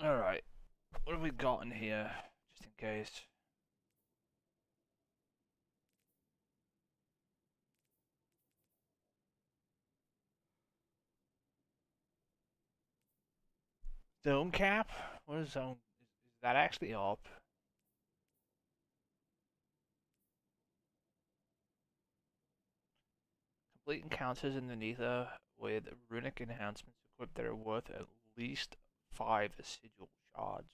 Alright. What have we got in here? Just in case. Zone cap? What is zone? Is that actually up? Complete encounters in the Nether with runic enhancements equipped that are worth at least 5 sigil shards.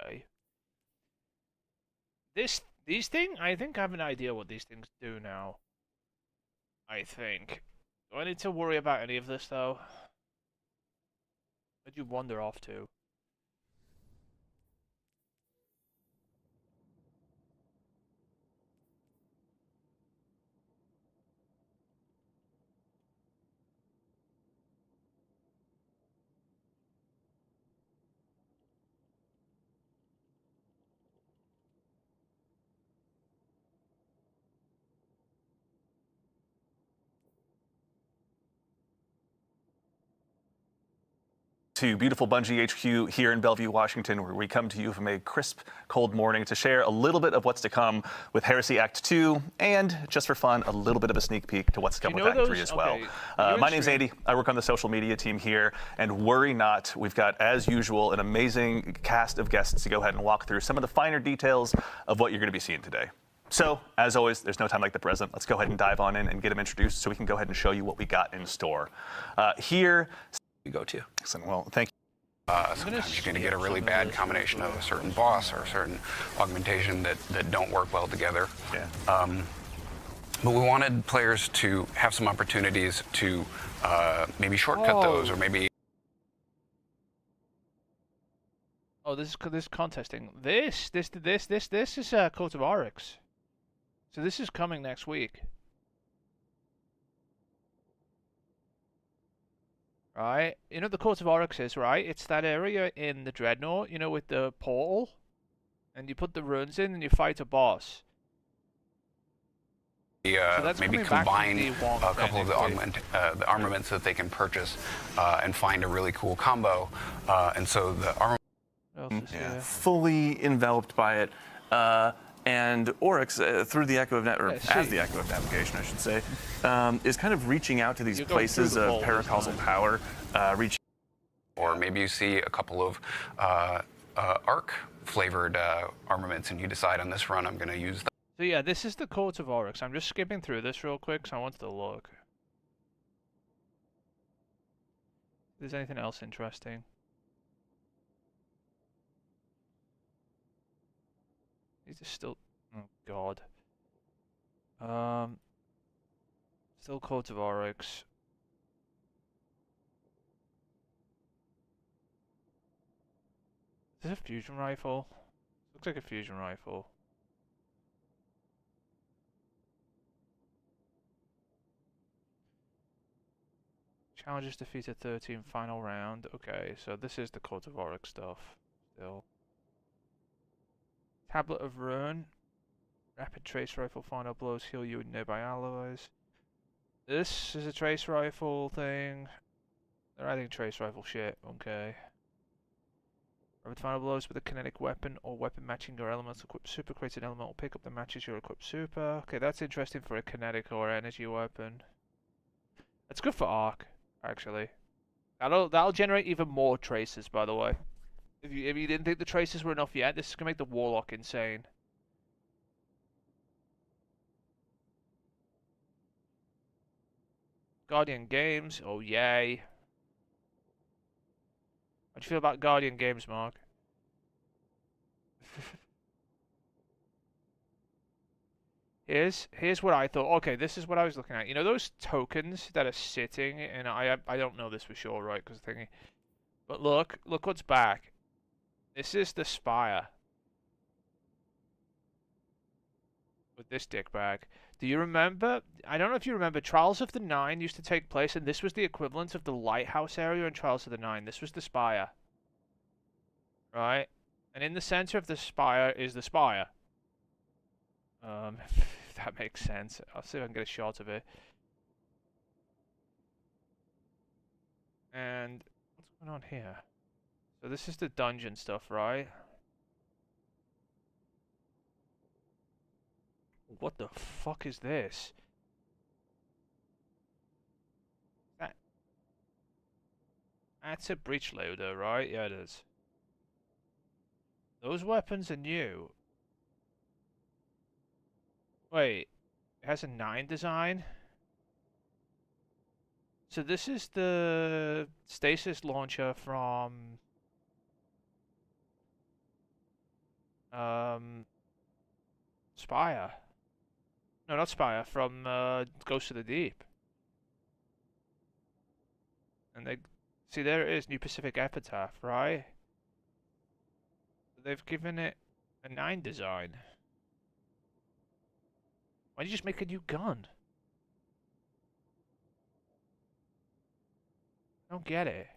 Okay. These things, I think I have an idea what these things do now. I think. Do I need to worry about any of this though? Where'd you wander off to? To beautiful Bungie HQ here in Bellevue, Washington, where we come to you from a crisp, cold morning to share a little bit of what's to come with Heresy Act 2, and just for fun, a little bit of a sneak peek to what's to come with Act 3 as well. Okay. My name's Andy. I work on the social media team here, and worry not, we've got, as usual, an amazing cast of guests to go ahead and walk through some of the finer details of what you're going to be seeing today. So, as always, there's no time like the present. Let's go ahead and dive on in and get them introduced so we can go ahead and show you what we got in store. Here, we go to. Excellent. Well, thank you. Sometimes you're going to get a really bad combination of a certain boss or a certain augmentation that don't work well together. Yeah. But we wanted players to have some opportunities to maybe shortcut those, or maybe. Oh, this is contesting. This is Court of Oryx. So this is coming next week. Right? You know what the Court of Oryx is, right? It's that area in the Dreadnought, you know, with the portal. And you put the runes in and you fight a boss. So Maybe combine a couple of the armaments that they can purchase and find a really cool combo. And so the armament. Fully enveloped by it. And Oryx, through the Echo of as the Echo of Navigation, I should say, is kind of reaching out to these places of paracausal power, Or maybe you see a couple of Arc-flavored armaments, and you decide on this run I'm going to use that. So yeah, this is the Court of Oryx. I'm just skipping through this real quick because I wanted to look. If there's anything else interesting. These are still... Oh, God. Still Court of Oryx. Is this a fusion rifle? Looks like a fusion rifle. Challenges defeated 13 final round. Okay, so this is the Court of Oryx stuff. Still. Tablet of Ruin. Rapid trace rifle final blows heal you and nearby allies. This is a trace rifle thing. They're adding trace rifle shit. Okay. Rapid final blows with a kinetic weapon or weapon matching your elements. Equip super, create an element or pick up the matches your equipped super. Okay, that's interesting for a kinetic or energy weapon. That's good for Arc, actually. That'll generate even more traces, by the way. If you didn't think the traces were enough yet, this is gonna make the Warlock insane. Guardian Games, oh yay. How do you feel about Guardian Games, Mark? Here's what I thought. Okay, this is what I was looking at. You know those tokens that are sitting, and I don't know this for sure, right? Because thinking, but look what's back. This is the Spire. With this dick bag. Do you remember? I don't know if you remember. Trials of the Nine used to take place, and this was the equivalent of the lighthouse area in Trials of the Nine. This was the Spire. Right? And in the center of the Spire is the Spire. If that makes sense. I'll see if I can get a shot of it. And what's going on here? So this is the dungeon stuff, right? What the fuck is this? That's a breech loader, right? Yeah, it is. Those weapons are new. Wait, it has a 9 design? So this is the stasis launcher from Spire. No, not Spire, from Ghost of the Deep. And they see there it is, New Pacific Epitaph, right? They've given it a 9 design. Why don't you just make a new gun? I don't get it.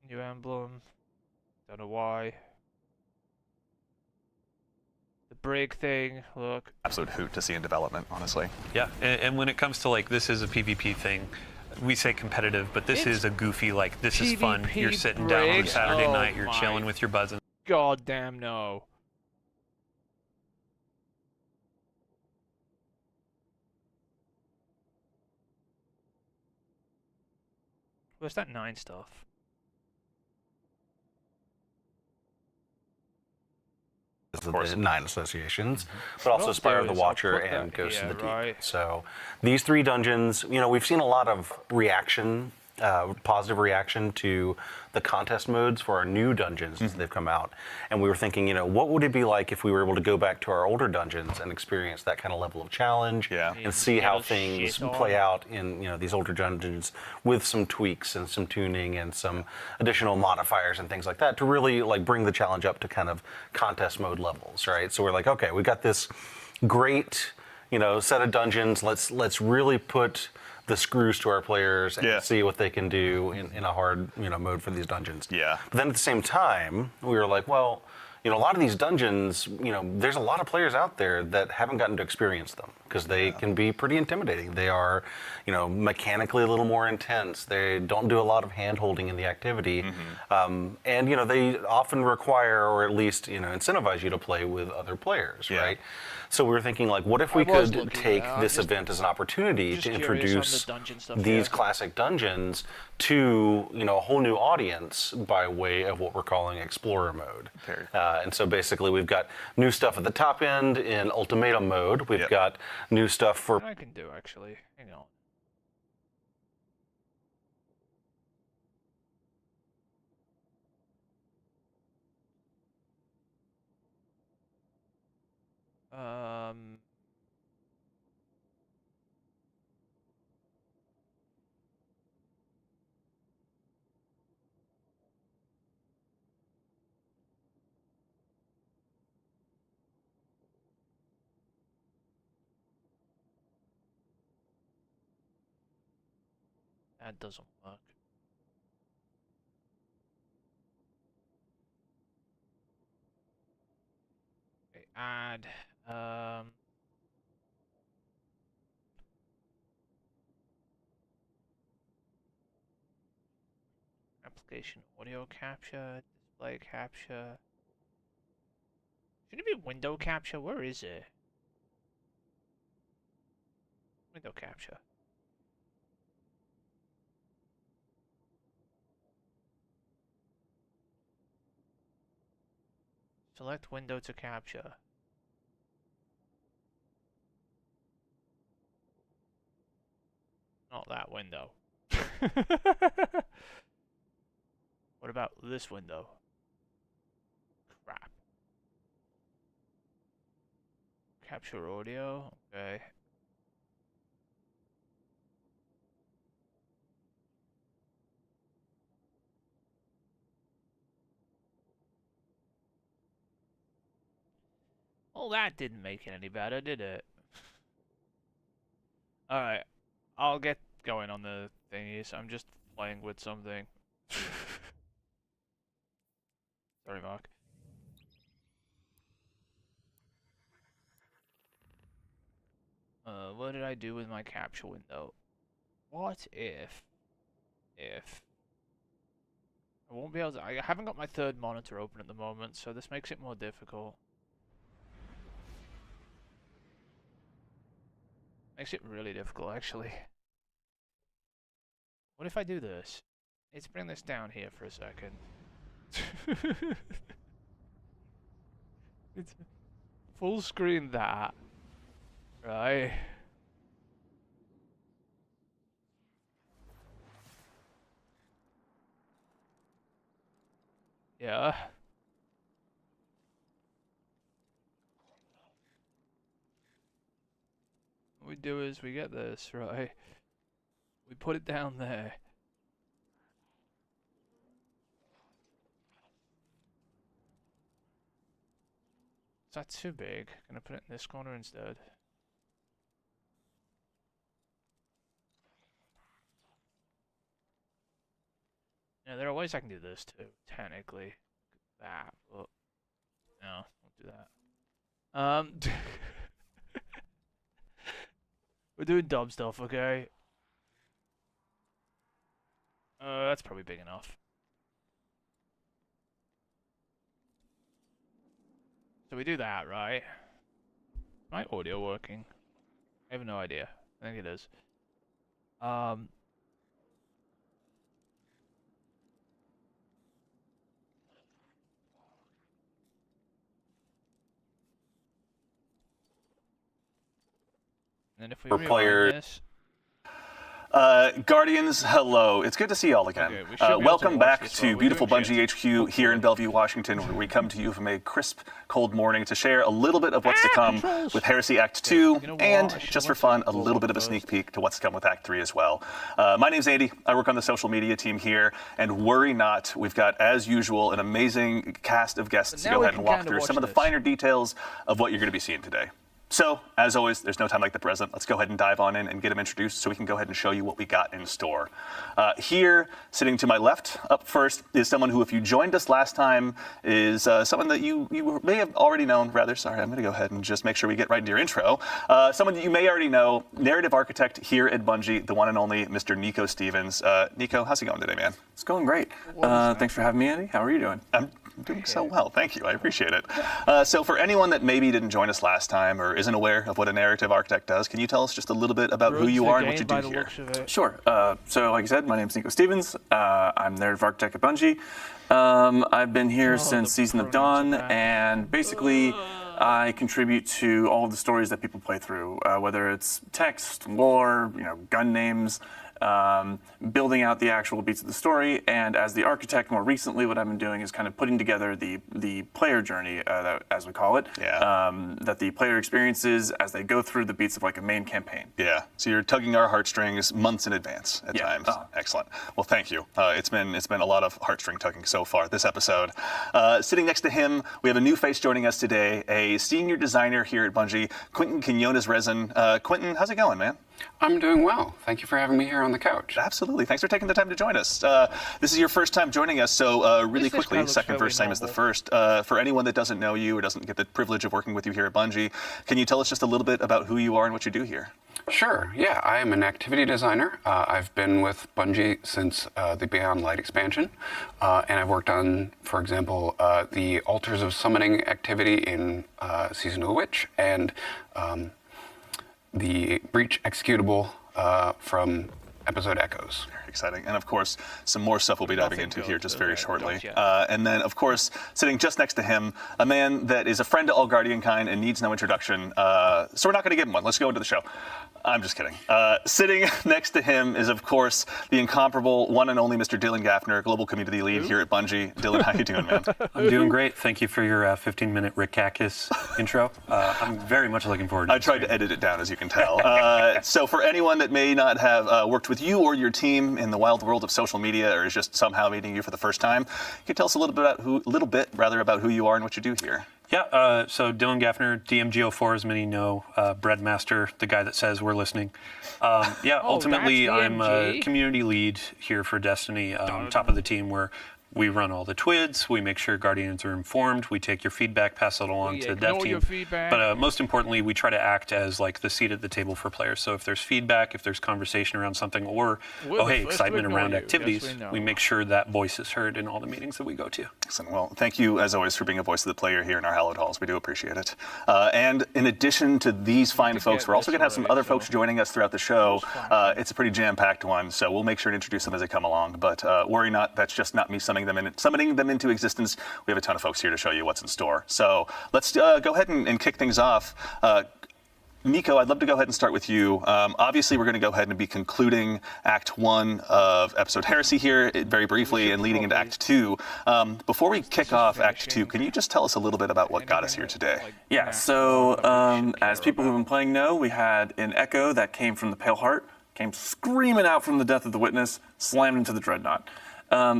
New emblem. Don't know why. The brig thing, look. Absolute hoot to see in development, honestly. Yeah, and when it comes to like, this is a PvP thing, we say competitive, but this is a goofy, like, this is fun. You're sitting down on a Saturday night, you're chilling with your buds. God damn no. Where's that 9 stuff? The 9 associations, but also Spire of the Watcher and Ghost of the Deep. So these 3 dungeons, you know, we've seen a lot of reaction, positive reaction to the contest modes for our new dungeons as they've come out. And we were thinking, you know, what would it be like if we were able to go back to our older dungeons and experience that kind of level of challenge and see how things play out in, you know, these older dungeons with some tweaks and some tuning and some additional modifiers and things like that to really like bring the challenge up to kind of contest mode levels, right? So we're like, okay, we got this great, you know, set of dungeons. Let's really put the screws to our players and see what they can do in a hard, you know, mode for these dungeons. Yeah. But then at the same time, we were like, well, you know, a lot of these dungeons, you know, there's a lot of players out there that haven't gotten to experience them because they can be pretty intimidating. They are, you know, mechanically a little more intense. They don't do a lot of hand-holding in the activity. And, you know, they often require, or at least, you know, incentivize you to play with other players, right? So we were thinking, like, what if we could take this event as an opportunity to introduce these classic dungeons to, you know, a whole new audience by way of what we're calling Explorer mode. And so basically we've got new stuff at the top end in Ultimatum mode. We've got new stuff for... What I can do, actually. Hang on. That doesn't work. Okay, add, application audio capture, display capture. Shouldn't it be window capture? Where is it? Window capture. Select window to capture. Not that window. What about this window? Crap. Capture audio. Okay. Well, that didn't make it any better, did it? Alright. I'll get going on the thingies. I'm just playing with something. Sorry, Mark. What did I do with my capture window? What if I won't be able to, I haven't got my third monitor open at the moment, so this makes it more difficult. Makes it really difficult, actually. What if I do this? Let's bring this down here for a second. It's full screen that. Right. Yeah. What we do is we get this, right? We put it down there. Is that too big? Can I put it in this corner instead? Yeah, there are ways I can do this too, technically. That, but no, won't do that. We're doing dumb stuff, okay? That's probably big enough. So we do that, right? Is my audio working? I have no idea. I think it is. And then if we rewind this... Guardians, hello. It's good to see you all again. Okay, welcome back to beautiful Bungie HQ here in Bellevue, Washington, where we come to you from a crisp, cold morning to share a little bit of what's to come with Heresy Act 2, and just for fun, a little bit of a sneak peek to what's to come with Act 3 as well. My name's Andy. I work on the social media team here, and worry not, we've got, as usual, an amazing cast of guests to go ahead and walk through some of the finer details of what you're going to be seeing today. So, as always, there's no time like the present. Let's go ahead and dive on in and get them introduced so we can go ahead and show you what we got in store. Here, sitting to my left, up first, is someone who, if you joined us last time, is someone that you may have already known. Rather, sorry, I'm going to go ahead and just make sure we get right into your intro. Someone that you may already know, narrative architect here at Bungie, the one and only Mr. Nico Stevens. Nico, how's it going today, man? It's going great. Thanks for having me, Andy. How are you doing? I'm doing so well, thank you. I appreciate it. So for anyone that maybe didn't join us last time or isn't aware of what a narrative architect does, can you tell us just a little bit about who you are and what you do here? Sure. So like I said, my name is Nico Stevens. I'm narrative architect at Bungie. I've been here since Season of Dawn, and basically I contribute to all of the stories that people play through, whether it's text, lore, gun names, building out the actual beats of the story. And as the architect, more recently, what I've been doing is kind of putting together the player journey, as we call it, that the player experiences as they go through the beats of like a main campaign. Yeah. So you're tugging our heartstrings months in advance at times. Excellent. Well, thank you. It's been a lot of heartstring tugging so far this episode. Sitting next to him, we have a new face joining us today, a senior designer here at Bungie, Quentin Quinones-Resin. Quentin, how's it going, man? I'm doing well. Thank you for having me here on the couch. Absolutely. Thanks for taking the time to join us. This is your first time joining us, so really quickly, second verse, same as the first. For anyone that doesn't know you or doesn't get the privilege of working with you here at Bungie, can you tell us just a little bit about who you are and what you do here? Sure. Yeah, I am an activity designer. I've been with Bungie since the Beyond Light expansion, and I've worked on, for example, the Altars of Summoning activity in Season of the Witch, and the Breach executable from episode Echoes. Very exciting. And of course, some more stuff we'll be diving into here just very shortly. And then, of course, sitting just next to him, a man that is a friend to all Guardian kind and needs no introduction. So we're not going to give him one. Let's go into the show. I'm just kidding. Sitting next to him is, of course, the incomparable one and only Mr. Dylan Gaffner, Global Community Lead here at Bungie. Dylan, how you doing, man? I'm doing great. Thank you for your 15-minute Rick Kakis intro. I'm very much looking forward to it. I tried to edit it down, as you can tell. So for anyone that may not have worked with you or your team in the wild world of social media, or is just somehow meeting you for the first time, can you tell us a little bit about who you are and what you do here? Yeah, so Dylan Gaffner, DMGO4, as many know, Breadmaster, the guy that says we're listening. Ultimately, I'm a community lead here for Destiny, top of the team. We're we run all the TWIDs, we make sure Guardians are informed, we take your feedback, pass it along to the dev team. But most importantly, we try to act as like the seat at the table for players. So if there's feedback, if there's conversation around something, or excitement around activities, we make sure that voice is heard in all the meetings that we go to. Excellent. Well, thank you as always for being a voice of the player here in our hallowed halls. We do appreciate it. And in addition to these fine folks, we're also going to have some other folks joining us throughout the show. It's a pretty jam-packed one, so we'll make sure to introduce them as they come along. But worry not, that's just not me summoning them into existence. We have a ton of folks here to show you what's in store. So let's go ahead and kick things off. Nico, I'd love to go ahead and start with you. Obviously, we're going to go ahead and be concluding Act 1 of episode Heresy here very briefly and leading into Act 2. Before we kick off Act 2, can you just tell us a little bit about what got us here today? Yeah, so as people who've been playing know, we had an echo that came from the Pale Heart, came screaming out from the death of the Witness, slammed into the Dreadnought.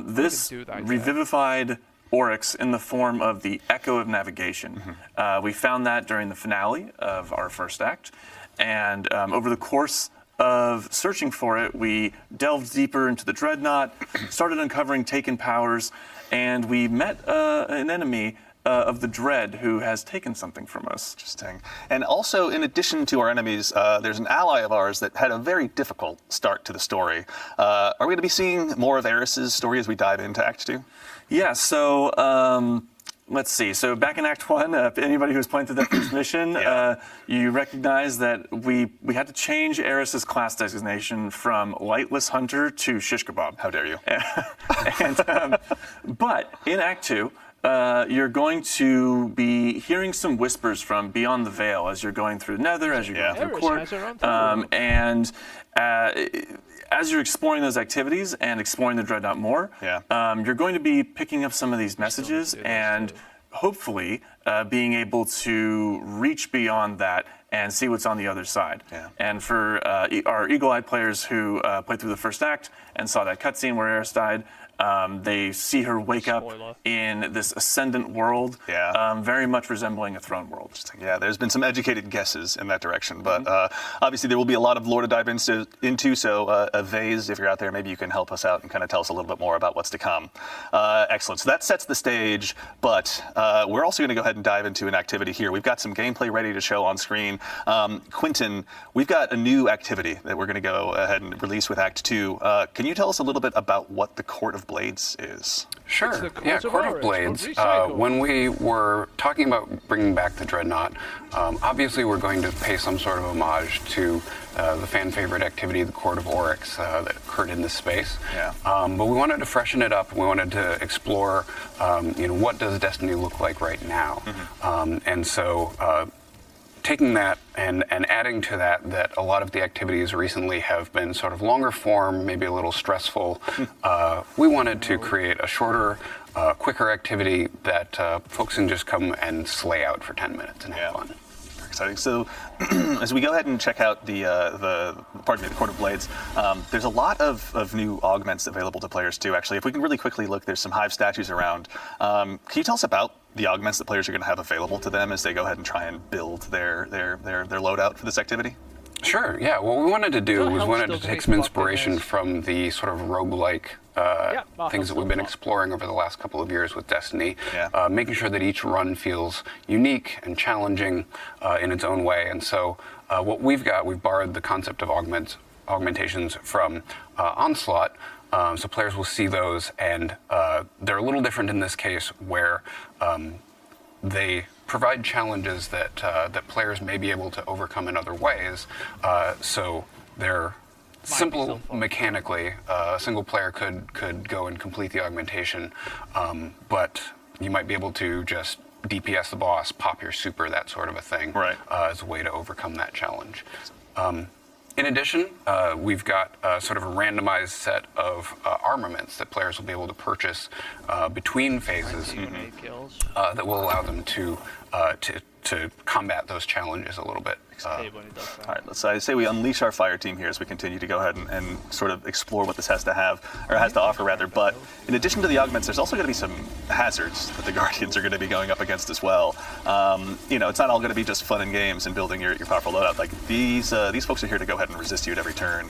This revivified Oryx in the form of the Echo of Navigation. We found that during the finale of our first act, and over the course of searching for it, we delved deeper into the Dreadnought, started uncovering taken powers, and we met an enemy of the Dread who has taken something from us. Interesting. And also, in addition to our enemies, there's an ally of ours that had a very difficult start to the story. Are we going to be seeing more of Eris's story as we dive into Act 2? Yeah, so let's see. So back in Act 1, anybody who's playing through that first mission, you recognize that we had to change Eris's class designation from Lightless Hunter to Shish Kebab. How dare you? But in Act 2, you're going to be hearing some whispers from beyond the veil as you're going through Nether, as you're going through Court, and as you're exploring those activities and exploring the Dreadnought more, you're going to be picking up some of these messages and hopefully being able to reach beyond that and see what's on the other side. And for our eagle-eyed players who played through the first act and saw that cutscene where Eris died, they see her wake up in this ascendant world, very much resembling a throne world. Yeah, there's been some educated guesses in that direction, but obviously there will be a lot of lore to dive into, so Vase, if you're out there, maybe you can help us out and kind of tell us a little bit more about what's to come. Excellent. So that sets the stage, but we're also going to go ahead and dive into an activity here. We've got some gameplay ready to show on screen. Quentin, we've got a new activity that we're going to go ahead and release with Act 2. Can you tell us a little bit about what the Court of Blades is? Sure. Yeah, Court of Blades. When we were talking about bringing back the Dreadnought, obviously we're going to pay some sort of homage to the fan favorite activity, the Court of Oryx, that occurred in this space. But we wanted to freshen it up. We wanted to explore, what does Destiny look like right now? And so taking that and adding to that a lot of the activities recently have been sort of longer form, maybe a little stressful. We wanted to create a shorter, quicker activity that folks can just come and slay out for 10 minutes and have fun. Exciting. So, as we go ahead and check out the Court of Blades, there's a lot of new augments available to players too. Actually, if we can really quickly look, there's some hive statues around. Can you tell us about the augments that players are going to have available to them as they go ahead and try and build their loadout for this activity? Sure, yeah. What we wanted to do was wanted to take some inspiration from the sort of roguelike things that we've been exploring over the last couple of years with Destiny, making sure that each run feels unique and challenging in its own way. And so what we've borrowed the concept of augmentations from Onslaught, so players will see those, and they're a little different in this case where they provide challenges that players may be able to overcome in other ways. So they're simple mechanically. A single player could go and complete the augmentation, but you might be able to just DPS the boss, pop your super, that sort of a thing, as a way to overcome that challenge. In addition, we've got sort of a randomized set of armaments that players will be able to purchase between phases that will allow them to combat those challenges a little bit when it does that. All right, I say we unleash our fire team here as we continue to go ahead and sort of explore what this has to have, or has to offer rather. But in addition to the augments, there's also going to be some hazards that the Guardians are going to be going up against as well. It's not all going to be just fun and games and building your powerful loadout. Like these folks are here to go ahead and resist you at every turn.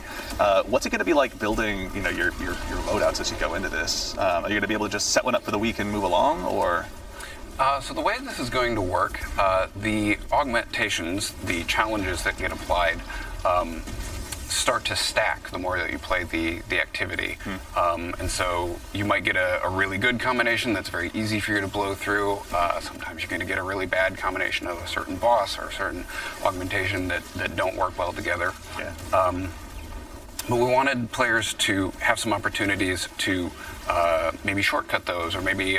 What's it going to be like building, your loadouts as you go into this? Are you going to be able to just set one up for the week and move along, or? So the way this is going to work, the augmentations, the challenges that get applied, start to stack the more that you play the activity. And so you might get a really good combination that's very easy for you to blow through. Sometimes you're going to get a really bad combination of a certain boss or a certain augmentation that don't work well together. Yeah. But we wanted players to have some opportunities to maybe shortcut those, or maybe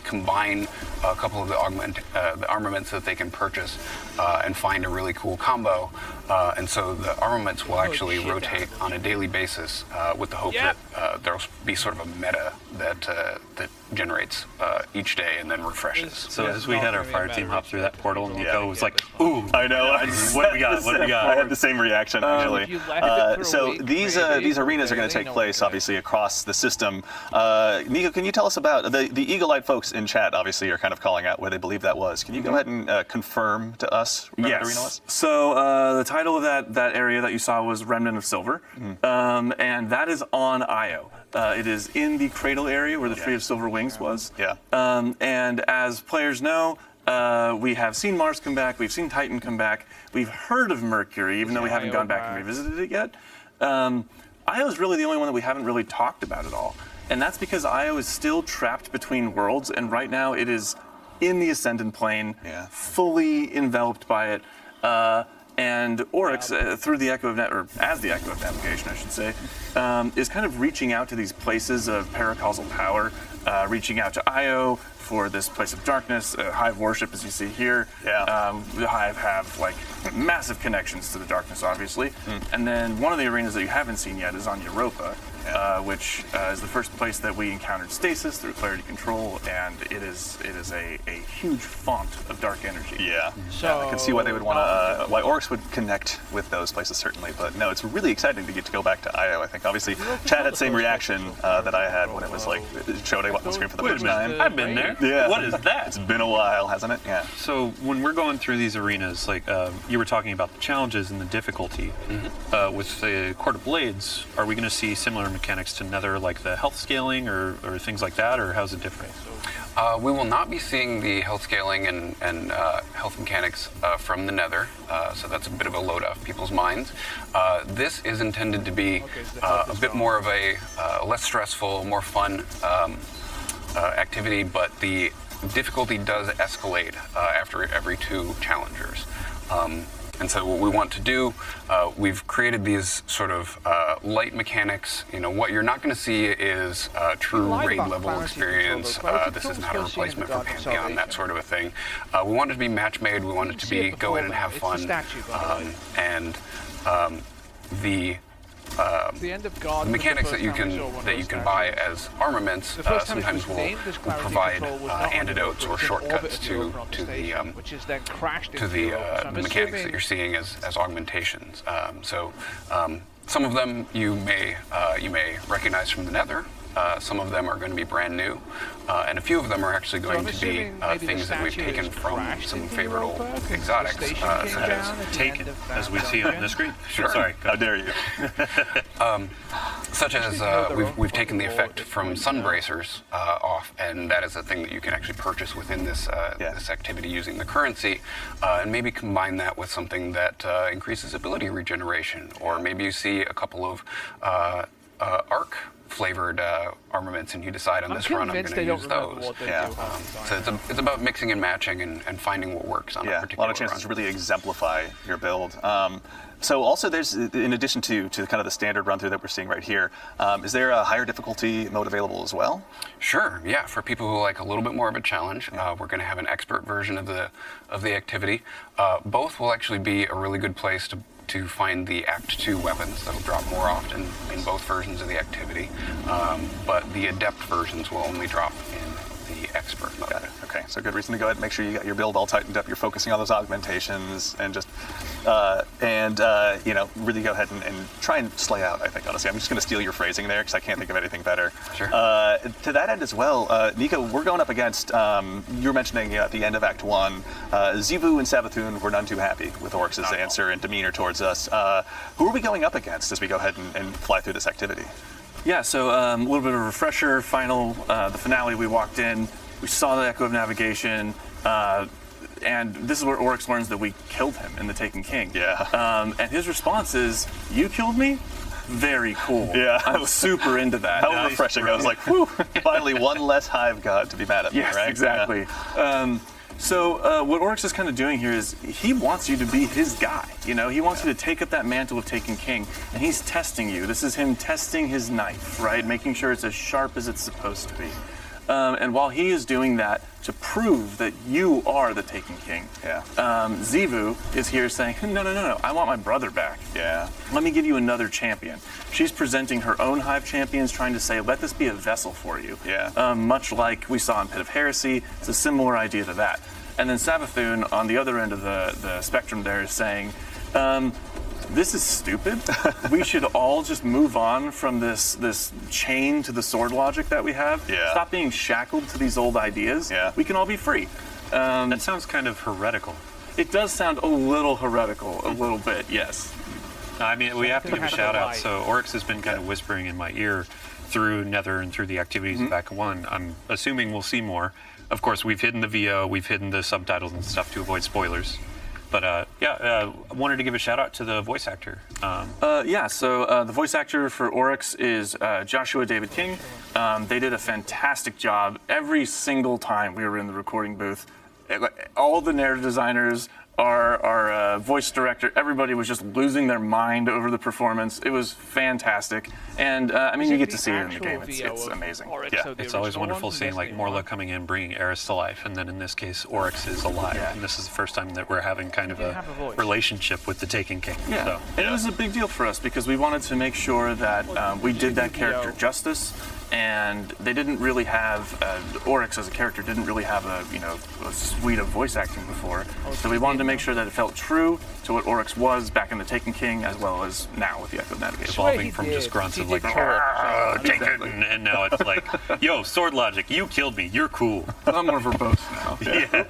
combine a couple of the armaments that they can purchase and find a really cool combo. And so the armaments will actually rotate on a daily basis with the hope that there'll be sort of a meta that generates each day and then refreshes. So as we had our fire team hop through that portal, and Nico was like, "Ooh, I know. what we got? What we got?" I had the same reaction actually. So these arenas are going to take place obviously across the system. Nico, can you tell us about the eagle-eyed folks in chat? Obviously, are kind of calling out where they believe that was. Can you go ahead and confirm to us where that arena was? So the title of that area that you saw was Remnant of Silver, and that is on Io. It is in the cradle area where the Tree of Silver Wings was. Yeah. And as players know, we have seen Mars come back, we've seen Titan come back, we've heard of Mercury, even though we haven't gone back and revisited it yet. Io is really the only one that we haven't really talked about at all. And that's because Io is still trapped between worlds, and right now it is in the Ascendant Plane, fully enveloped by it. And Oryx, through the Echo of or as the Echo of Navigation, I should say, is kind of reaching out to these places of paracausal power, reaching out to Io for this place of darkness, Hive worship, as you see here. The Hive have like massive connections to the darkness, obviously. And then one of the arenas that you haven't seen yet is on Europa, which is the first place that we encountered stasis through Clarity Control, and it is a huge font of dark energy. Yeah. So I can see why they would want to, why Oryx would connect with those places certainly. But no, it's really exciting to get to go back to Io. I think obviously Chad had the same reaction that I had when it was like showed up on the screen for the first time. I've been there. Yeah. What is that? It's been a while, hasn't it? Yeah. So when we're going through these arenas, like you were talking about the challenges and the difficulty with the Court of Blades, are we going to see similar mechanics to Nether, like the health scaling or things like that, or how's it different? We will not be seeing the health scaling and health mechanics from the Nether, so that's a bit of a load off people's minds. This is intended to be a bit more of a less stressful, more fun activity, but the difficulty does escalate after every 2 challengers. And so what we want to do, we've created these sort of light mechanics. What you're not going to see is true raid level experience. This is not a replacement for Pantheon, that sort of a thing. We want it to be match made. We want it to be go in and have fun. The mechanics that you can buy as armaments sometimes will provide antidotes or shortcuts to the mechanics that you're seeing as augmentations. Some of them you may recognize from the Nether. Some of them are going to be brand new, and a few of them are actually going to be things that we've taken from some favorite exotics, such as taken, as we see on the screen. Sure. Sorry, how dare you? Such as we've taken the effect from Sunbracers off, and that is a thing that you can actually purchase within this this activity using the currency, and maybe combine that with something that increases ability regeneration, or maybe you see a couple of arc flavored armaments, and you decide on this run I'm going to use those. So it's about mixing and matching and finding what works on a particular run. A lot of chances to really exemplify your build. So also there's, in addition to kind of the standard run through that we're seeing right here, is there a higher difficulty mode available as well? Sure, yeah. For people who like a little bit more of a challenge, we're going to have an expert version of the activity. Both will actually be a really good place to find the Act 2 weapons that will drop more often in both versions of the activity, but the Adept versions will only drop in the expert mode. Got it. Okay, so good reason to go ahead and make sure you got your build all tightened up. You're focusing on those augmentations and just, really go ahead and try and slay out, I think, honestly. I'm just going to steal your phrasing there because I can't think of anything better. Sure. To that end as well, Nico, we're going up against, you were mentioning at the end of Act 1, Xivu and Savathun were none too happy with Oryx's answer and demeanor towards us. Who are we going up against as we go ahead and fly through this activity? Yeah, so a little bit of a refresher. The finale, we walked in, we saw the Echo of Navigation, and this is where Oryx learns that we killed him in the Taken King. Yeah. And his response is, "You killed me? Very cool." Yeah. I'm super into that. How refreshing. I was like, whew, finally one less hive god to be mad at me, yes, right? exactly. Yeah. So what Oryx is kind of doing here is he wants you to be his guy. You know, he wants you to take up that mantle of Taken King, and he's testing you. This is him testing his knife, right? Making sure it's as sharp as it's supposed to be. And while he is doing that to prove that you are the Taken King, Xivu is here saying, no, I want my brother back. Yeah. Let me give you another champion. She's presenting her own hive champions, trying to say, let this be a vessel for you. Yeah. Much like we saw in Pit of Heresy, it's a similar idea to that. And then Savathun, on the other end of the spectrum there, is saying, this is stupid. We should all just move on from this chain to the sword logic that we have. Yeah. Stop being shackled to these old ideas. Yeah. We can all be free. That sounds kind of heretical. It does sound a little heretical, a little bit, yes. I mean, we have to give a shout out. So Oryx has been kind of whispering in my ear through Nether and through the activities of Act 1. I'm assuming we'll see more. Of course, we've hidden the VO, we've hidden the subtitles and stuff to avoid spoilers. But I wanted to give a shout out to the voice actor. So the voice actor for Oryx is Joshua David King. They did a fantastic job every single time we were in the recording booth. All the narrative designers, our voice director, everybody was just losing their mind over the performance. It was fantastic. And you get to see it in the game. It's amazing. Yeah. It's always wonderful seeing like Morla coming in, bringing Eris to life, and then in this case, Oryx is alive. Yeah. And this is the first time that we're having kind of a relationship with the Taken King. Yeah. So, And it was a big deal for us because we wanted to make sure that we did that character justice. And they didn't really have Oryx as a character didn't really have a suite of voice acting before. So we wanted to make sure that it felt true to what Oryx was back in the Taken King, as well as now with the Echo of Navigation. evolving from just grunts of like, take it, and now it's like, yo, sword logic, you killed me, you're cool. I'm more verbose now. Yeah.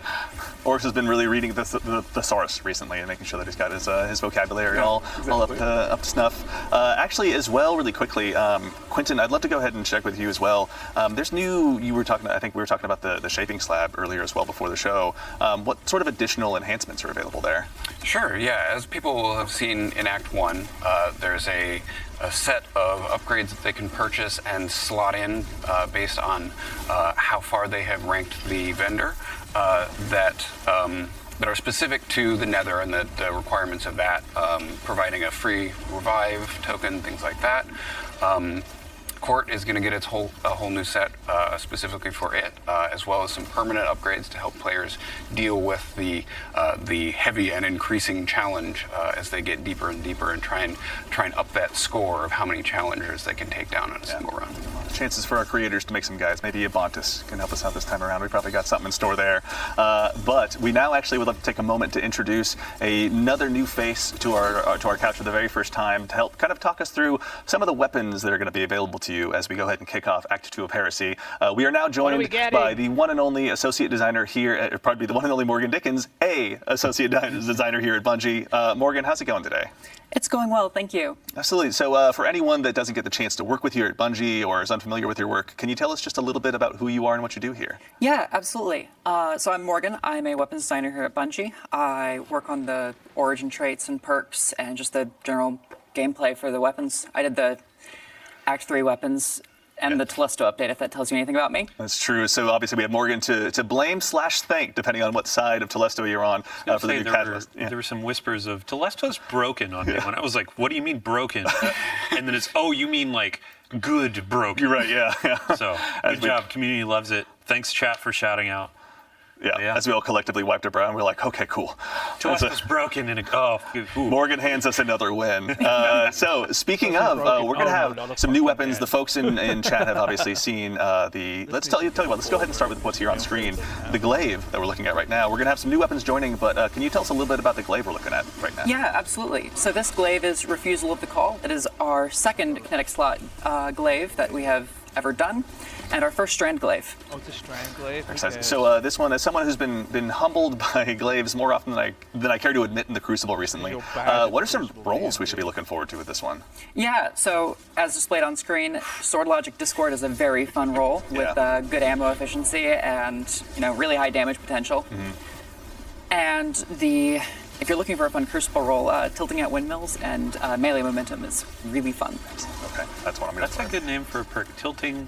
Oryx has been really reading the thesaurus recently and making sure that he's got his vocabulary all up to snuff. Actually, as well, really quickly, Quentin, I'd love to go ahead and check with you as well. There's new. I think we were talking about the shaping slab earlier as well before the show. What sort of additional enhancements are available there? Sure, yeah. As people will have seen in Act 1, there's a set of upgrades that they can purchase and slot in based on how far they have ranked the vendor that are specific to the Nether and the requirements of that, providing a free revive token, things like that. Court is going to get a whole new set specifically for it, as well as some permanent upgrades to help players deal with the heavy and increasing challenge as they get deeper and deeper and try and up that score of how many challengers they can take down in a single run. Chances for our creators to make some guys. Maybe Abontis can help us out this time around. We probably got something in store there. But we now actually would love to take a moment to introduce another new face to our couch for the very first time to help kind of talk us through some of the weapons that are going to be available to you as we go ahead and kick off Act 2 of Heresy. We are now joined by the one and only associate designer here, probably the one and only Morgan Dickens, associate designer here at Bungie. Morgan, how's it going today? It's going well, thank you. Absolutely. So for anyone that doesn't get the chance to work with you at Bungie or is unfamiliar with your work, can you tell us just a little bit about who you are and what you do here? Yeah, absolutely. So I'm Morgan. I'm a weapons designer here at Bungie. I work on the origin traits and perks and just the general gameplay for the weapons. I did the Act 3 weapons and the Telesto update, if that tells you anything about me. That's true. So obviously we have Morgan to blame/thank, depending on what side of Telesto you're on, for the new catalyst. There were some whispers of Telesto's broken on me when I was like, what do you mean broken? And then it's, oh, you mean like good broken. You're right, yeah. So good job. Community loves it. Thanks, chat, for shouting out. Yeah, as we all collectively wiped our brow, and we're like, okay, cool. Celeste was broken, and Morgan hands us another win. So speaking of, we're going to have some new weapons. The folks in chat have obviously seen the. Let's tell you about. Let's go ahead and start with what's here on screen. The glaive that we're looking at right now. We're going to have some new weapons joining, but can you tell us a little bit about the glaive we're looking at right now? Yeah, absolutely. So this glaive is Refusal of the Call. It is our second kinetic slot glaive that we have ever done, and our first strand glaive. Oh, it's a strand glaive. Okay. So this one, as someone who's been humbled by glaives more often than I care to admit in the Crucible recently, what are some roles we should be looking forward to with this one? Yeah, so as displayed on screen, Sword Logic Discord is a very fun role with good ammo efficiency and really high damage potential. And if you're looking for a fun Crucible role, tilting at windmills and melee momentum is really fun. Okay, that's what I'm going to. That's a good name for a perk. Tilting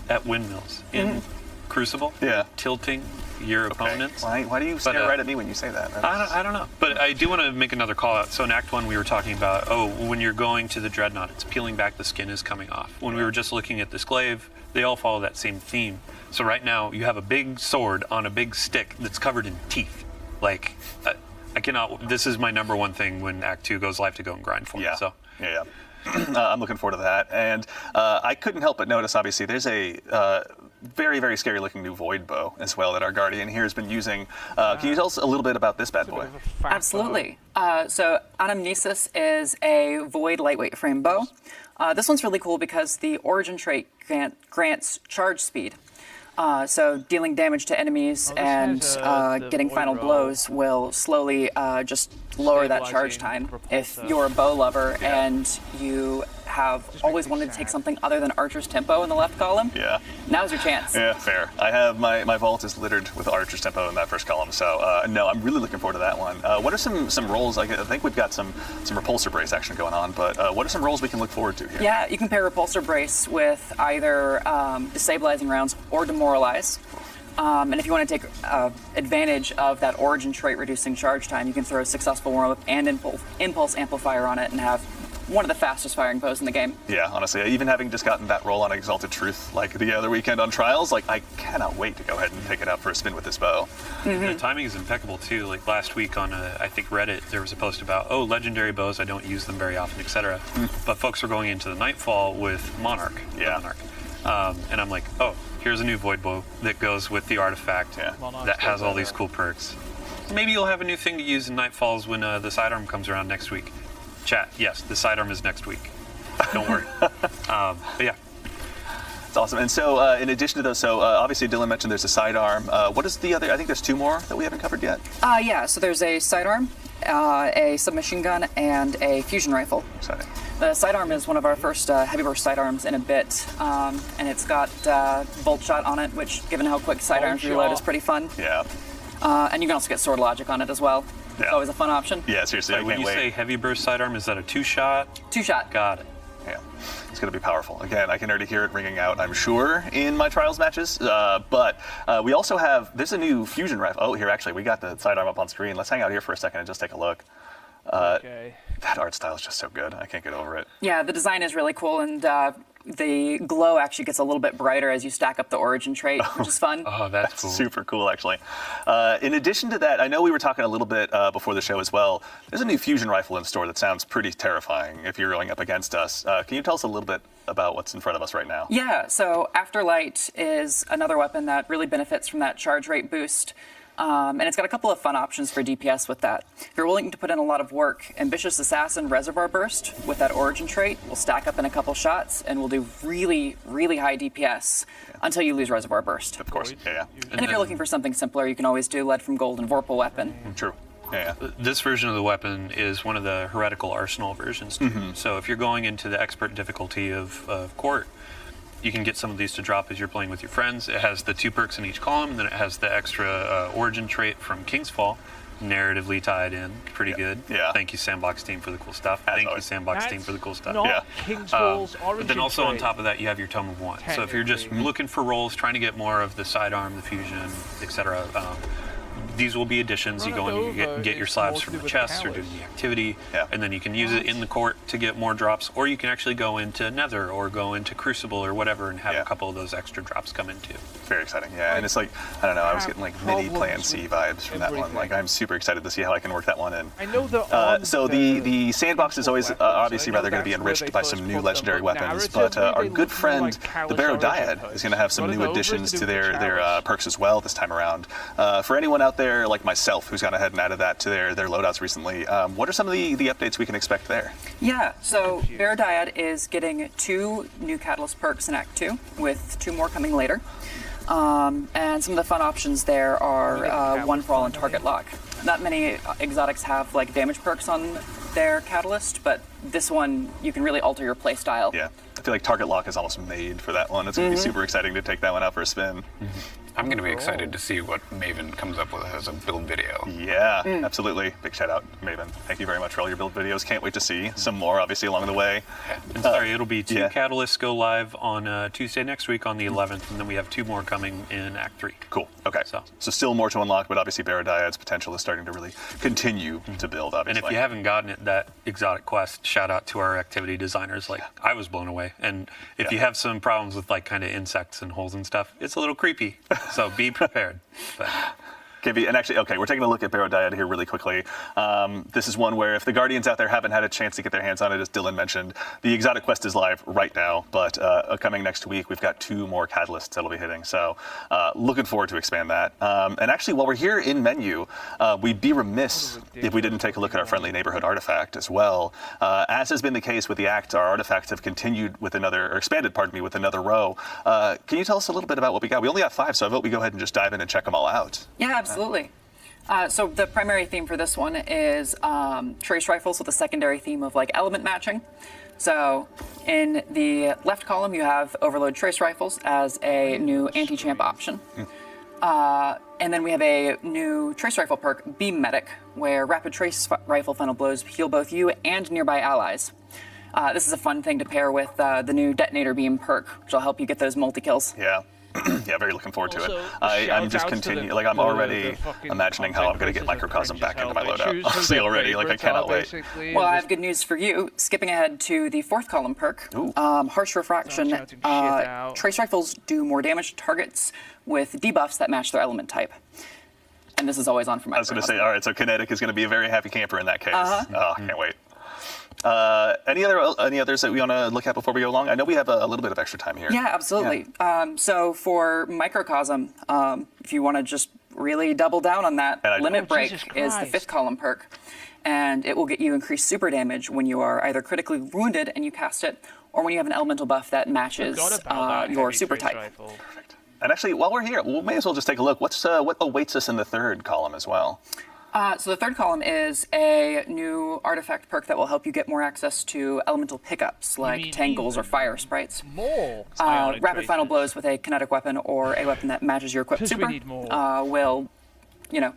at windmills in Crucible. Yeah. Tilting your opponents. Why do you stare right at me when you say that? I don't know. But I do want to make another call out. So in Act 1, we were talking about, when you're going to the Dreadnought, it's peeling back, the skin is coming off. When we were just looking at this glaive, they all follow that same theme. So right now, you have a big sword on a big stick that's covered in teeth. Like, I cannot. This is my number one thing when Act 2 goes live to go and grind for me. So. Yeah. I'm looking forward to that. And I couldn't help but notice, obviously, there's a very, very scary looking new Void Bow as well that our Guardian here has been using. Can you tell us a little bit about this bad boy? Absolutely. So Anamnesis is a Void lightweight frame bow. This one's really cool because the origin trait grants charge speed. So dealing damage to enemies and getting final blows will slowly just lower that charge time. If you're a bow lover and you have always wanted to take something other than Archer's Tempo in the left column, now's your chance. Yeah, fair. I have my vault is littered with Archer's Tempo in that first column, so no, I'm really looking forward to that one. What are some roles? I think we've got some Repulsor Brace action going on, but what are some roles we can look forward to here? Yeah, you can pair Repulsor Brace with either Destabilizing Rounds or Demoralize. And if you want to take advantage of that origin trait reducing charge time, you can throw Successful Warm-Up and Impulse Amplifier on it and have one of the fastest firing bows in the game. Yeah, honestly, even having just gotten that roll on Exalted Truth like the other weekend on Trials, like I cannot wait to go ahead and take it out for a spin with this bow. The timing is impeccable too. Like last week on I think Reddit, there was a post about legendary bows, I don't use them very often, etc. But folks are going into the Nightfall with Monarch. Monarch. And I'm like, here's a new Void Bow that goes with the artifact that has all these cool perks. Maybe you'll have a new thing to use in Nightfalls when the sidearm comes around next week. Chat, yes, the sidearm is next week. Don't worry. But yeah. It's awesome. And so in addition to those, obviously Dylan mentioned there's a sidearm. What is the other? I think there's two more that we haven't covered yet. Yeah, so there's a sidearm, a submachine gun, and a fusion rifle. Exciting. The sidearm is one of our first heavy burst sidearms in a bit, and it's got bolt shot on it, which, given how quick sidearms reload, is pretty fun. Yeah. And you can also get sword logic on it as well. Yeah. It's always a fun option. Yeah, seriously, I can't wait. When you say heavy burst sidearm, is that a 2-shot? 2-shot. Got it. Yeah, it's going to be powerful. Again, I can already hear it ringing out, I'm sure, in my Trials matches. But we also have, there's a new fusion rifle. Oh, here, actually, we got the sidearm up on screen. Let's hang out here for a second and just take a look. That art style is just so good. I can't get over it. Yeah, the design is really cool, and the glow actually gets a little bit brighter as you stack up the origin trait, which is fun. Oh, that's cool. Super cool, actually. In addition to that, I know we were talking a little bit before the show as well. There's a new fusion rifle in store that sounds pretty terrifying if you're going up against us. Can you tell us a little bit about what's in front of us right now? Yeah, so Afterlight is another weapon that really benefits from that charge rate boost. And it's got a couple of fun options for DPS with that. If you're willing to put in a lot of work, Ambitious Assassin Reservoir Burst with that origin trait will stack up in a couple shots and will do really, really high DPS until you lose Reservoir Burst. Of course, yeah. And if you're looking for something simpler, you can always do Lead from Gold and Vorpal Weapon. True. Yeah. This version of the weapon is one of the Heretical Arsenal versions. So if you're going into the expert difficulty of Court, you can get some of these to drop as you're playing with your friends. It has the 2 perks in each column, and then it has the extra origin trait from King's Fall, narratively tied in. Pretty good. Yeah. Thank you, Sandbox team, for the cool stuff. Thank you, Sandbox team, for the cool stuff. Not King's Fall's origin But then also trait. on top of that, you have your Tome of Want. So if you're just looking for roles, trying to get more of the sidearm, the fusion, etc., these will be additions. You go and you get your slabs from the chests or doing the activity, and then you can use it in the court to get more drops, or you can actually go into Nether or go into Crucible or whatever and have a couple of those extra drops come in too. Very exciting, yeah. And it's like, I don't know, I was getting like mini Plan C vibes from that one. Like, I'm super excited to see how I can work that one in. I know so the sandbox is always obviously rather going to be enriched by some new legendary weapons, but our good friend, the Barodiad, is going to have some new additions to their perks as well this time around. For anyone out there like myself who's gone ahead and added that to their loadouts recently, what are some of the updates we can expect there? Yeah, so Barodiad is getting 2 new Catalyst perks in Act 2, with 2 more coming later. And some of the fun options there are One for All and Target Lock. Not many exotics have like damage perks on their Catalyst, but this one you can really alter your play style. Yeah, I feel like Target Lock is almost made for that one. It's going to be super exciting to take that one out for a spin. I'm going to be excited to see what Maven comes up with as a build video. Yeah, absolutely. Big shout out, Maven. Thank you very much for all your build videos. Can't wait to see some more, obviously, along the way. And sorry, it'll be 2 Catalysts go live on Tuesday next week on the 11th, and then we have 2 more coming in Act 3. Cool. Okay. So still more to unlock, but obviously Barodiad's potential is starting to really continue to build, obviously. And if you haven't gotten it, that exotic quest, shout out to our activity designers. Like, I was blown away. And if you have some problems with like kind of insects and holes and stuff, it's a little creepy. So be prepared. But. And actually, okay, we're taking a look at Barodiad here really quickly. This is one where if the Guardians out there haven't had a chance to get their hands on it, as Dylan mentioned, the Exotic Quest is live right now, but coming next week, we've got 2 more Catalysts that'll be hitting. So looking forward to expand that. And actually, while we're here in menu, we'd be remiss if we didn't take a look at our friendly neighborhood artifact as well. As has been the case with the Act, our artifacts have continued with expanded with another row. Can you tell us a little bit about what we got? We only got 5, so I vote we go ahead and just dive in and check them all out. Yeah, absolutely. So the primary theme for this one is trace rifles with a secondary theme of like element matching. So in the left column, you have Overload trace rifles as a new anti-champ option. And then we have a new trace rifle perk, Beam Medic, where rapid trace rifle final blows heal both you and nearby allies. This is a fun thing to pair with the new Detonator Beam perk, which will help you get those multi-kills. Yeah. Yeah, very looking forward to it. I'm just continuing, like I'm already imagining how I'm going to get Microcosm back into my loadout. Honestly, already, like I cannot wait. Well, I have good news for you. Skipping ahead to the 4th column perk, Harsh Refraction. Trace rifles do more damage to targets with debuffs that match their element type. And this is always on for Microcosm. I was going to say, all right, so Kinetic is going to be a very happy camper in that case. Oh, I can't wait. Any others that we want to look at before we go along? I know we have a little bit of extra time here. Yeah, absolutely. Yeah. So for Microcosm, if you want to just really double down on that, Limit Break is the 5th column perk, and it will get you increased super damage when you are either critically wounded and you cast it, or when you have an elemental buff that matches your super type. Perfect. And actually, while we're here, we may as well just take a look. What awaits us in the 3rd column as well? So the 3rd column is a new artifact perk that will help you get more access to elemental pickups, like Tangles or Fire Sprites. Rapid final blows with a kinetic weapon or a weapon that matches your equipped super will,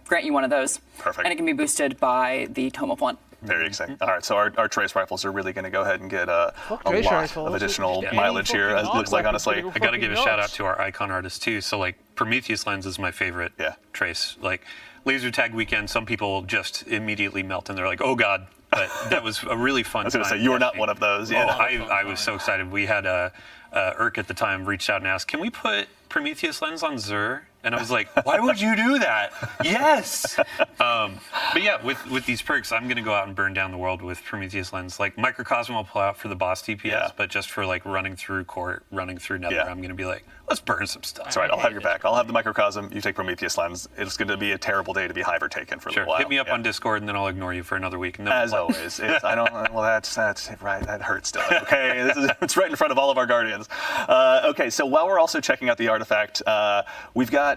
grant you one of those. Perfect. And it can be boosted by the Tome of One. Very exciting. All right, so our trace rifles are really going to go ahead and get a lot of additional mileage here, it looks like, honestly. I got to give a shout out to our icon artists, too. So, like, Prometheus Lens is my favorite trace. Like, Laser Tag Weekend, some people just immediately melt and they're like, oh, God. But that was a really fun time. I was going to say, you were not one of those. Yeah. Oh, I was so excited. We had Urk at the time reached out and asked, can we put Prometheus Lens on Xur? And I was like, why would you do that? Yes! But yeah, with these perks, I'm going to go out and burn down the world with Prometheus Lens. Like, Microcosm will pull out for the boss DPS, but just for, like, running through court, running through Nether, I'm going to be like, let's burn some stuff. That's right, I'll have your back. I'll have the Microcosm, you take Prometheus Lens. It's going to be a terrible day to be Hiver taken for a little while. Hit me up on Discord, and then I'll ignore you for another week. And then as always. That's right, that hurts, Dylan. Okay, it's right in front of all of our Guardians. Okay, so while we're also checking out the artifact, we've got,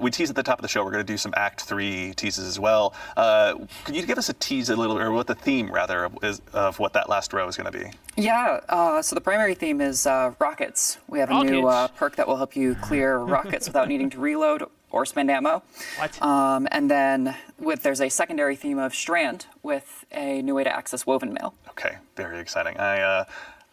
we teased at the top of the show, we're going to do some Act 3 teases as well. Can you give us a tease or what the theme, rather, is of what that last row is going to be? Yeah, so the primary theme is rockets. We have a new perk that will help you clear rockets without needing to reload or spend ammo. What? And then there's a secondary theme of Strand with a new way to access Woven Mail. Okay, very exciting.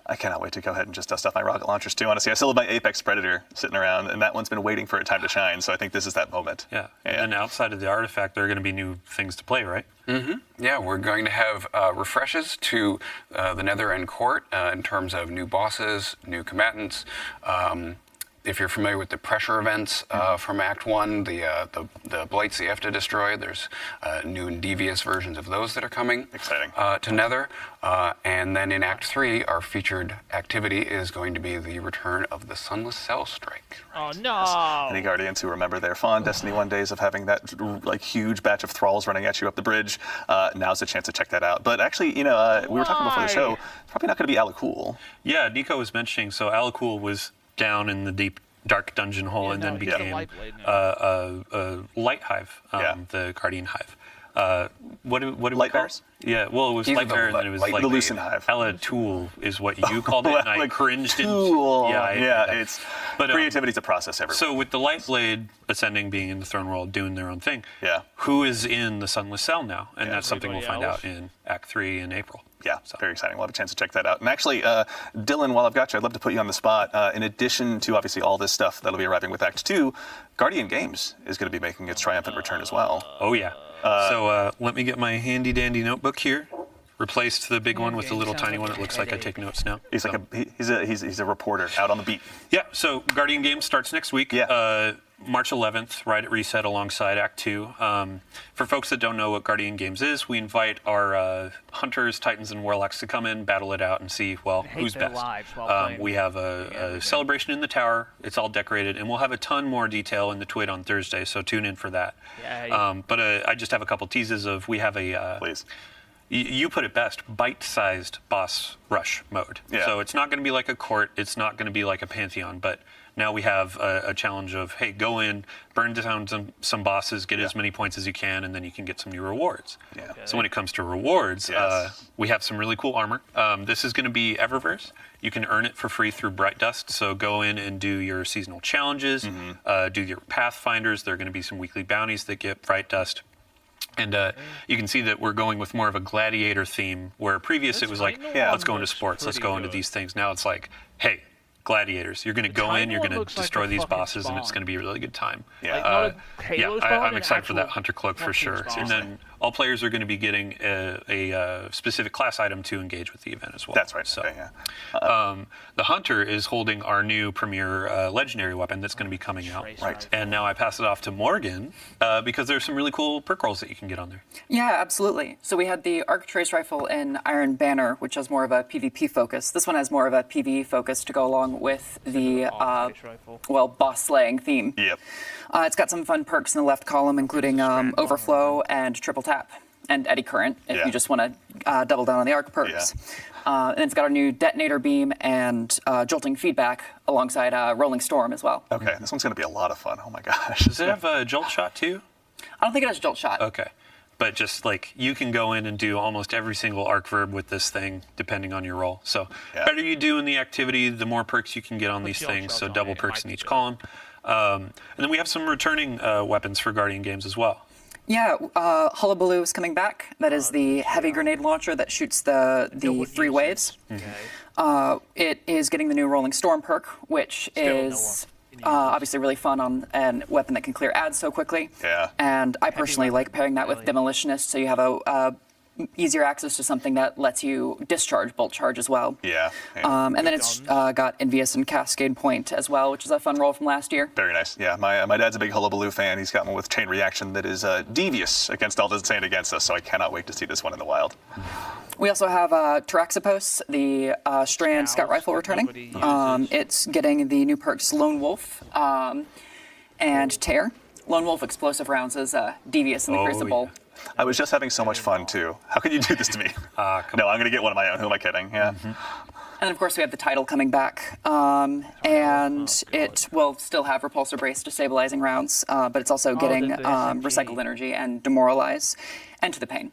I cannot wait to go ahead and just dust off my rocket launchers too, honestly. I still have my Apex Predator sitting around, and that one's been waiting for a time to shine, so I think this is that moment. Yeah, and outside of the artifact, there are going to be new things to play, right? Mm-hmm. Yeah, we're going to have refreshes to the Nether End Court in terms of new bosses, new combatants. If you're familiar with the pressure events from Act 1, the blights that you have to destroy, there's new and devious versions of those that are coming. Exciting. To Nether. And then in Act 3, our featured activity is going to be the return of the Sunless Cell Strike. Oh, no! Any Guardians who remember their fond Destiny 1 days of having that like huge batch of thralls running at you up the bridge, now's the chance to check that out. But actually, we were talking before the show, it's probably not going to be Alakul. Yeah, Nico was mentioning, so Alakul was down in the deep, dark dungeon hole and then became a light hive, the Guardian Hive. What do we Light call bears? it? Yeah, well, it was light bear and then it was the Lucent Hive. Ella Tool is what you called it, and I cringed. Tool. Yeah, but creativity's a process everywhere. So with the Lightblade Ascending being in the Throne World doing their own thing, yeah, who is in the Sunless Cell now? And that's something we'll find out in Act 3 in April. Yeah, very exciting. We'll have a chance to check that out. And actually, Dylan, while I've got you, I'd love to put you on the spot. In addition to obviously all this stuff that'll be arriving with Act 2, Guardian Games is going to be making its triumphant return as well. Oh, yeah. So let me get my handy-dandy notebook here. Replaced the big one with the little tiny one. It looks like I take notes now. He's like he's a reporter out on the beat. Yeah, so Guardian Games starts next week. Yeah. March 11th, right at Reset alongside Act 2. For folks that don't know what Guardian Games is, we invite our hunters, titans, and warlocks to come in, battle it out, and see, well, who's best. We have a celebration in the tower. It's all decorated, and we'll have a ton more detail in the Twit on Thursday, so tune in for that. But I just have a couple teases of, we have a... Please. You put it best, bite-sized boss rush mode. Yeah. So it's not going to be like a court, it's not going to be like a Pantheon, but now we have a challenge of, hey, go in, burn down some bosses, get as many points as you can, and then you can get some new rewards. Yeah. So when it comes to rewards, we have some really cool armor. This is going to be Eververse. You can earn it for free through Bright Dust, so go in and do your seasonal challenges, do your Pathfinders. There are going to be some weekly bounties that get Bright Dust. And you can see that we're going with more of a gladiator theme, where previous it was like, let's go into sports, let's go into these things. Now it's like, hey, gladiators, you're going to go in, you're going to destroy these bosses, and it's going to be a really good time. Yeah, I'm excited for that Hunter Cloak for sure. And then all players are going to be getting a specific class item to engage with the event as well. That's right. So, okay, the Hunter is holding our new premier legendary weapon that's going to be coming out. Right. And now I pass it off to Morgan because there's some really cool perk rolls that you can get on there. Yeah, absolutely. So we had the Arc Trace Rifle in Iron Banner, which has more of a PvP focus. This one has more of a PvE focus to go along with the boss slaying theme. Yep. It's got some fun perks in the left column, including Overflow and Triple Tap and Eddy Current, if you just want to double down on the arc perks. And it's got a new Detonator Beam and Jolting Feedback alongside Rolling Storm as well. Okay, this one's going to be a lot of fun. Oh my gosh. Does it have a Jolt Shot too? I don't think it has Jolt Shot. Okay. But just like you can go in and do almost every single arc verb with this thing, depending on your role. So better you do in the activity, the more perks you can get on these things. So double perks in each column. And then we have some returning weapons for Guardian Games as well. Yeah, Hullabaloo is coming back. That is the heavy grenade launcher that shoots the 3 waves. It is getting the new Rolling Storm perk, which is obviously really fun on a weapon that can clear ads so quickly. Yeah. And I personally like pairing that with Demolitionist, so you have a easier access to something that lets you discharge Bolt Charge as well. Yeah. And then it's got Envious and Cascade Point as well, which is a fun roll from last year. Very nice. Yeah, my dad's a big Hullabaloo fan. He's got one with Chain Reaction that is devious against all that's saying against us, so I cannot wait to see this one in the wild. We also have Taraxipos, the Strand Scout Rifle returning. It's getting the new perks Lone Wolf and Tear. Lone Wolf explosive rounds is devious in the Crucible. Yeah. I was just having so much fun too. How could you do this to me? No, I'm going to get one of my own. Who am I kidding? Yeah. And then, of course, we have the title coming back. And it will still have Repulsor Brace destabilizing rounds, but it's also getting Recycled Energy and Demoralize and To the Pain.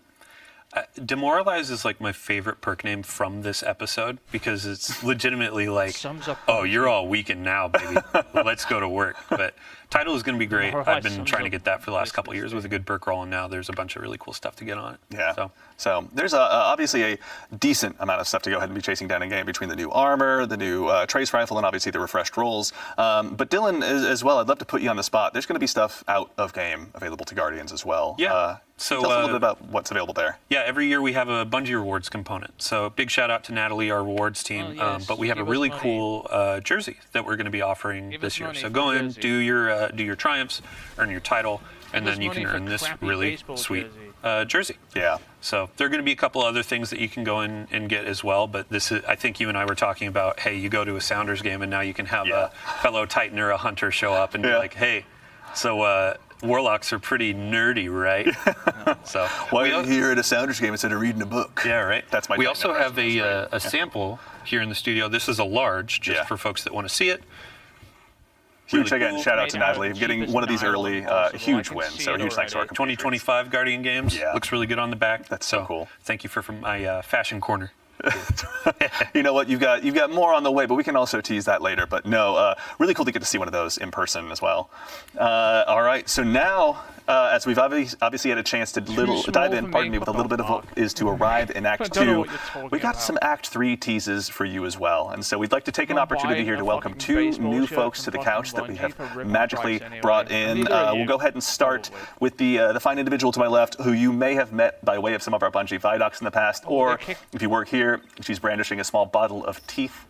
Demoralize is like my favorite perk name from this episode because it's legitimately like, Sums up oh, you're all weakened now, baby. Let's go to work. But title is going to be great. I've been trying to get that for the last couple of years with a good perk roll, and now there's a bunch of really cool stuff to get on it. Yeah. So there's obviously a decent amount of stuff to go ahead and be chasing down in game between the new armor, the new trace rifle, and obviously the refreshed rolls. But Dylan, as well, I'd love to put you on the spot. There's going to be stuff out of game available to Guardians as well. Yeah. So tell us a little bit about what's available there. Yeah, every year we have a Bungie rewards component. So big shout out to Natalie, our rewards team. But we have a really cool jersey that we're going to be offering this year. So go in, do your triumphs, earn your title, and then you can earn this really sweet jersey. Yeah. So there are going to be a couple other things that you can go in and get as well. But this is, I think you and I were talking about, hey, you go to a Sounders game and now you can have a fellow Titan or a Hunter show up and be like, hey, so Warlocks are pretty nerdy, right? So why are you here at a Sounders game instead of reading a book? Yeah, right. That's my. We also have a sample here in the studio. This is a large, just for folks that want to see it. Huge again. Shout out to Natalie getting one of these early, huge win. So huge thanks to our 2025 Guardian Games. Yeah. Looks really good on the back. That's so cool. Thank you for my fashion corner. You know what? You've got more on the way, but we can also tease that later. But no, really cool to get to see one of those in person as well. All right, so now as we've obviously had a chance to dive in, with a little bit of what is to arrive in Act 2, we got some Act 3 teases for you as well. And so we'd like to take an opportunity here to welcome 2 new folks to the couch that we have magically brought in. We'll go ahead and start with the fine individual to my left, who you may have met by way of some of our Bungie Vidocs in the past, or if you work here, she's brandishing a small bottle of teeth.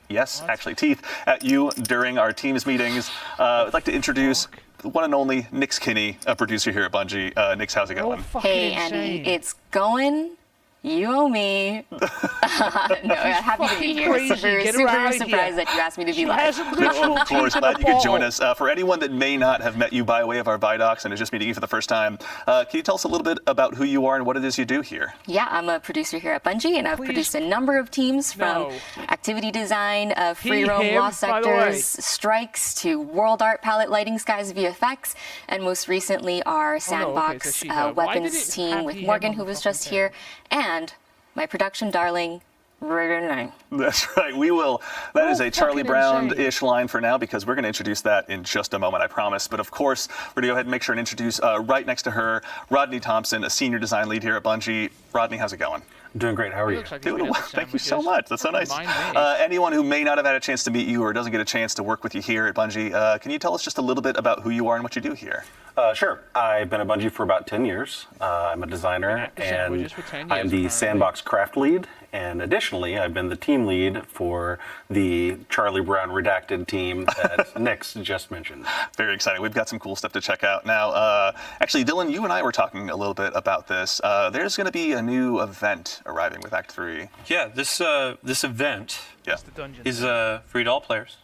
Yes, actually teeth at you during our team's meetings. I'd like to introduce the one and only Nix Kinney, a producer here at Bungie. Nix, how's it going? Hey, Andy, it's going. You owe me. No, happy to be here. Super surprised that you asked me to be live. Of course, glad you could join us. For anyone that may not have met you by way of our Vidocs and is just meeting you for the first time, can you tell us a little bit about who you are and what it is you do here? Yeah, I'm a producer here at Bungie, and I've produced a number of teams from activity design, free roam, lost sectors, strikes, to world art, palette, lighting, skies, VFX, and most recently our sandbox weapons team with Morgan, who was just here, and my production darling, Rigger 9. That's right. We will. That is a Charlie Brown-ish line for now, because we're going to introduce that in just a moment, I promise. But of course, we're going to go ahead and make sure and introduce right next to her, Rodney Thompson, a senior design lead here at Bungie. Rodney, how's it going? Doing great. How are you? Doing well. Thank you so much. That's so nice. Anyone who may not have had a chance to meet you or doesn't get a chance to work with you here at Bungie, can you tell us just a little bit about who you are and what you do here? Sure. I've been at Bungie for about 10 years. I'm a designer, and I'm the sandbox craft lead. And additionally, I've been the team lead for the Charlie Brown redacted team that Nix just mentioned. Very exciting. We've got some cool stuff to check out. Now, actually, Dylan, you and I were talking a little bit about this. There's going to be a new event arriving with Act 3. Yeah, this event is free to all players.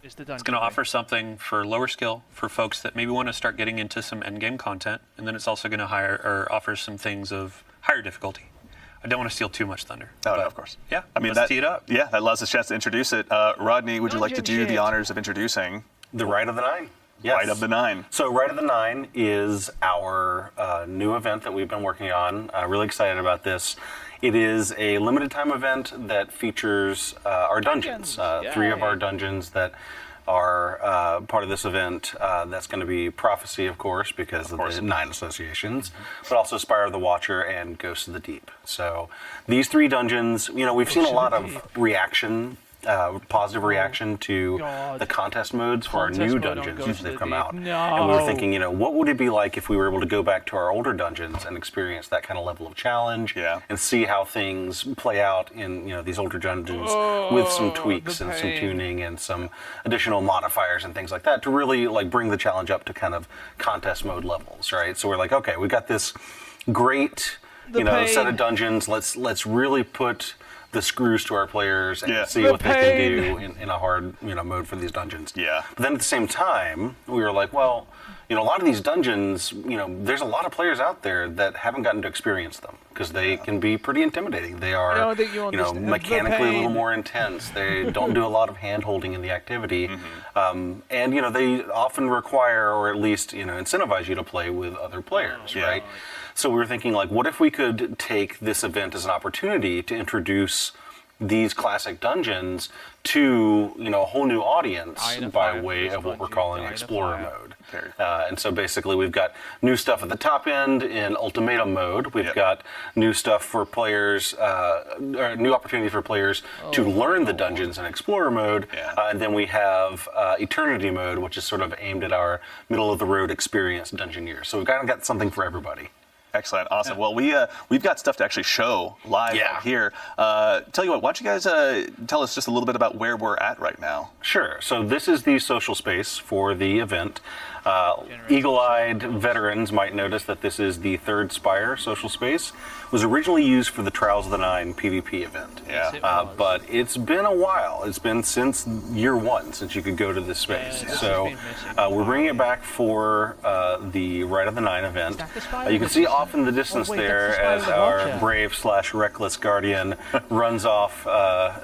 It's going to offer something for lower skill for folks that maybe want to start getting into some endgame content, and then it's also going to offer some things of higher difficulty. I don't want to steal too much thunder. Oh, no, of course. Yeah, I mean, let's tee it up. Yeah, that allows us a chance to introduce it. Rodney, would you like to do the honors of introducing the Rite of the Nine? Yes. Rite of the Nine. So Rite of the Nine is our new event that we've been working on. Really excited about this. It is a limited time event that features our dungeons. 3 of our dungeons that are part of this event. That's going to be Prophecy, of course, because of the 9 associations, but also Spire of the Watcher and Ghost of the Deep. So these 3 dungeons, we've seen a lot of reaction, positive reaction to the contest modes for our new dungeons as they've come out. And we were thinking, what would it be like if we were able to go back to our older dungeons and experience that kind of level of challenge and see how things play out in these older dungeons with some tweaks and some tuning and some additional modifiers and things like that to really bring the challenge up to kind of contest mode levels, right? So we're like, okay, we got this great set of dungeons. Let's really put the screws to our players and see what they can do in a hard mode for these dungeons. Yeah. But then at the same time, we were like, well, a lot of these dungeons, there's a lot of players out there that haven't gotten to experience them because they can be pretty intimidating. They are, mechanically a little more intense. They don't do a lot of hand-holding in the activity. And, they often require, or at least, incentivize you to play with other players, right? So we were thinking, like, what if we could take this event as an opportunity to introduce these classic dungeons to a whole new audience by way of what we're calling Explorer mode. And so basically we've got new stuff at the top end in Ultimatum mode. We've got new stuff for players, or new opportunities for players to learn the dungeons in Explorer mode. And then we have Eternity mode, which is sort of aimed at our middle-of-the-road experienced dungeoneers. So we've kind of got something for everybody. Excellent, awesome. Well, we've got stuff to actually show live out here. Tell you what, why don't you guys tell us just a little bit about where we're at right now? Sure. So this is the social space for the event. Eagle-eyed veterans might notice that this is the third Spire social space. It was originally used for the Trials of the Nine PvP event. But it's been a while. It's been since year one since you could go to this space. So we're bringing it back for the Rite of the Nine event. You can see off in the distance there as our brave/reckless guardian runs off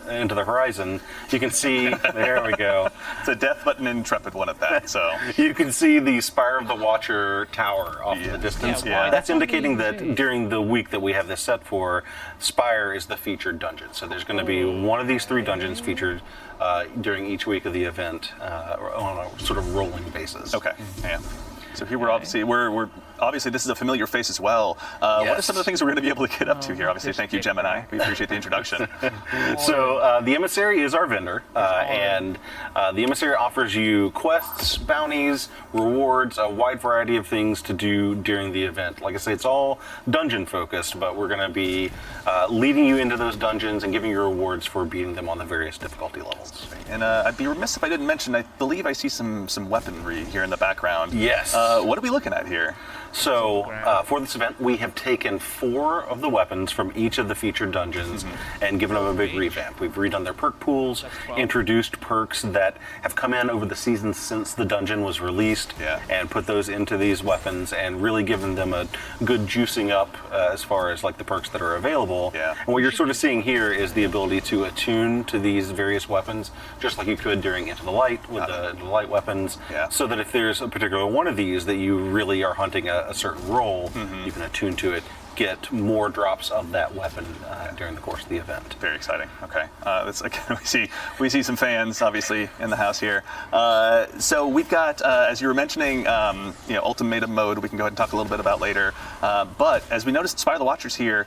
into the horizon. You can see, there we go. It's a death button intrepid one at that. So you can see the Spire of the Watcher tower off in the distance. That's indicating that during the week that we have this set for, Spire is the featured dungeon. So there's going to be one of these 3 dungeons featured during each week of the event on a sort of rolling basis. Okay. Yeah. So here we're obviously this is a familiar face as well. What are some of the things we're going to be able to get up to here? Obviously, thank you, Gemini. We appreciate the introduction. So the Emissary is our vendor, and the Emissary offers you quests, bounties, rewards, a wide variety of things to do during the event. Like I say, it's all dungeon focused, but we're going to be leading you into those dungeons and giving you rewards for beating them on the various difficulty levels. And I'd be remiss if I didn't mention, I believe I see some weaponry here in the background. Yes. What are we looking at here? So for this event, we have taken 4 of the weapons from each of the featured dungeons and given them a big revamp. We've redone their perk pools, introduced perks that have come in over the season since the dungeon was released, and put those into these weapons and really given them a good juicing up as far as like the perks that are available. And what you're sort of seeing here is the ability to attune to these various weapons, just like you could during Into the Light with the light weapons, so that if there's a particular one of these that you really are hunting a certain role, you can attune to it, get more drops of that weapon during the course of the event. Very exciting. Okay, that's again, we see some fans obviously in the house here. So we've got, as you were mentioning, Ultimatum mode. We can go ahead and talk a little bit about later. But as we noticed, Spire the Watchers here.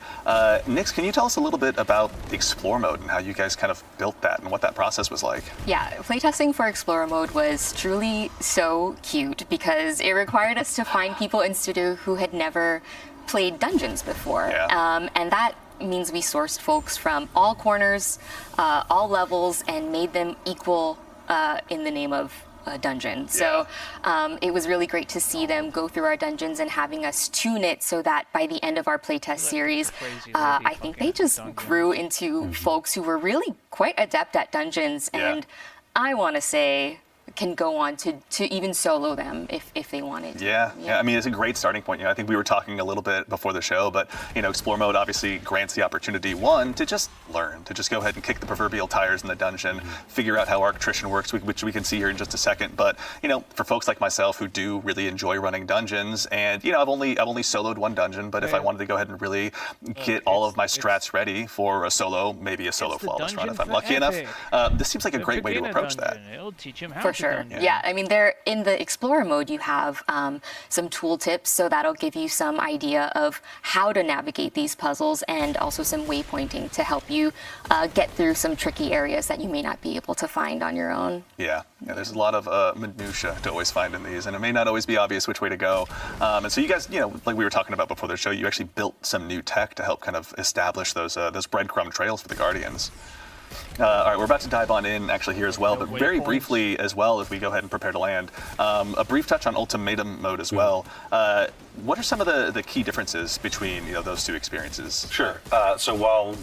Nix, can you tell us a little bit about Explore mode and how you guys kind of built that and what that process was like? Yeah, playtesting for Explorer mode was truly so cute because it required us to find people in studio who had never played dungeons before. And that means we sourced folks from all corners, all levels, and made them equal in the name of a dungeon. So it was really great to see them go through our dungeons and having us tune it so that by the end of our playtest series, I think they just grew into folks who were really quite adept at dungeons, and I want to say can go on to even solo them if they wanted to. Yeah, I mean, it's a great starting point. I think we were talking a little bit before the show, but Explore mode obviously grants the opportunity, one, to just learn, to just go ahead and kick the proverbial tires in the dungeon, figure out how Arctrition works, which we can see here in just a second. But for folks like myself who do really enjoy running dungeons, and I've only soloed one dungeon, but if I wanted to go ahead and really get all of my strats ready for a solo, maybe a solo flawless run if I'm lucky enough, this seems like a great way to approach that. It'll teach him how for sure. I mean, there in the Explorer mode, you have some tool tips, so that'll give you some idea of how to navigate these puzzles, and also some waypointing to help you get through some tricky areas that you may not be able to find on your own. Yeah, there's a lot of minutia to always find in these, and it may not always be obvious which way to go. And so you guys, like we were talking about before the show, you actually built some new tech to help kind of establish those breadcrumb trails for the Guardians. All right, we're about to dive on in actually here as well, but very briefly as well as we go ahead and prepare to land, a brief touch on Ultimatum mode as well. What are some of the key differences between those two experiences? Sure. So while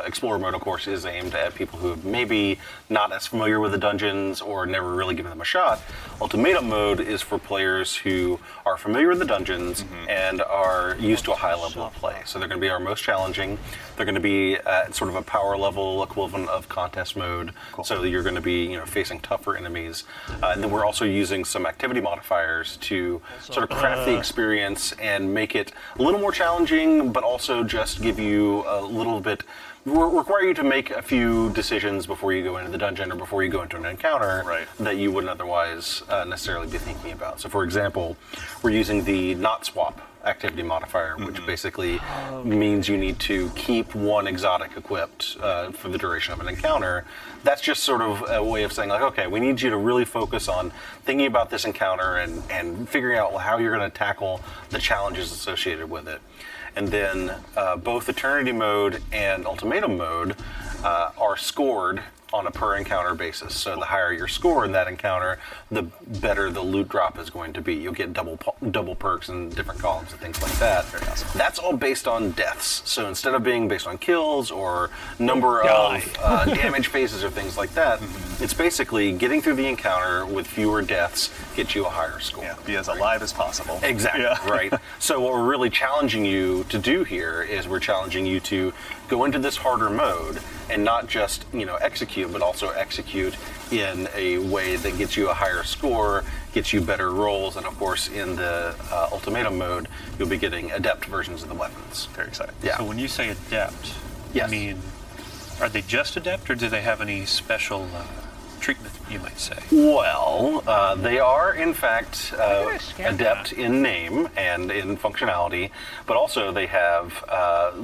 Explorer mode, of course, is aimed at people who maybe not as familiar with the dungeons or never really given them a shot, Ultimatum mode is for players who are familiar with the dungeons and are used to a high level of play. So they're going to be our most challenging. They're going to be at sort of a power level equivalent of contest mode. So you're going to be facing tougher enemies. And then we're also using some activity modifiers to sort of craft the experience experience and make it a little more challenging, but also just give you a little bit, require you to make a few decisions before you go into the dungeon or before you go into an encounter that you wouldn't otherwise necessarily be thinking about. So for example, we're using the not swap activity modifier, which basically means you need to keep one exotic equipped for the duration of an encounter. That's just sort of a way of saying, like, okay, we need you to really focus on thinking about this encounter and figuring out how you're going to tackle the challenges associated with it. And then both Eternity mode and Ultimatum mode are scored on a per encounter basis. So the higher your score in that encounter, the better the loot drop is going to be. You'll get double perks in different columns and things like that. That's all based on deaths. So instead of being based on kills or number of damage phases or things like that, it's basically getting through the encounter with fewer deaths gets you a higher score. Yeah, be as alive as possible. Exactly, right. So what we're really challenging you to do here is we're challenging you to go into this harder mode and not just, execute, but also execute in a way that gets you a higher score, gets you better rolls, and of course in the Ultimatum mode, you'll be getting adept versions of the weapons. Very exciting. Yeah. So when you say adept, Yes. I mean, are they just adept, or do they have any special treatment, you might say? Well, they are in fact adept in name and in functionality, but also they have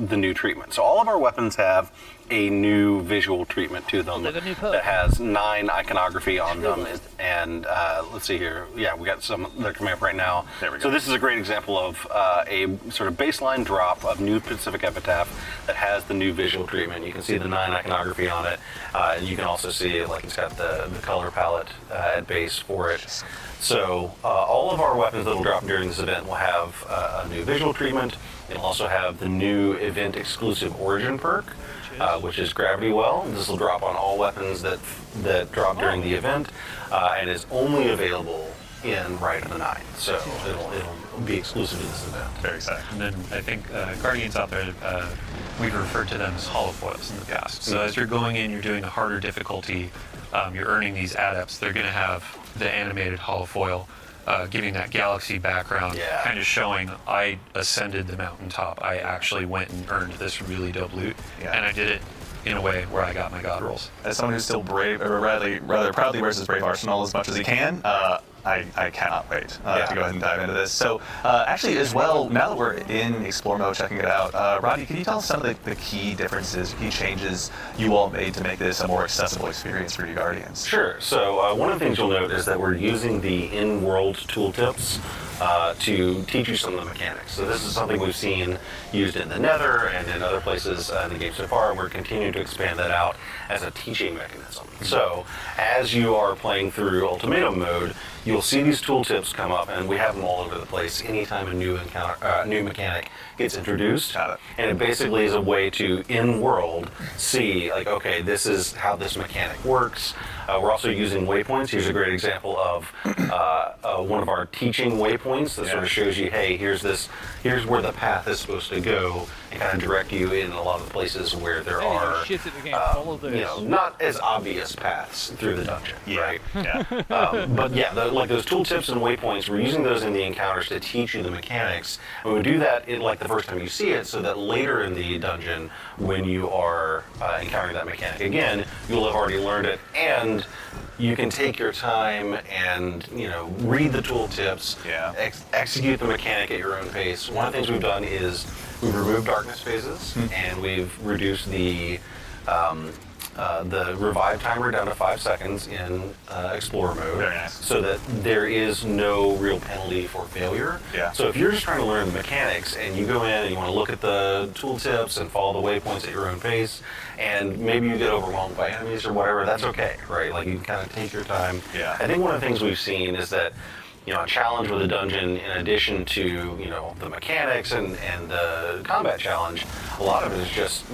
the new treatment. So all of our weapons have a new visual treatment to them that has 9 iconography on them. And let's see here. Yeah, we got some that are coming up right now. There we go. So this is a great example of a sort of baseline drop of New Pacific Epitaph that has the new visual treatment. You can see the 9 iconography on it. And you can also see like it's got the color palette at base for it. So all of our weapons that will drop during this event will have a new visual treatment. It'll also have the new event exclusive origin perk, which is Gravity Well. This will drop on all weapons that drop during the event, and is only available in Rite of the Nine. So it'll be exclusive to this event. Very exciting. And then I think Guardians out there, we've referred to them as holofoils in the past. So as you're going in, you're doing a harder difficulty, you're earning these adepts. They're going to have the animated holofoil, giving that galaxy background, kind of showing I ascended the mountaintop. I actually went and earned this really dope loot, and I did it in a way where I got my god rolls. As someone who's still brave, or rather proudly wears his brave arsenal as much as he can, I cannot wait to go ahead and dive into this. So actually as well, now that we're in Explore mode, checking it out, Rodney, can you tell us some of the key differences, key changes you all made to make this a more accessible experience for you Guardians? Sure. So one of the things you'll note is that we're using the in-world tooltips to teach you some of the mechanics. So this is something we've seen used in the Nether and in other places in the game so far, and we're continuing to expand that out as a teaching mechanism. So as you are playing through Ultimatum mode, you'll see these tooltips come up, and we have them all over the place anytime a new mechanic gets introduced. And it basically is a way to, in-world, see, like, okay, this is how this mechanic works. We're also using waypoints. Here's a great example of one of our teaching waypoints that sort of shows you, hey, here's where the path is supposed to go, and kind of direct you in a lot of the places where there are not as obvious paths through the dungeon, right? Yeah. But yeah, like those tooltips and waypoints, we're using those in the encounters to teach you the mechanics. And we do that like the first time you see it, so that later in the dungeon, when you are encountering that mechanic again, you'll have already learned it, and you can take your time and read the tooltips, execute the mechanic at your own pace. One of the things we've done is we've removed darkness phases, and we've reduced the revive timer down to 5 seconds in Explorer mode. Very nice. So that there is no real penalty for failure. Yeah. So if you're just trying to learn the mechanics and you go in and you want to look at the tooltips and follow the waypoints at your own pace, and maybe you get overwhelmed by enemies or whatever, that's okay, right? Like, you can kind of take your time. Yeah. I think one of the things we've seen is that a challenge with a dungeon, in addition to the mechanics and the combat challenge, a lot of it is just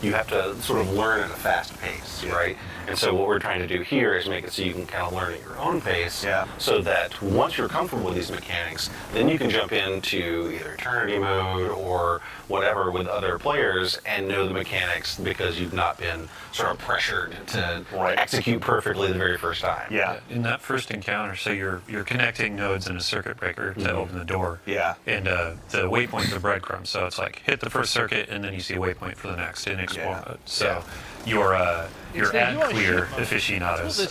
you have to sort of learn at a fast pace, right? And so what we're trying to do here is make it so you can kind of learn at your own pace, so that once you're comfortable with these mechanics, then you can jump into either eternity mode or whatever with other players and know the mechanics because you've not been sort of pressured to execute perfectly the very first time. Yeah. In that first encounter, so you're connecting nodes in a circuit breaker to open the door. Yeah. And the waypoints are breadcrumbs, so it's like hit the first circuit and then you see a waypoint for the next in explore mode. So your ad clear aficionados,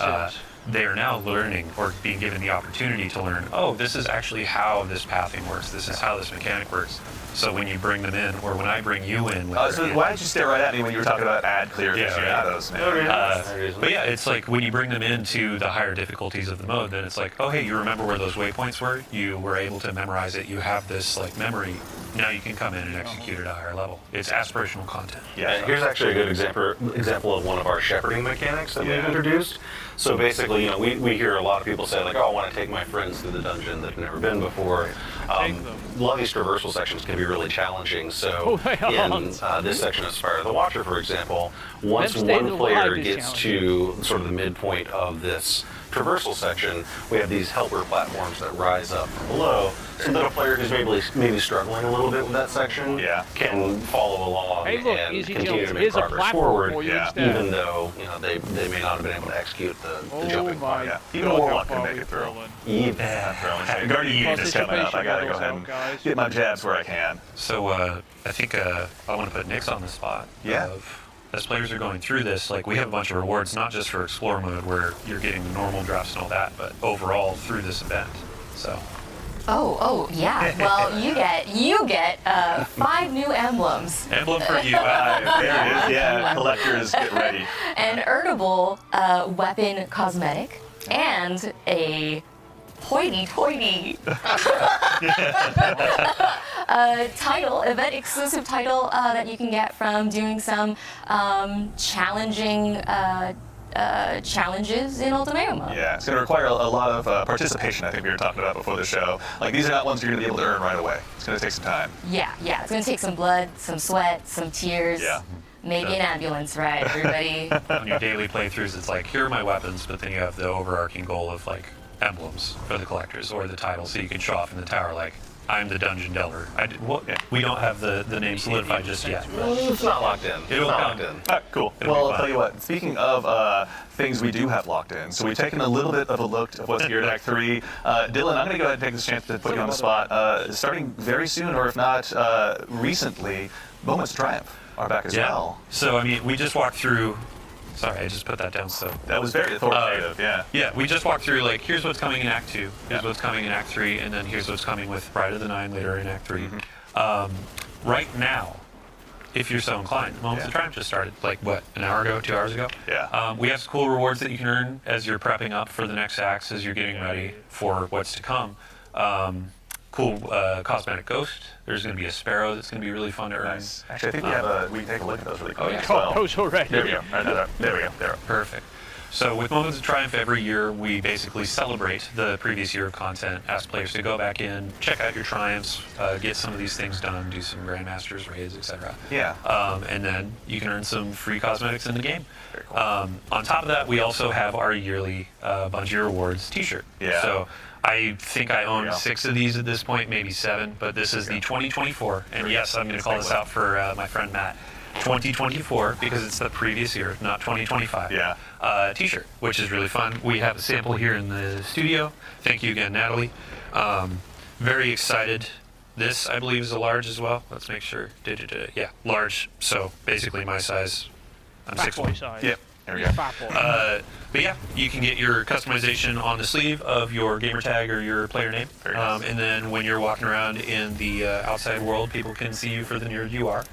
they are now learning or being given the opportunity to learn, oh, this is actually how this pathing works. This is how this mechanic works. So when you bring them in, or when I bring you in. So why did you stare right at me when you were talking about ad clear aficionados, man? But yeah, it's like when you bring them into the higher difficulties of the mode, then it's like, oh, hey, you remember where those waypoints were? You were able to memorize it. You have this like memory. Now you can come in and execute at a higher level. It's aspirational content. Yeah. Here's actually a good example of one of our shepherding mechanics that we've introduced. So basically, you know, we hear a lot of people say like, oh, I want to take my friends through the dungeon that have never been before. A lot of these traversal sections can be really challenging. So in this section of Spire of the Watcher, for example, once one player gets to sort of the midpoint of this traversal section, we have these helper platforms that rise up from below, so that a player who's maybe struggling a little bit with that section can follow along and continue to make progress forward, even though they may not have been able to execute the jumping part. Even a warlock can make it through. Guardian is coming up. I gotta go ahead and get my jabs where I can. So I think I want to put Nyx on the spot. As players are going through this, like we have a bunch of rewards, not just for Explore mode where you're getting the normal drafts and all that, but overall through this event. So. Oh yeah. Well, you get 5 new emblems. Emblem for you. There it is. Yeah, collectors, get ready. An earnable weapon cosmetic and a hoity-toity event exclusive title that you can get from doing some challenging challenges in Ultimatum mode. Yeah, it's going to require a lot of participation, I think we were talking about before the show. Like, these are not ones you're going to be able to earn right away. It's going to take some time. Yeah, it's going to take some blood, some sweat, some tears. Yeah. Maybe an ambulance ride, everybody. On your daily playthroughs, it's like, here are my weapons, but then you have the overarching goal of, like, emblems for the collectors or the title, so you can show off in the tower, like, I'm the Dungeon Delver. We don't have the name solidified just yet. It's not locked in. It'll come. Cool. Well, I'll tell you what, speaking of things we do have locked in, so we've taken a little bit of a look at what's here in Act 3. Dylan, I'm going to go ahead and take this chance to put you on the spot. Starting very soon, or if not recently, Moments of Triumph are back as well. So, I mean, we just walked through. Sorry, I just put that down. So that was very authoritative. Yeah, we just walked through like here's what's coming in Act 2, here's what's coming in Act 3, and then here's what's coming with Bride of the Nine later in Act 3. Right now, if you're so inclined, Moments of Triumph just started like what, an hour ago, 2 hours ago. We have some cool rewards that you can earn as you're prepping up for the next acts, as you're getting ready for what's to come. Cool cosmetic ghost. There's going to be a sparrow that's going to be really fun to earn. Nice. Actually, I think we can take a look at those really quick. Those already. There we go. There we go. Perfect. So with Moments of Triumph every year, we basically celebrate the previous year of content, ask players to go back in, check out your triumphs, get some of these things done, do some Grandmasters raids, etc. And then you can earn some free cosmetics in the game. Very cool. On top of that, we also have our yearly Bungie Rewards t-shirt. So I think I own 6 of these at this point, maybe 7, but this is the 2024, and yes, I'm going to call this out for my friend Matt. 2024, because it's the previous year, not 2025. T-shirt, which is really fun. We have a sample here in the studio. Thank you again, Natalie. Very excited. This, I believe, is a large as well. Let's make sure. Yeah, large. So basically my size. I'm 6'1". Yep. There we go. But yeah, you can get your customization on the sleeve of your gamer tag or your player name. And then when you're walking around in the outside world, people can see you for the nerd you are.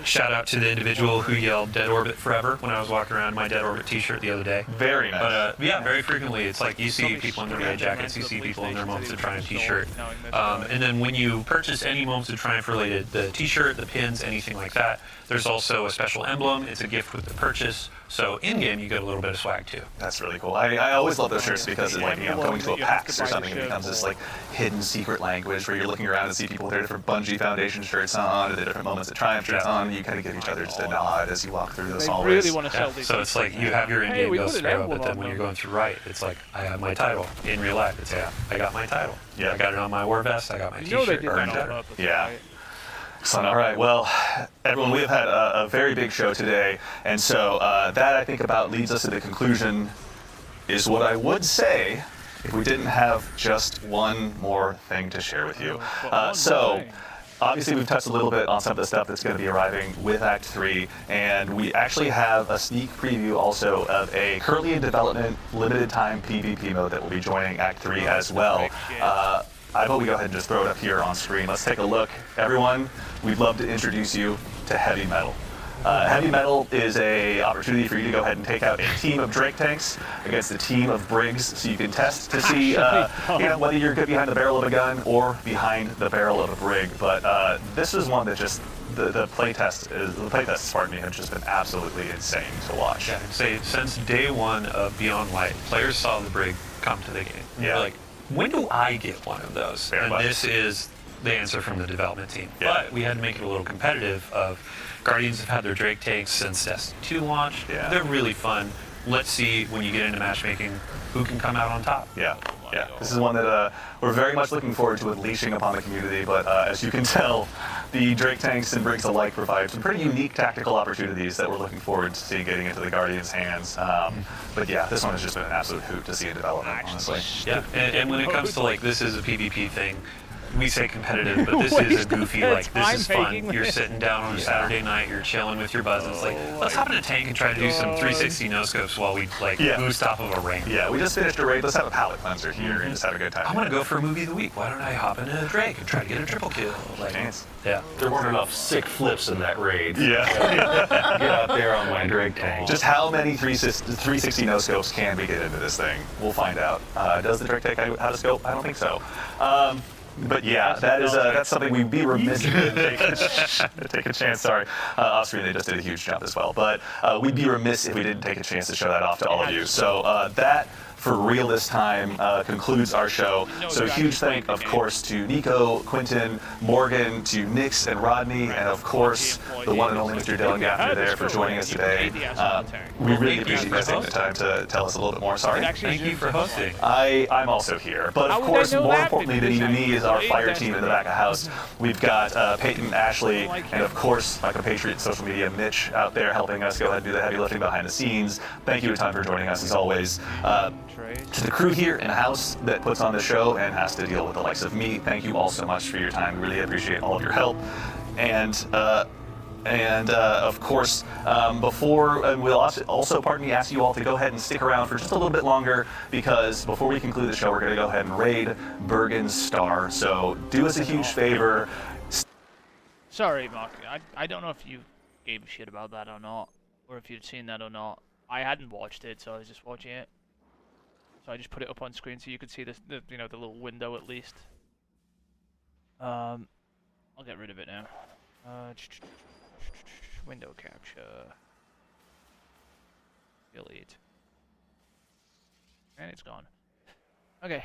Shout out to the individual who yelled Dead Orbit forever when I was walking around in my Dead Orbit t-shirt the other day. Very nice. But yeah, very frequently it's like you see people in their red jackets, you see people in their Moments of Triumph t-shirt. And then when you purchase any Moments of Triumph related, the t-shirt, the pins, anything like that, there's also a special emblem. It's a gift with the purchase So in game, you get a little bit of swag too. That's really cool. I always love those shirts because it's like, going to a PAX or something, it becomes this like hidden secret language where you're looking around and see people with their different Bungie Foundation shirts on, or the different Moments of Triumph shirts on, and you kind of give each other just a nod as you walk through those hallways. Really want to sell these. So it's like you have your in-game Ghost Sparrow, but then when you're going through Riot, it's like, I have my title. In real life, it's, I got my title. Yeah. I got it on my war vest, I got my They t-shirt. did that on purpose, Yeah. right? Excellent. All right. Well, everyone, we've had a very big show today, and so that I think about leads us to the conclusion. Is what I would say if we didn't have just one more thing to share with you. Obviously, we've touched a little bit on some of the stuff that's going to be arriving with Act 3, and we actually have a sneak preview also of a currently in development limited time PvP mode that will be joining Act 3 as well. I hope we go ahead and just throw it up here on screen. Let's take a look. Everyone, we'd love to introduce you to Heavy Metal. Heavy Metal is an opportunity for you to go ahead and take out a team of Drake tanks against a team of Briggs, so you can test to see whether you're good behind the barrel of a gun or behind the barrel of a Brig. But this is one that just the playtests, pardon me, have just been absolutely insane to watch. Yeah, I'd say since day one of Beyond Light, players saw the Brig come to the game. Yeah. They're like, when do I get one of those? Very and much. this is the answer from the development team. Yeah. But we had to make it a little competitive. Guardians have had their Drake tanks since Destiny 2 launched. Yeah. They're really fun. Let's see, when you get into matchmaking, who can come out on top. Yeah. This is one that we're very much looking forward to unleashing upon the community, but as you can tell, the Drake tanks and Briggs alike provide some pretty unique tactical opportunities that we're looking forward to seeing getting into the Guardians' hands. But yeah, this one has just been an absolute hoot to see in development, honestly. Yeah, and when it comes to like, this is a PvP thing, we say competitive, but this is a goofy, like, this is fun. You're sitting down on a Saturday night, you're chilling with your buzz, and it's like, let's hop in a tank and try to do some 360 no-scopes while we, like, boost off of a ring. Yeah, we just finished a raid. Let's have a palate cleanser here and just have a good time. I want to go for a movie of the week. Why don't I hop into Drake and try to get a triple kill? Like, yeah. There weren't enough sick flips in that raid. Yeah. Get out there on my Drake tank. Just how many 360 no-scopes can we get into this thing? We'll find out. Does the Drake take how to scope? I don't think so. But yeah, that's something we'd be remiss to take a chance. Sorry, off screen they just did a huge jump as well. But we'd be remiss if we didn't take a chance to show that off to all of you. So that, for real this time, concludes our show. So a huge thank, of course, to Nico, Quentin, Morgan, to Nix and Rodney, and of course the one and only Mr. Dylan Gaffner there for joining us today. We really appreciate you guys taking the time to tell us a little bit more. Sorry. Thank you for hosting. I'm also here, but of course, more importantly than even me is our fire team in the back of house. We've got Peyton, Ashley, and of course, my compatriot social media, Mitch, out there helping us go ahead and do the heavy lifting behind the scenes. Thank you a ton for joining us as always. To the crew here in house that puts on the show and has to deal with the likes of me, thank you all so much for your time. We really appreciate all of your help. And of course, we'll also, pardon me, ask you all to go ahead and stick around for just a little bit longer, because before we conclude the show, we're going to go ahead and raid Bergen's Star. So do us a huge favor. Sorry, Mark. I don't know if you gave a shit about that or not, or if you'd seen that or not. I hadn't watched it, so I was just watching it. So I just put it up on screen so you could see the little window at least. I'll get rid of it now. Window capture. Delete. And it's gone. Okay,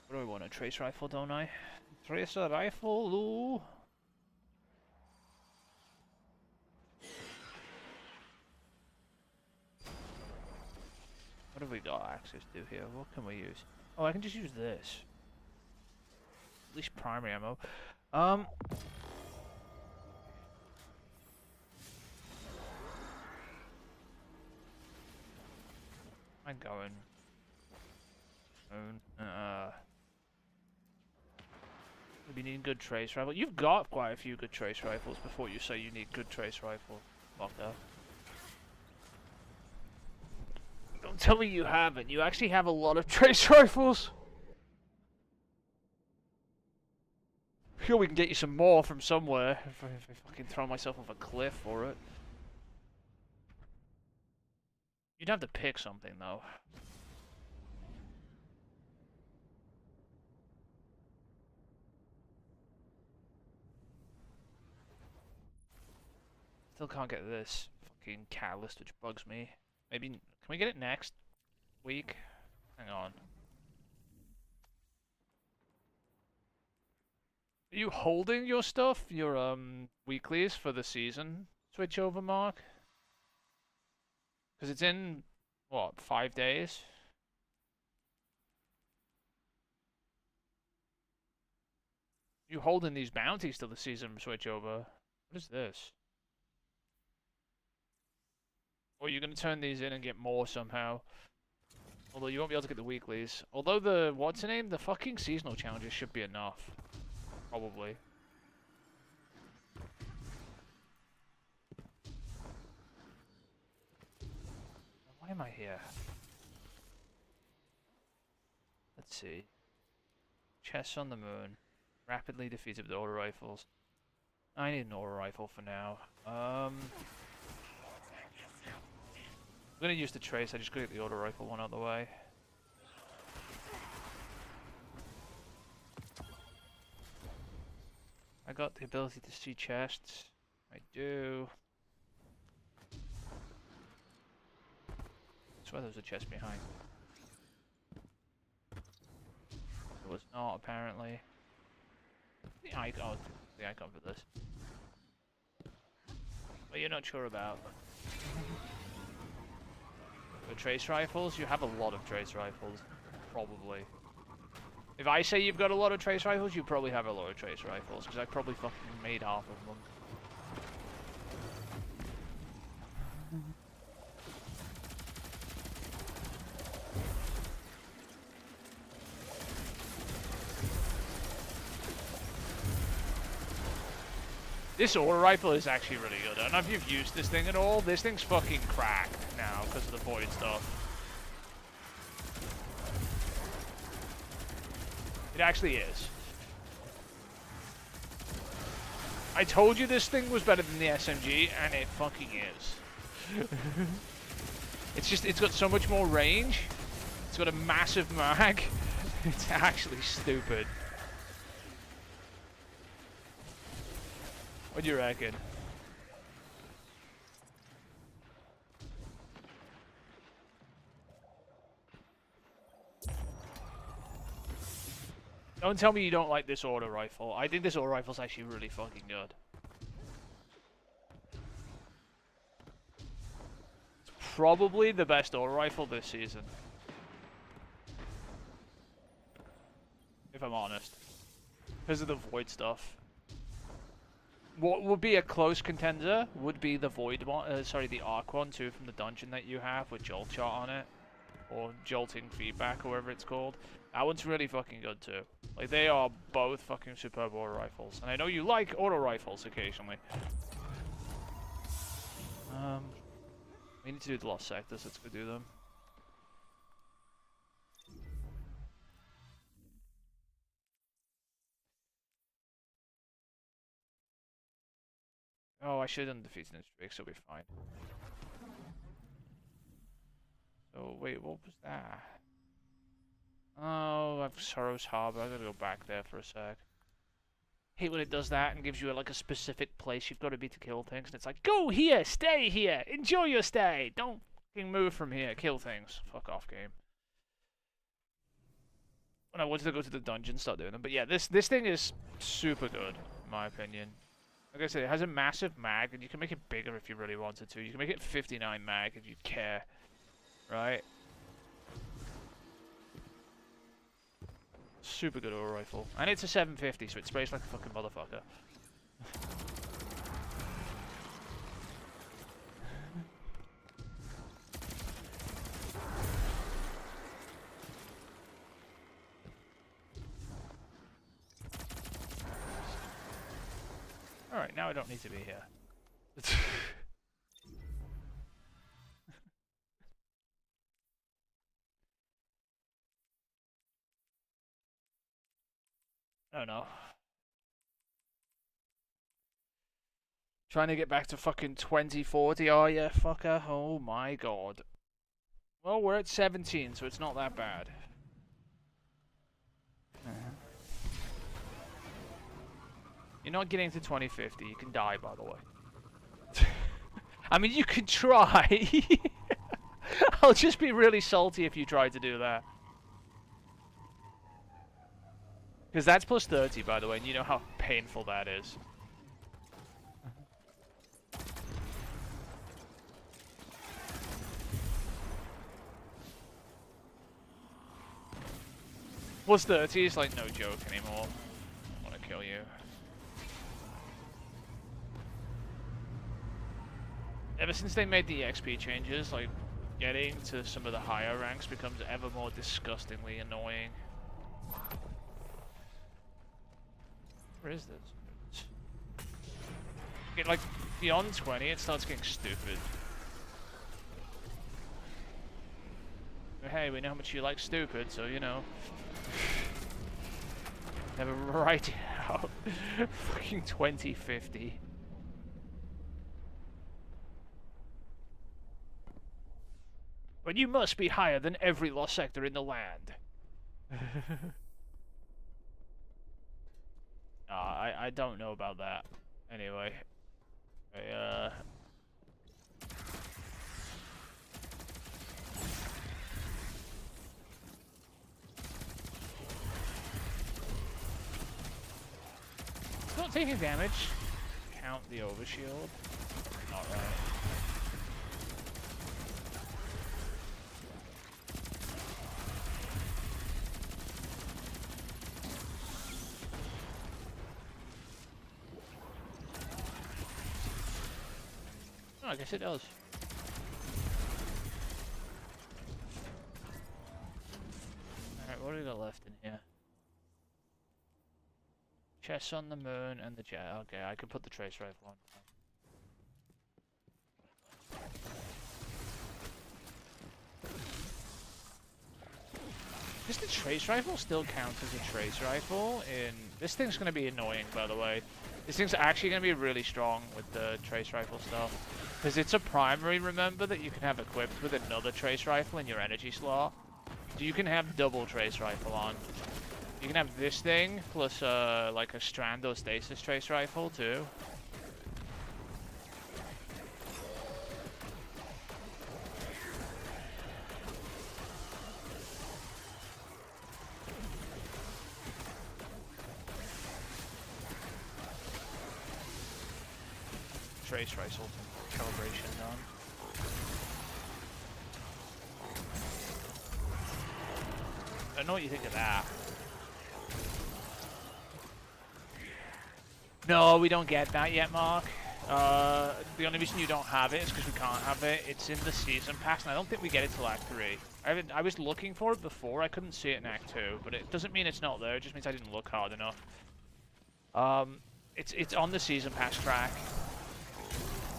what do I want? A trace rifle, don't I? Tracer rifle, ooh. What have we got access to here? What can we use? Oh, I can just use this. At least primary ammo. I'm going. We'll be needing good trace rifle. You've got quite a few good trace rifles before you say you need good trace rifle. Locker. Don't tell me you haven't. You actually have a lot of trace rifles. Sure, we can get you some more from somewhere if I fucking throw myself off a cliff for it. You'd have to pick something though. Still can't get this fucking catalyst, which bugs me. Maybe, can we get it next week? Hang on. Are you holding your stuff, your weeklies for the season switch over, Mark? Because it's in, what, 5 days? You holding these bounties till the season switch over? What is this? Or are you going to turn these in and get more somehow? Although you won't be able to get the weeklies. Although the, what's the name? The fucking seasonal challenges should be enough. Probably. Why am I here? Let's see. Chests on the moon. Rapidly defeated with auto rifles. I need an auto rifle for now. I'm gonna use the trace. I just gotta get the auto rifle one out of the way. I got the ability to see chests. I do. I swear there was a chest behind. It was not, apparently. The icon, oh, the icon for this. But you're not sure about. The trace rifles? You have a lot of trace rifles. Probably. If I say you've got a lot of trace rifles, you probably have a lot of trace rifles, because I probably fucking made half of them. This auto rifle is actually really good. I don't know if you've used this thing at all. This thing's fucking cracked now because of the void stuff. It actually is. I told you this thing was better than the SMG, and it fucking is. It's got so much more range. It's got a massive mag. It's actually stupid. What do you reckon? Don't tell me you don't like this auto rifle. I think this auto rifle's actually really fucking good. It's probably the best auto rifle this season. If I'm honest. Because of the void stuff. What would be a close contender would be the void one, the arc one too, from the dungeon that you have with jolt shot on it. Or jolting feedback, or whatever it's called. That one's really fucking good too. Like, they are both fucking superb auto rifles. And I know you like auto rifles occasionally. We need to do the lost sectors, let's go do them. Oh, I should have defeated the streak, so we'll be fine. So, wait, what was that? Oh, I've Sorrow's Harbor. I gotta go back there for a sec. Hate when it does that and gives you like a specific place you've got to be to kill things. And it's like, go here, stay here, enjoy your stay. Don't fucking move from here, kill things. Fuck off, game. When I wanted to go to the dungeon, start doing them. But yeah, this thing is super good, in my opinion. Like I said, it has a massive mag, and you can make it bigger if you really wanted to. You can make it 59 mag if you care. Right? Super good auto rifle. And it's a 750, so it sprays like a fucking motherfucker. Alright, now I don't need to be here. I don't know. Trying to get back to fucking 2040, are you, fucker? Oh my god. Well, we're at 17, so it's not that bad. You're not getting to 2050. You can die, by the way. I mean, you can try. I'll just be really salty if you try to do that. Because that's plus 30, by the way, and you know how painful that is. Plus 30 is like no joke anymore. I want to kill you. Ever since they made the XP changes, like, getting to some of the higher ranks becomes ever more disgustingly annoying. Where is this? Get, like, beyond 20, it starts getting stupid. But hey, we know how much you like stupid, so, you know. Never write it out. Fucking 2050. But you must be higher than every lost sector in the land. I don't know about that. Anyway. Not taking damage. Count the overshield. Not right. I guess it does. Alright, what do we got left in here? Chests on the moon and the jet. Okay, I can put the trace rifle on. Does the trace rifle still count as a trace rifle? This thing's going to be annoying, by the way. This thing's actually going to be really strong with the trace rifle stuff. Because it's a primary, remember, that you can have equipped with another trace rifle in your energy slot. So you can have double trace rifle on. You can have this thing plus like a strand or stasis trace rifle too. Trace rifle calibration done. I don't know what you think of that. No, we don't get that yet, Mark. The only reason you don't have it is because we can't have it. It's in the season pass, and I don't think we get it till Act 3. I was looking for it before. I couldn't see it in Act 2, but it doesn't mean it's not there. It just means I didn't look hard enough. It's on the season pass track.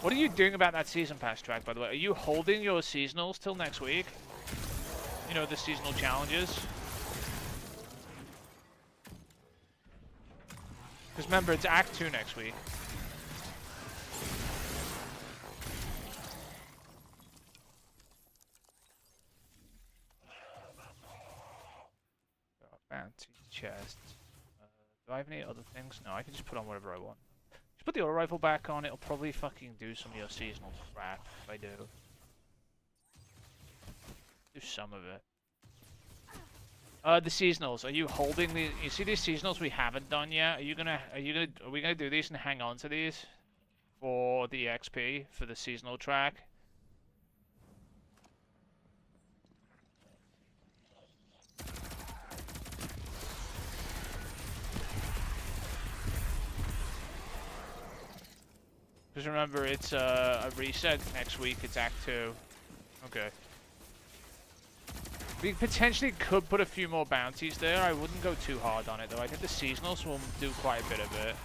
What are you doing about that season pass track, by the way? Are you holding your seasonals till next week? You know, the seasonal challenges? Because remember, it's Act 2 next week. Bounty chest. Do I have any other things? No, I can just put on whatever I want. Just put the auto rifle back on, it'll probably fucking do some of your seasonal crap if I do. Do some of it. The seasonals. Are you holding the? You see these seasonals we haven't done yet? Are we gonna do these and hang on to these for the XP for the seasonal track? Because remember, it's a reset next week. It's Act 2. Okay. We potentially could put a few more bounties there. I wouldn't go too hard on it, though. I think the seasonals will do quite a bit of it.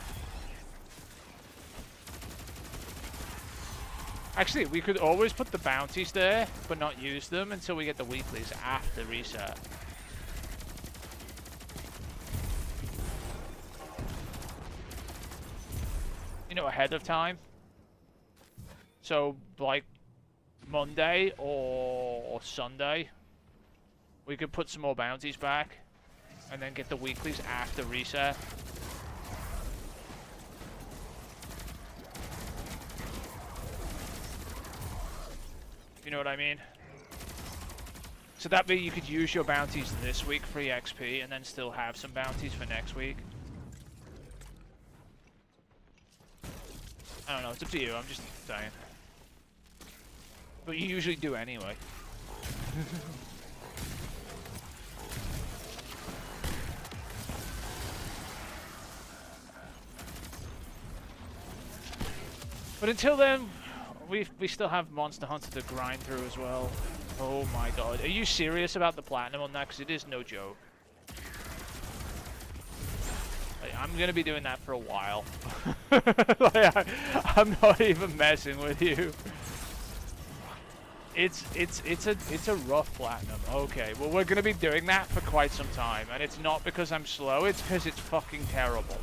Actually, we could always put the bounties there, but not use them until we get the weeklies after reset. You know, ahead of time. So, like, Monday or Sunday, we could put some more bounties back, and then get the weeklies after reset. You know what I mean? So that way you could use your bounties this week for EXP and then still have some bounties for next week. I don't know, it's up to you, I'm just saying. But you usually do anyway. But until then, we still have Monster Hunter to grind through as well. Oh my god. Are you serious about the platinum on that? Because it is no joke. Like, I'm going to be doing that for a while. Like, I'm not even messing with you. It's a rough platinum. Okay, well we're going to be doing that for quite some time. And it's not because I'm slow, it's because it's fucking terrible.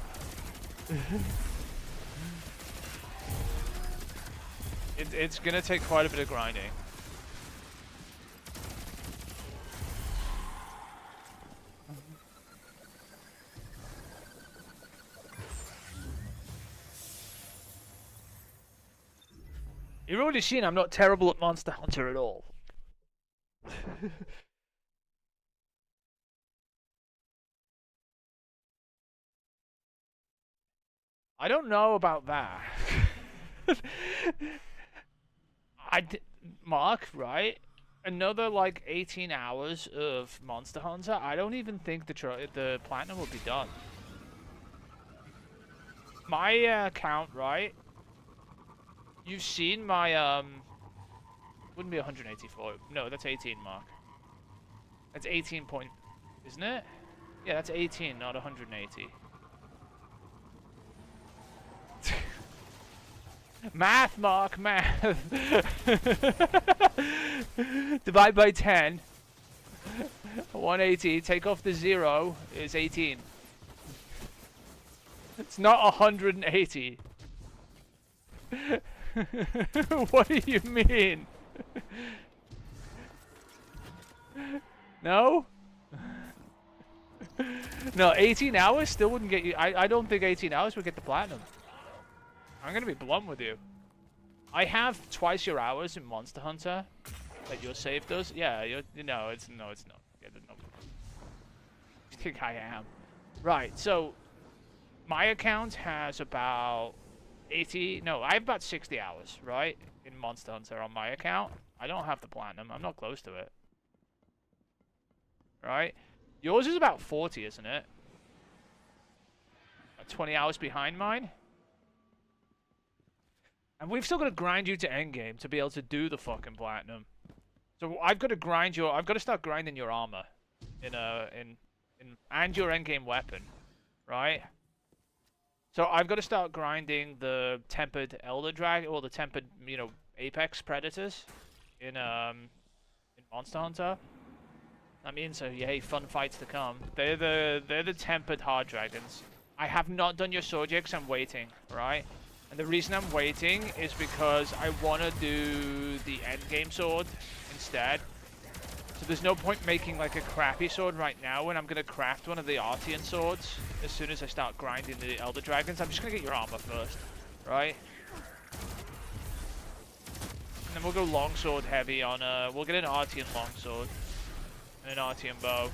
It's gonna take quite a bit of grinding. You've already seen I'm not terrible at Monster Hunter at all. I don't know about that. Mark, right? Another like 18 hours of Monster Hunter. I don't even think the platinum will be done. My account, right? You've seen my wouldn't be 184. No, that's 18, Mark. That's 18 point, isn't it? Yeah, that's 18, not 180. Math, Mark, math. Divide by 10. 180. Take off the 0 is 18. It's not 180. What do you mean? No? No, 18 hours still wouldn't get you. I don't think 18 hours would get the platinum. I'm gonna be blunt with you. I have twice your hours in Monster Hunter that your save does. Yeah, it's not. Yeah, no. You think I am? Right. So my account has about 80. No, I have about 60 hours, right, in Monster Hunter on my account. I don't have the platinum. I'm not close to it. Right. Yours is about 40, isn't it? 20 hours behind mine. And we've still got to grind you to endgame to be able to do the fucking platinum. So I've got to grind your. I've got to start grinding your armor, and your endgame weapon, right? So I've got to start grinding the tempered elder dragon or the tempered, apex predators, in Monster Hunter. I mean, so yay, fun fights to come. They're the tempered hard dragons. I have not done your sword yet because I'm waiting, right? And the reason I'm waiting is because I want to do the endgame sword instead. So there's no point making like a crappy sword right now when I'm going to craft one of the Artian swords as soon as I start grinding the Elder Dragons. I'm just going to get your armor first, right? And then we'll go longsword heavy on, we'll get an Artian longsword and an Artian bow.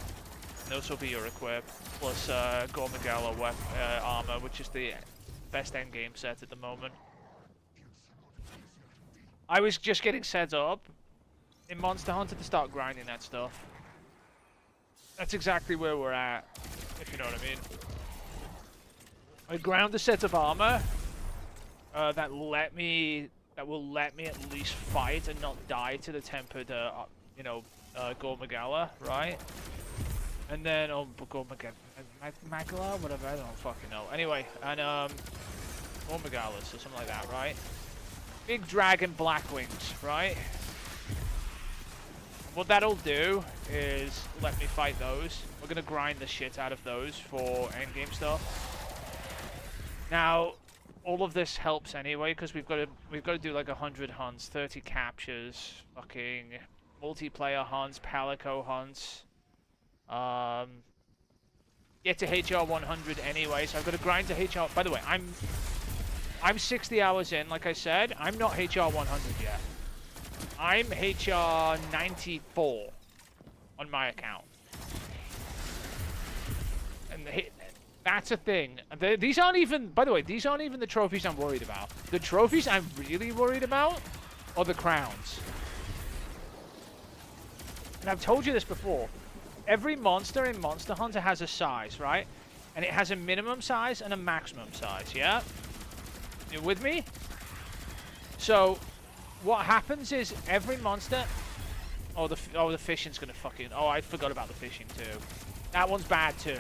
And those will be your equip, plus Gore Magala armor, which is the best endgame set at the moment. I was just getting set up in Monster Hunter to start grinding that stuff. That's exactly where we're at, if you know what I mean. I ground a set of armor that will let me at least fight and not die to the tempered, Gore Magala, right? And then, Gore Magala, whatever, I don't fucking know. Anyway, and Gore Magalas or something like that, right? Big dragon black wings, right? What that'll do is let me fight those. We're gonna grind the shit out of those for endgame stuff. Now, all of this helps anyway because we've got to do like 100 hunts, 30 captures, fucking multiplayer hunts, Palico hunts. Get to HR 100 anyway, so I've got to grind to HR. By the way, I'm 60 hours in, like I said. I'm not HR 100 yet. I'm HR 94 on my account. And that's a thing. These aren't even, by the way, these aren't even the trophies I'm worried about. The trophies I'm really worried about are the crowns. And I've told you this before. Every monster in Monster Hunter has a size, right? And it has a minimum size and a maximum size, yeah? You with me? So, what happens is every monster... Oh, the fishing's gonna fucking... Oh, I forgot about the fishing too. That one's bad too.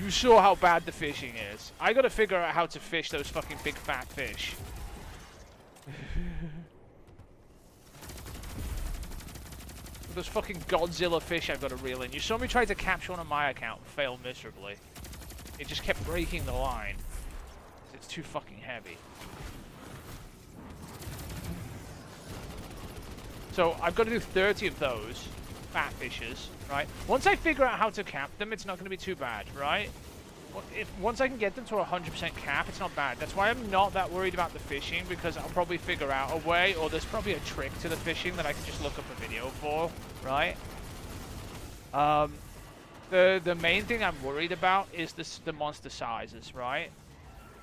You saw how bad the fishing is. I gotta figure out how to fish those fucking big fat fish. Those fucking Godzilla fish I've got to reel in. You saw me try to capture one on my account and fail miserably. It just kept breaking the line. It's too fucking heavy. So I've got to do 30 of those fat fishes, right? Once I figure out how to cap them, it's not going to be too bad, right? Once I can get them to 100% cap, it's not bad. That's why I'm not that worried about the fishing, because I'll probably figure out a way, or there's probably a trick to the fishing that I can just look up a video for, right? The main thing I'm worried about is the monster sizes, right?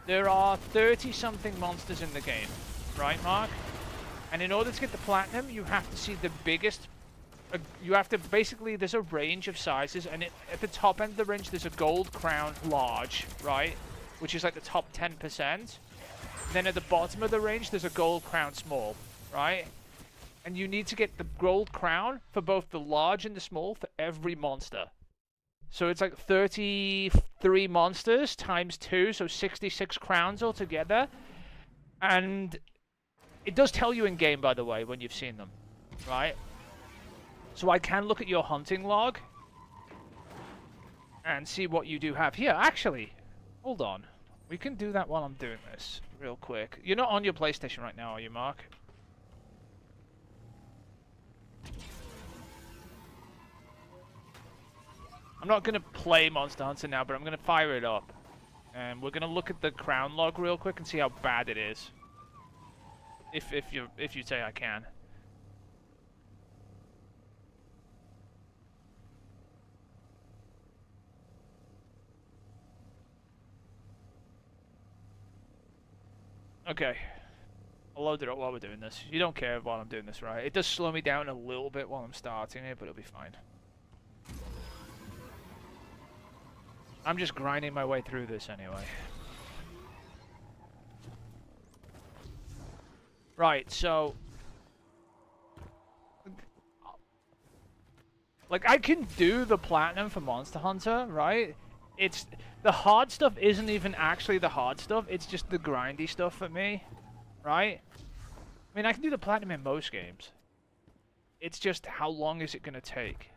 There are 30-something monsters in the game, right, Mark? And in order to get the platinum, you have to see the biggest... you have to basically, there's a range of sizes, and at the top end of the range, there's a gold crown large, right? Which is like the top 10%. Then at the bottom of the range, there's a gold crown small, right? And you need to get the gold crown for both the large and the small for every monster. So it's like 33 monsters times 2, so 66 crowns altogether. And it does tell you in game, by the way, when you've seen them, right? So I can look at your hunting log and see what you do have. Here, actually, hold on. We can do that while I'm doing this real quick. You're not on your PlayStation right now, are you, Mark? I'm not going to play Monster Hunter now, but I'm going to fire it up. And we're going to look at the crown log real quick and see how bad it is. If you say I can. Okay. I'll load it up while we're doing this. You don't care while I'm doing this, right? It does slow me down a little bit while I'm starting it, but it'll be fine. I'm just grinding my way through this anyway. Right, so... like, I can do the platinum for Monster Hunter, right? It's... the hard stuff isn't even actually the hard stuff, it's just the grindy stuff for me, right? I mean, I can do the platinum in most games. It's just, how long is it gonna take?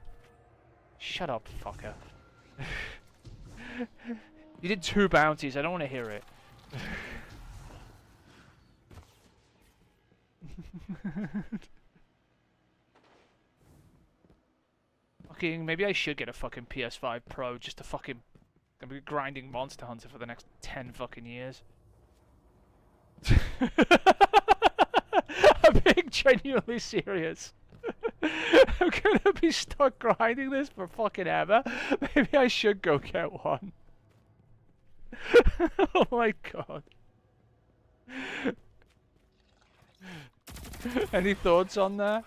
Shut up, fucker. You did 2 bounties, I don't want to hear it. Fucking, maybe I should get a fucking PS5 Pro just to fucking... I'm gonna be grinding Monster Hunter for the next 10 fucking years. I'm being genuinely serious. I'm gonna be stuck grinding this for fucking ever. Maybe I should go get one. Oh my god. Any thoughts on that?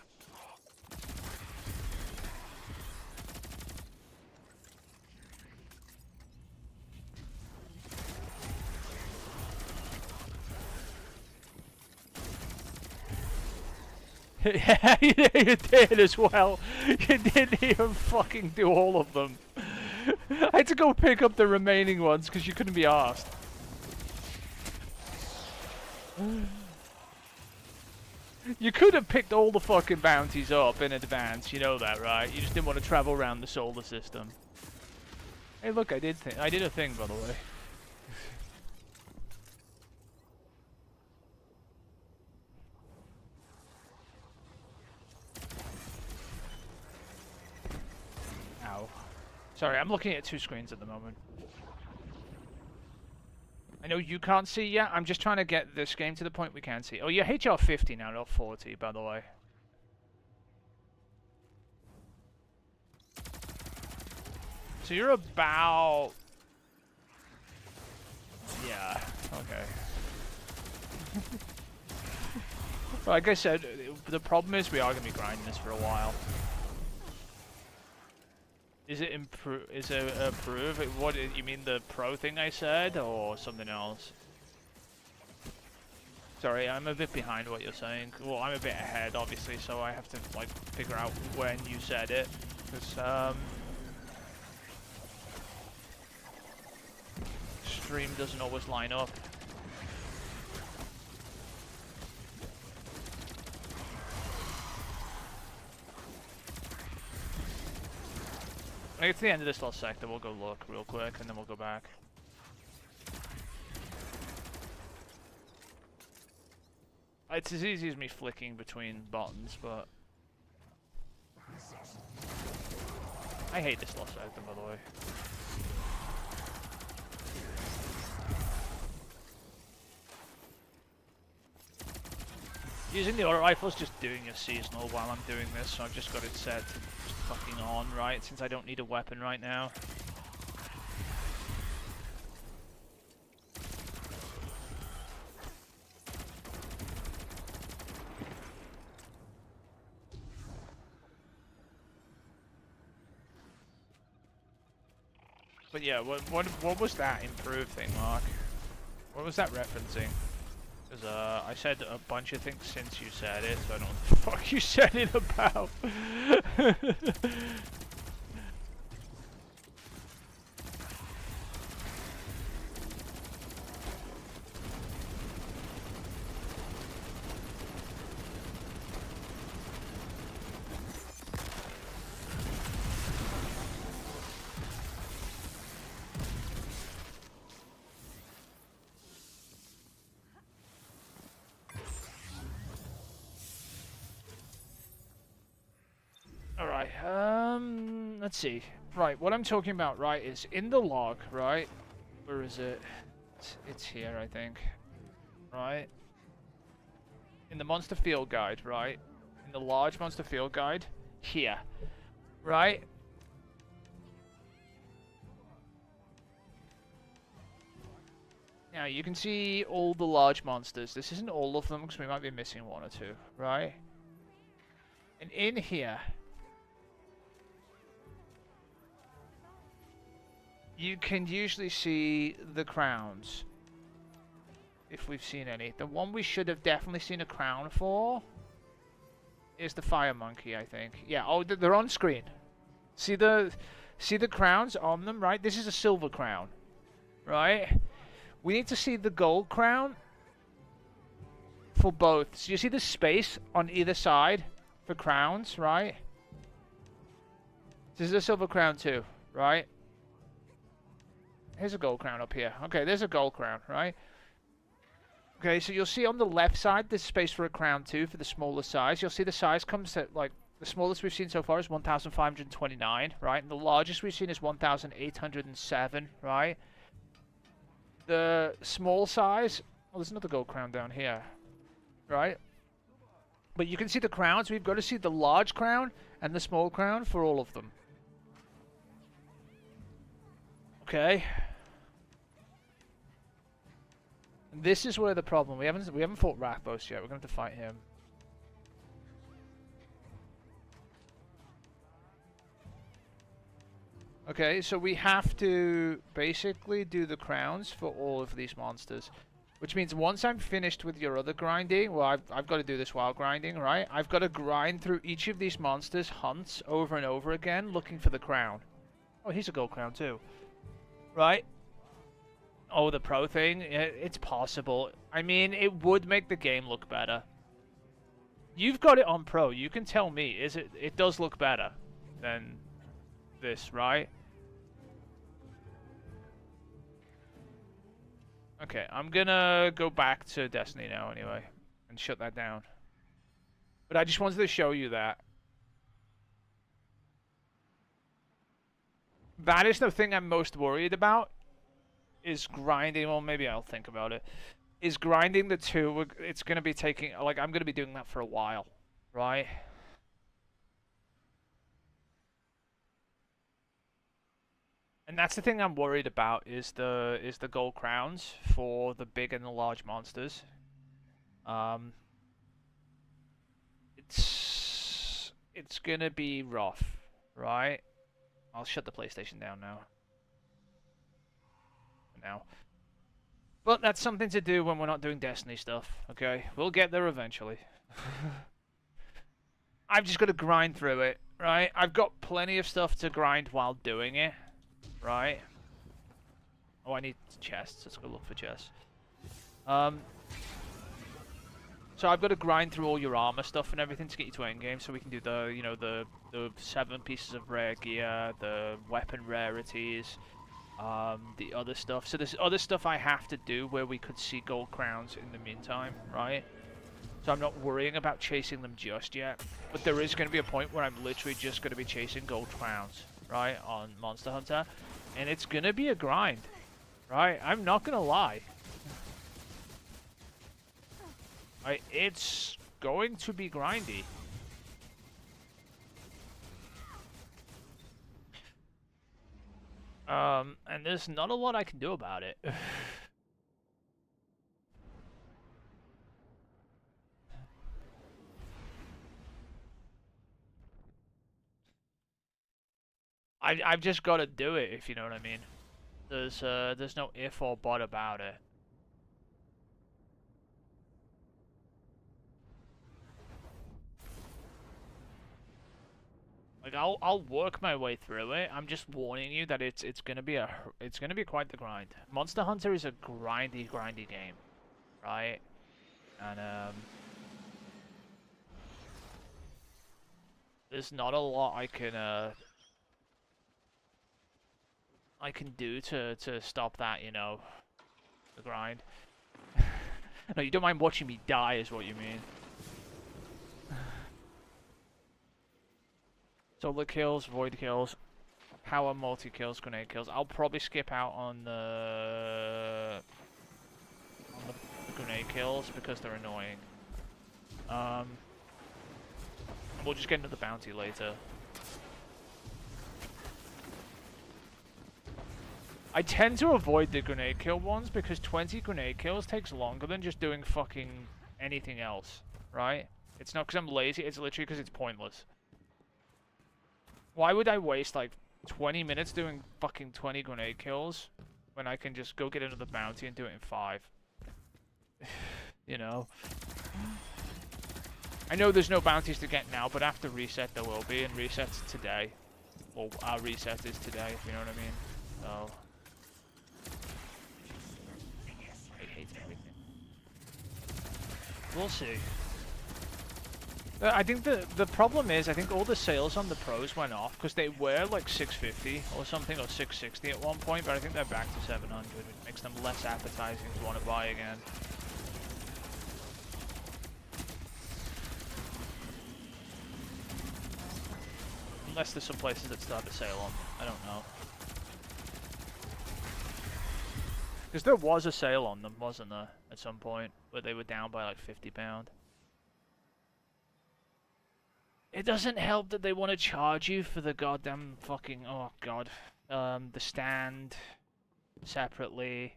Yeah, you did as well. You didn't even fucking do all of them. I had to go pick up the remaining ones because you couldn't be arsed. You could have picked all the fucking bounties up in advance, you know that, right? You just didn't want to travel around the solar system. Hey, look, I did a thing, by the way. Ow. Sorry, I'm looking at 2 screens at the moment. I know you can't see yet. I'm just trying to get this game to the point we can see. Oh, you're HR 50 now, not 40, by the way. So you're about... Yeah, okay. Like I said, the problem is we are going to be grinding this for a while. Is it improve? Is it improve? What you mean, the pro thing I said, or something else? Sorry, I'm a bit behind what you're saying. Well, I'm a bit ahead, obviously, so I have to like figure out when you said it, because stream doesn't always line up. When I get to the end of this last sector, we'll go look real quick, and then we'll go back. It's as easy as me flicking between buttons, but... I hate this last sector, by the way. Using the auto rifle is just doing a seasonal while I'm doing this, so I've just got it set to just fucking on, right? Since I don't need a weapon right now. But yeah, what was that improved thing, Mark? What was that referencing? Because I said a bunch of things since you said it, so I don't know what the fuck you said it about. Let's see. Right, what I'm talking about, right, is in the log, right? Where is it? It's here, I think. Right? In the Monster Field Guide, right? In the large Monster Field Guide, here. Right? Now, you can see all the large monsters. This isn't all of them, because we might be missing one or two, right? And in here... you can usually see the crowns, if we've seen any. The one we should have definitely seen a crown for is the fire monkey, I think. Yeah, oh, they're on screen. See the crowns on them, right? This is a silver crown, right? We need to see the gold crown for both. So you see the space on either side for crowns, right? This is a silver crown too, right? Here's a gold crown up here. Okay, there's a gold crown, right? Okay, so you'll see on the left side there's space for a crown too for the smaller size. You'll see the size comes at, like, the smallest we've seen so far is 1,529, right? And the largest we've seen is 1,807, right? The small size... oh, there's another gold crown down here, right? But you can see the crowns. We've got to see the large crown and the small crown for all of them. Okay. And this is where the problem. We haven't fought Rakdos yet. We're going to have to fight him. Okay, so we have to basically do the crowns for all of these monsters. Which means once I'm finished with your other grinding, well, I've got to do this while grinding, right? I've got to grind through each of these monsters' hunts over and over again, looking for the crown. Oh, he's a gold crown too. Right? Oh, the pro thing? It's possible. I mean, it would make the game look better. You've got it on pro. You can tell me. It does look better than this, right? Okay, I'm gonna go back to Destiny now anyway, and shut that down. But I just wanted to show you that. That is the thing I'm most worried about, is grinding, well maybe I'll think about it, is grinding the two. It's gonna be taking, like, I'm gonna be doing that for a while, right? And that's the thing I'm worried about is the gold crowns for the big and the large monsters. It's gonna be rough, right? I'll shut the PlayStation down now. But that's something to do when we're not doing Destiny stuff, okay? We'll get there eventually. I've just got to grind through it, right? I've got plenty of stuff to grind while doing it, right? Oh, I need chests. Let's go look for chests. So I've got to grind through all your armor stuff and everything to get you to endgame, so we can do the, you know, the 7 pieces of rare gear, the weapon rarities, the other stuff. So there's other stuff I have to do where we could see gold crowns in the meantime, right? So I'm not worrying about chasing them just yet. But there is going to be a point where I'm literally just going to be chasing gold crowns, right, on Monster Hunter. And it's going to be a grind, right? I'm not going to lie. Right, it's going to be grindy. And there's not a lot I can do about it. I've just got to do it, if you know what I mean. There's no if or but about it. Like I'll work my way through it. I'm just warning you that it's gonna be quite the grind. Monster Hunter is a grindy game, right? And there's not a lot I can do to stop that, you know, the grind. No, you don't mind watching me die, is what you mean. Solar kills, void kills, power multi kills, grenade kills. I'll probably skip out on the grenade kills because they're annoying. We'll just get into the bounty later. I tend to avoid the grenade kill ones because 20 grenade kills takes longer than just doing fucking anything else, right? It's not because I'm lazy, it's literally because it's pointless. Why would I waste like 20 minutes doing fucking 20 grenade kills when I can just go get another bounty and do it in 5? You know? I know there's no bounties to get now, but after reset there will be, and reset's today. Well, our reset is today, if you know what I mean. So... I hate everything. We'll see. I think the problem is, I think all the sales on the pros went off because they were like 650 or something, or 660 at one point, but I think they're back to 700, which makes them less appetizing to want to buy again. Unless there's some places that start to sale on, I don't know. Because there was a sale on them, wasn't there, at some point, where they were down by like £50. It doesn't help that they want to charge you for the goddamn fucking, oh god, the stand separately.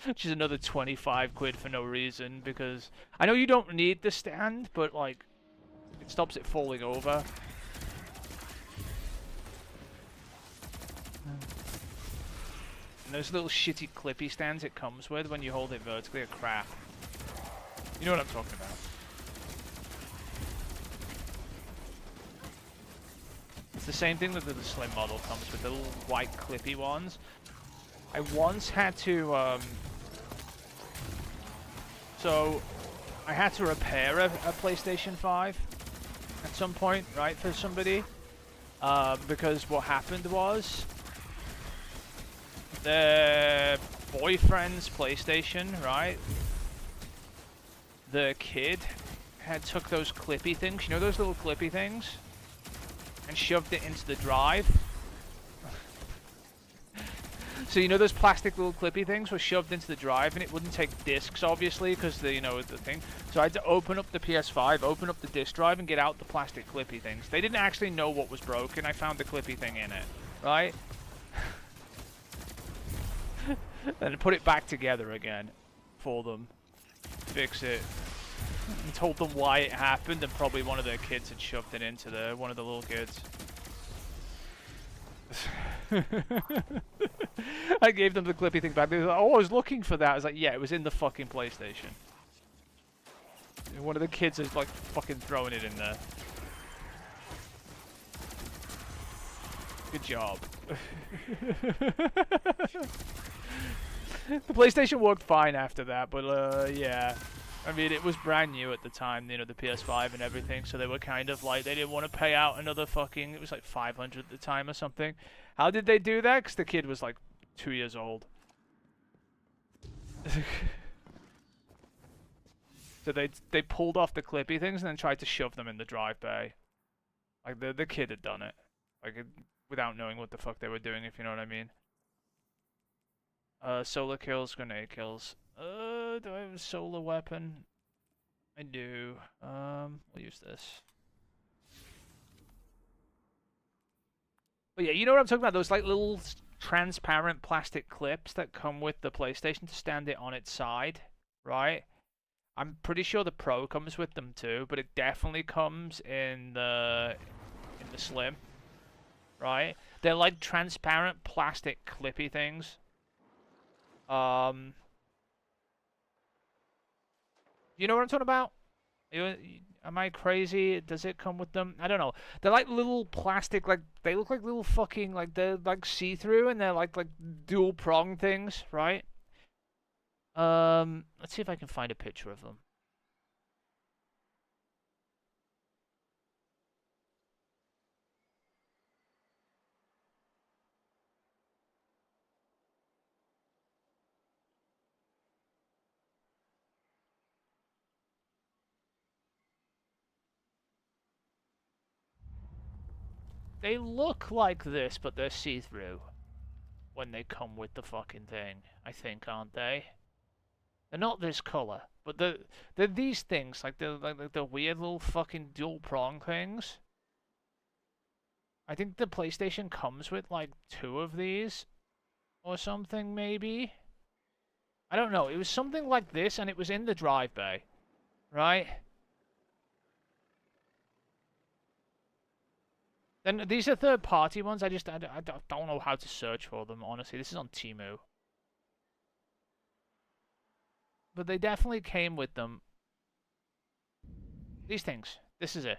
Which is another 25 quid for no reason, because I know you don't need the stand, but like, it stops it falling over. And those little shitty clippy stands it comes with when you hold it vertically are crap. You know what I'm talking about. It's the same thing that the slim model comes with, the little white clippy ones. I once had to, so I had to repair a PlayStation 5 at some point, right, for somebody, because what happened was their boyfriend's PlayStation, right, the kid had took those clippy things, you know those little clippy things, and shoved it into the drive. So you know those plastic little clippy things were shoved into the drive, and it wouldn't take discs, obviously, because the, you know, the thing. So I had to open up the PS5, open up the disc drive, and get out the plastic clippy things. They didn't actually know what was broken. I found the clippy thing in it, right? And put it back together again for them. Fix it. And told them why it happened, and probably one of their kids had shoved it into there, one of the little kids. I gave them the Clippy thing back. They were like, oh, I was looking for that. I was like, yeah, it was in the fucking PlayStation. And one of the kids is like fucking throwing it in there. Good job. The PlayStation worked fine after that, but yeah. I mean, it was brand new at the time, you know, the PS5 and everything, so they were kind of like, they didn't want to pay out another fucking, it was like 500 at the time or something. How did they do that? Because the kid was like 2 years old. So they pulled off the Clippy things and then tried to shove them in the drive bay. Like, the kid had done it. Like, without knowing what the fuck they were doing, if you know what I mean. Solar kills, grenade kills. Do I have a solar weapon? I do. We'll use this. But yeah, you know what I'm talking about? Those like little transparent plastic clips that come with the PlayStation to stand it on its side, right? I'm pretty sure the Pro comes with them too, but it definitely comes in the Slim, right? They're like transparent plastic clippy things. You know what I'm talking about? Am I crazy? Does it come with them? I don't know. They're like little plastic, like they look like little fucking, like they're like see-through and they're like dual prong things, right? Let's see if I can find a picture of them. They look like this, but they're see-through when they come with the fucking thing, I think, aren't they? They're not this color, but they're these things, like the weird little fucking dual prong things. I think the PlayStation comes with like 2 of these or something, maybe. I don't know. It was something like this, and it was in the drive bay, right? Then these are third-party ones. I don't know how to search for them, honestly. This is on Temu. But they definitely came with them. These things. This is it.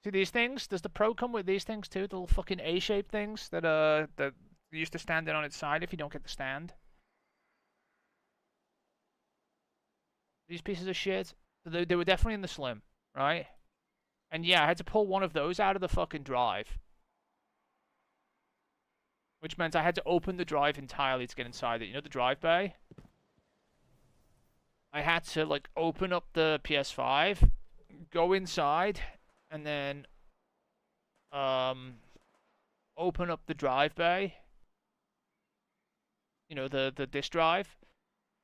See these things? Does the Pro come with these things too? The little fucking A-shaped things that used to stand it on its side if you don't get the stand. These pieces of shit. They were definitely in the Slim, right? And yeah, I had to pull one of those out of the fucking drive. Which meant I had to open the drive entirely to get inside it. You know the drive bay? I had to, like, open up the PS5, go inside, and then, open up the drive bay. You know, the disk drive.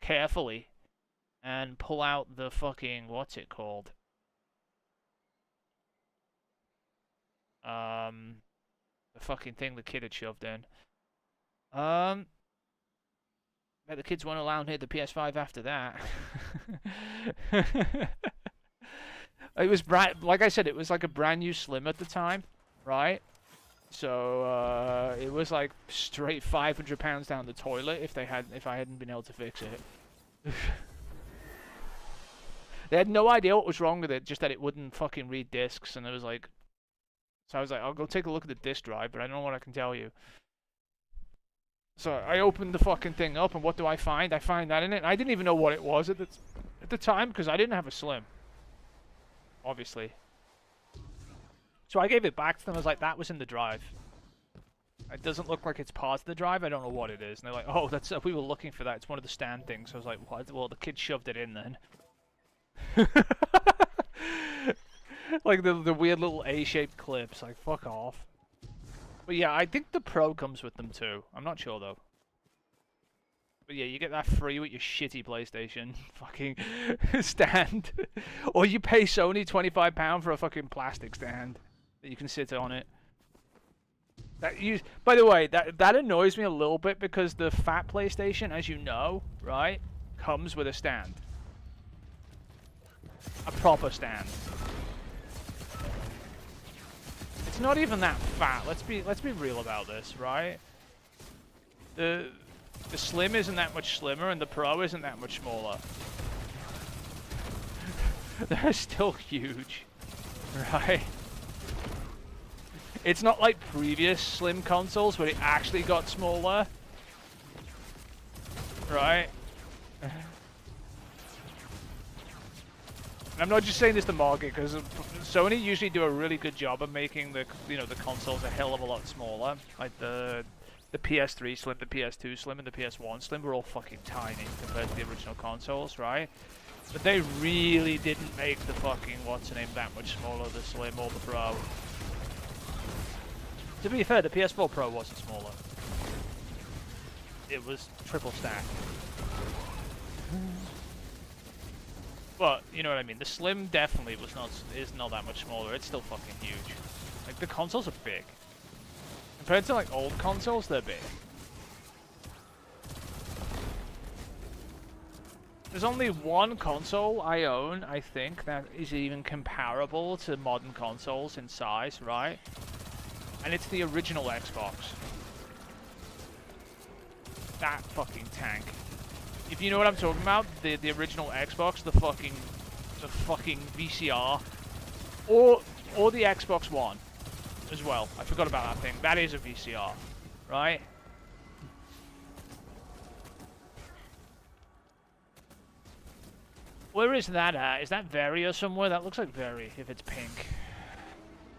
Carefully. And pull out the fucking, what's it called? The fucking thing the kid had shoved in. Bet the kids weren't allowed near the PS5 after that. It was like I said, it was like a brand new Slim at the time, right? So it was like straight 500 pounds down the toilet if I hadn't been able to fix it. They had no idea what was wrong with it, just that it wouldn't fucking read discs, and it was like. So I was like, I'll go take a look at the disk drive, but I don't know what I can tell you. So I opened the fucking thing up, and what do I find? I find that in it, and I didn't even know what it was at the time, because I didn't have a Slim. Obviously. So I gave it back to them. I was like, that was in the drive. It doesn't look like it's part of the drive. I don't know what it is. And they're like, oh, that's we were looking for that. It's one of the stand things. So I was like, what? Well, the kid shoved it in then. Like the weird little A-shaped clips. Like, fuck off. But yeah, I think the Pro comes with them too. I'm not sure though. But yeah, you get that free with your shitty PlayStation fucking stand. Or you pay Sony £25 for a fucking plastic stand that you can sit on it. By the way, that annoys me a little bit because the fat PlayStation, as you know, right, comes with a stand. A proper stand. It's not even that fat. Let's be real about this, right? The Slim isn't that much slimmer, and the Pro isn't that much smaller. They're still huge, right? It's not like previous Slim consoles where it actually got smaller, right? I'm not just saying this to market, because Sony usually do a really good job of making the consoles a hell of a lot smaller. Like the PS3 Slim, the PS2 Slim, and the PS1 Slim were all fucking tiny compared to the original consoles, right? But they really didn't make the fucking what's-her-name that much smaller, the Slim or the Pro. To be fair, the PS4 Pro wasn't smaller. It was triple stack. But, you know what I mean, the Slim definitely is not that much smaller. It's still fucking huge. Like, the consoles are big. Compared to, like, old consoles, they're big. There's only one console I own, I think, that is even comparable to modern consoles in size, right? And it's the original Xbox. That fucking tank. If you know what I'm talking about, the original Xbox, the fucking VCR, or the Xbox One as well. I forgot about that thing. That is a VCR, right? Where is that at? Is that Varia somewhere? That looks like Very if it's pink.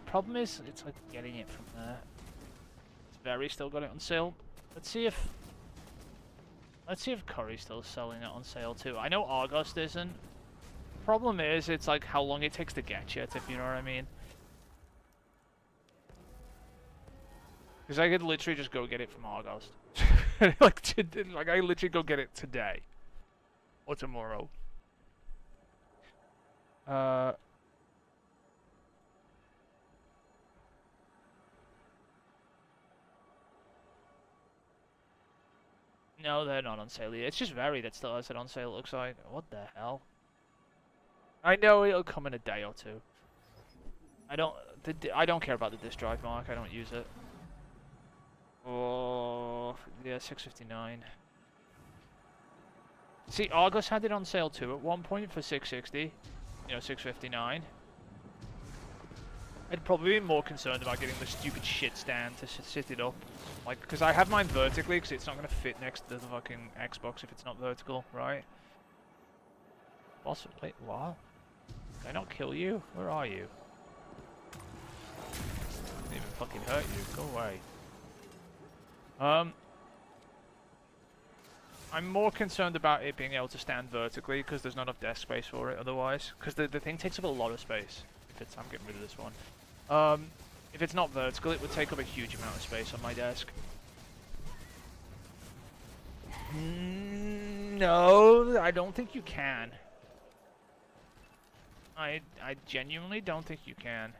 Problem is, it's like getting it from there. Is Very still got it on sale? Let's see if Curry's still selling it on sale too. I know August isn't. Problem is, it's like how long it takes to get it, if you know what I mean. Because I could literally just go get it from August. like I literally go get it today. Or tomorrow. No, they're not on sale yet. It's just Very that still has it on sale, it looks like. What the hell? I know it'll come in a day or two. I don't care about the disk drive, Mark. I don't use it. Oh, yeah, 659. See, Argos had it on sale too at one point for 660. You know, 659. I'd probably be more concerned about getting the stupid shit stand to sit it up. Like, because I have mine vertically, because it's not going to fit next to the fucking Xbox if it's not vertical, right? Also, wait, what? Did I not kill you? Where are you? Didn't even fucking hurt you. Go away. I'm more concerned about it being able to stand vertically, because there's not enough desk space for it otherwise. Because the thing takes up a lot of space. I'm getting rid of this one. If it's not vertical, it would take up a huge amount of space on my desk. No, I don't think you can. I genuinely don't think you can.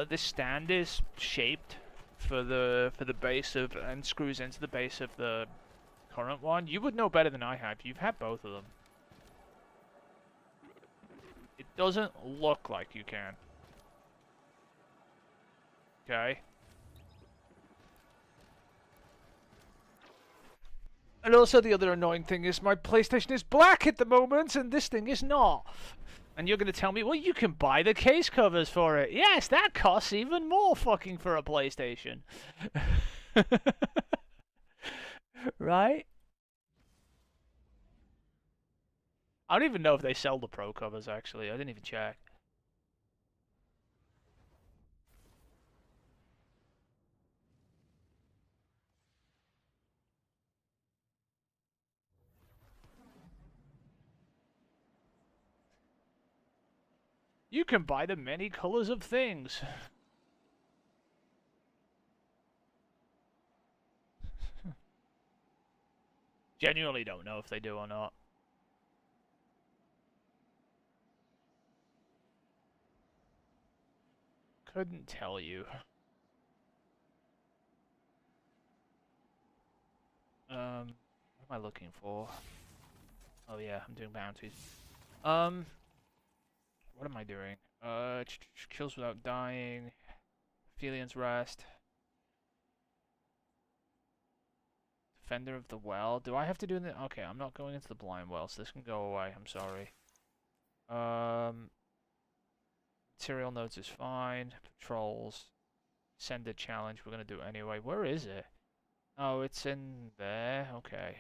This stand is shaped for the base of, and screws into the base of the current one. You would know better than I have. You've had both of them. It doesn't look like you can. Okay. And also the other annoying thing is my PlayStation is black at the moment and this thing is not. And you're going to tell me, well, you can buy the case covers for it. Yes, that costs even more fucking for a PlayStation. Right? I don't even know if they sell the Pro covers, actually. I didn't even check. You can buy the many colors of things. Genuinely don't know if they do or not. couldn't tell you. What am I looking for? Oh yeah, I'm doing bounties. What am I doing? Kills without dying. Aphelios Rest. Defender of the Well. Do I have to do the... Okay, I'm not going into the Blind Well, so this can go away. I'm sorry. Material nodes is fine. Patrols. Send a challenge. We're going to do it anyway. Where is it? Oh, it's in there. Okay.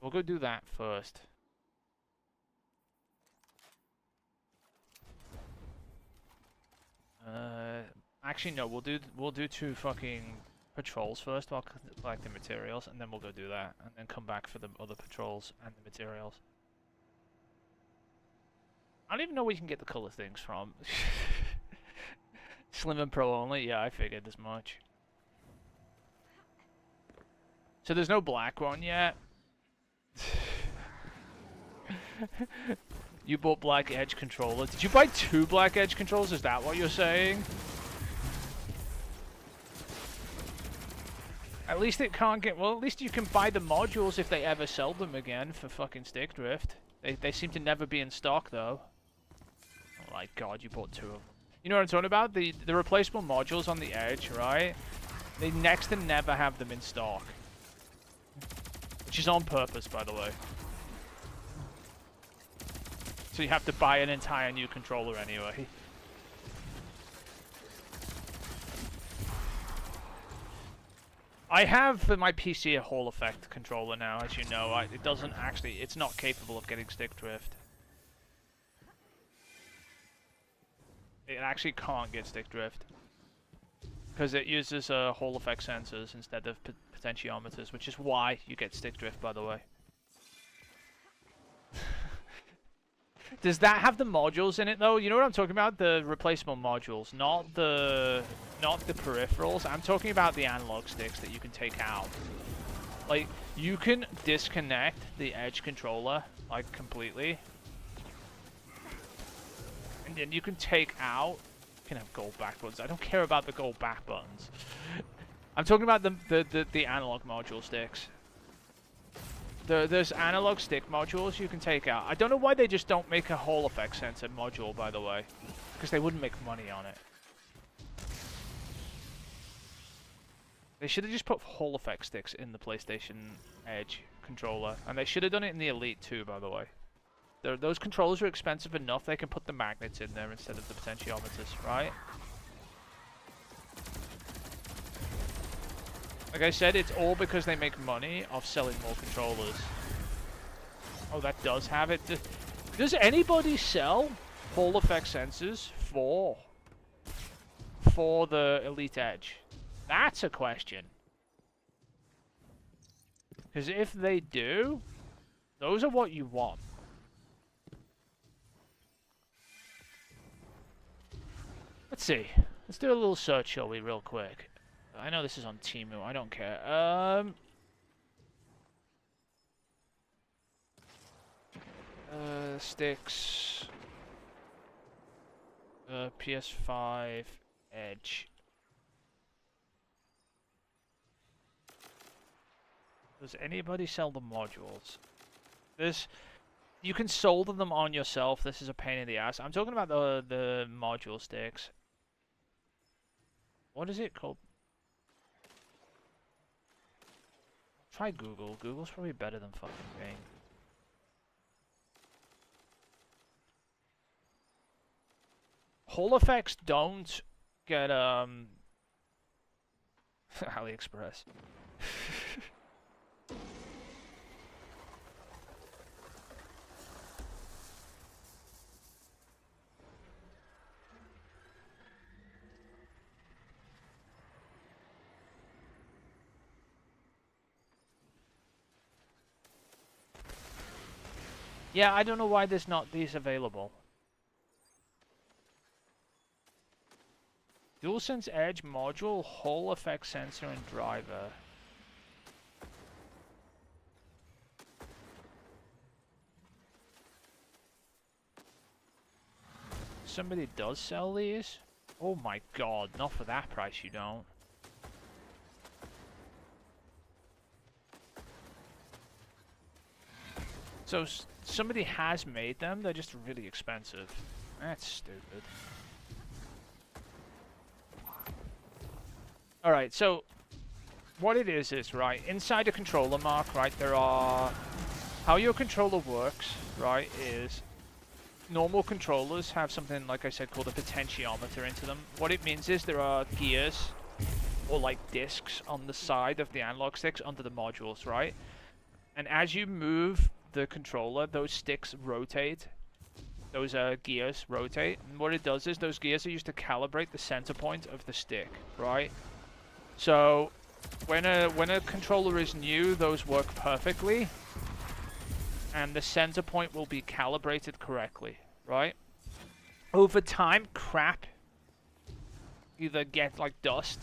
We'll go do that first. Actually no, we'll do 2 fucking patrols first while collecting materials, and then we'll go do that, and then come back for the other patrols and the materials. I don't even know where you can get the color things from. Slim and Pro only? Yeah, I figured as much. So there's no black one yet. You bought Black Edge controller. Did you buy 2 Black Edge controllers? Is that what you're saying? At least it can't get... Well, at least you can buy the modules if they ever sell them again for fucking Stick Drift. They seem to never be in stock, though. Oh my god, you bought 2 of them. You know what I'm talking about? The replaceable modules on the Edge, right? They next to never have them in stock. Which is on purpose, by the way. So you have to buy an entire new controller anyway. I have for my PC a Hall Effect controller now, as you know. It doesn't actually, it's not capable of getting stick drift. It actually can't get stick drift. Because it uses Hall Effect sensors instead of potentiometers, which is why you get stick drift, by the way. Does that have the modules in it though? You know what I'm talking about? The replaceable modules, not the peripherals. I'm talking about the analog sticks that you can take out. Like, you can disconnect the Edge controller, like, completely. And then you can take out... You can have gold back buttons. I don't care about the gold back buttons. I'm talking about the analog module sticks. There's analog stick modules you can take out. I don't know why they just don't make a Hall Effect sensor module, by the way. Because they wouldn't make money on it. They should have just put Hall Effect sticks in the PlayStation Edge controller. And they should have done it in the Elite too, by the way. Those controllers are expensive enough, they can put the magnets in there instead of the potentiometers, right? Like I said, it's all because they make money off selling more controllers. Oh, that does have it. Does anybody sell Hall Effect sensors for the Elite Edge? That's a question. Because if they do, those are what you want. Let's see. Let's do a little search, shall we, real quick. I know this is on Temu. I don't care. Sticks. PS5 Edge. Does anybody sell the modules? You can solder them on yourself. This is a pain in the ass. I'm talking about the module sticks. What is it called? Try Google. Google's probably better than fucking Bing. Hall Effects don't get AliExpress. Yeah, I don't know why there's not these available. DualSense Edge module, Hall Effect sensor and driver. Somebody does sell these? Oh my god, not for that price you don't. So somebody has made them, they're just really expensive. That's stupid. Alright, so what it is, right, inside a controller, Mark, right, there are... How your controller works, right, is normal controllers have something, like I said, called a potentiometer into them. What it means is there are gears, or like discs, on the side of the analog sticks under the modules, right? And as you move the controller, those sticks rotate. Those gears rotate. And what it does is those gears are used to calibrate the center point of the stick, right? So when a controller is new, those work perfectly. And the center point will be calibrated correctly, right? Over time, crap either get like dust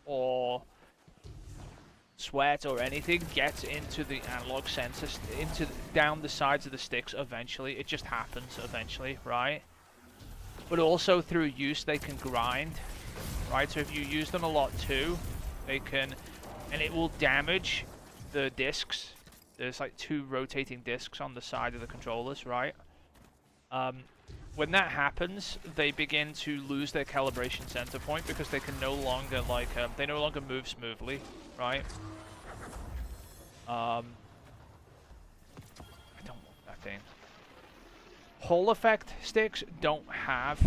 or sweat or anything gets into the analog sensor, down the sides of the sticks eventually. It just happens eventually, right? But also through use, they can grind, right? So if you use them a lot too, they can, and it will damage the discs. There's like 2 rotating discs on the side of the controllers, right? When that happens, they begin to lose their calibration center point because they can no longer they no longer move smoothly, right? I don't want that thing. Hall effect sticks don't have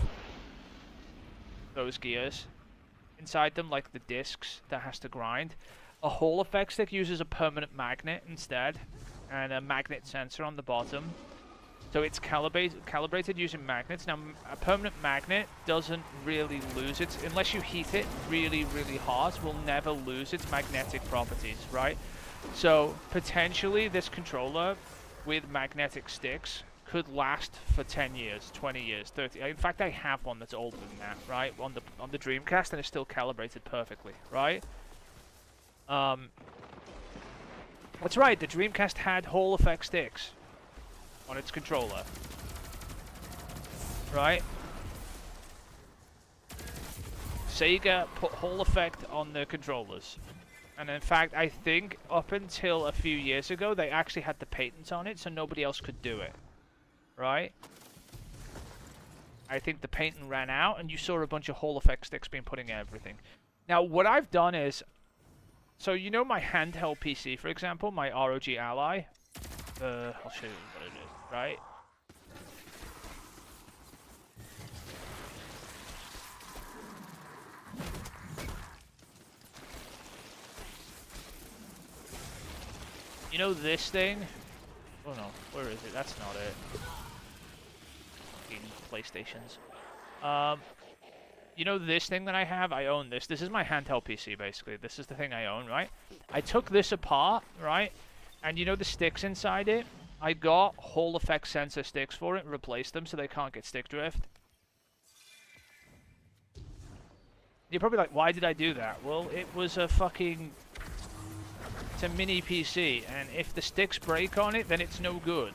those gears inside them, like the discs that has to grind. A Hall effect stick uses a permanent magnet instead, and a magnet sensor on the bottom. So it's calibrated using magnets. Now, a permanent magnet doesn't really lose its, unless you heat it really, really hard, will never lose its magnetic properties, right? So potentially this controller with magnetic sticks could last for 10 years, 20 years, 30. In fact, I have one that's older than that, right? On the Dreamcast, and it's still calibrated perfectly, right? That's right, the Dreamcast had Hall effect sticks on its controller, right? Sega put Hall effect on the controllers, and in fact, I think up until a few years ago, they actually had the patents on it, so nobody else could do it, right? I think the patent ran out, and you saw a bunch of Hall effect sticks being put in everything. Now, what I've done is, so you know my handheld PC, for example, my ROG Ally? I'll show you what it is, right? You know this thing? Oh no, where is it? That's not it. Fucking PlayStations. You know this thing that I have? I own this. This is my handheld PC, basically. This is the thing I own, right? I took this apart, right? And you know the sticks inside it? I got Hall effect sensor sticks for it and replaced them so they can't get stick drift. You're probably like, why did I do that? Well, it was a fucking... It's a mini PC, and if the sticks break on it, then it's no good.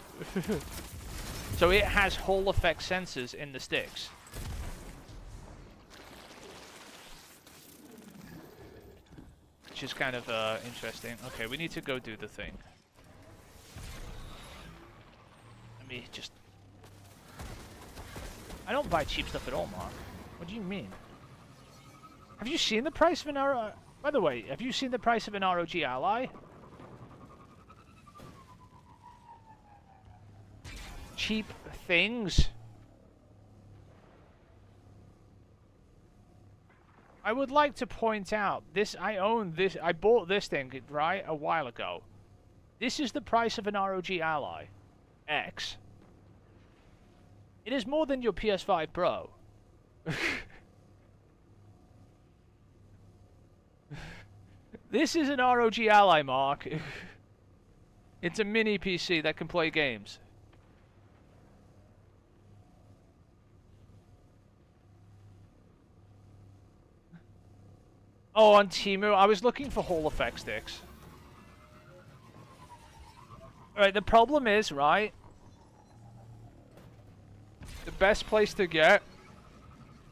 So it has Hall effect sensors in the sticks. Which is kind of interesting. Okay, we need to go do the thing. Let me just... I don't buy cheap stuff at all, Mark. What do you mean? Have you seen the price of an ROG... By the way, have you seen the price of an ROG Ally? Cheap things. I would like to point out, I own this, I bought this thing, right, a while ago. This is the price of an ROG Ally X. It is more than your PS5 Pro. This is an ROG Ally, Mark. It's a mini PC that can play games. Oh, on Temu, I was looking for Hall effect sticks. Alright, the problem is, right? The best place to get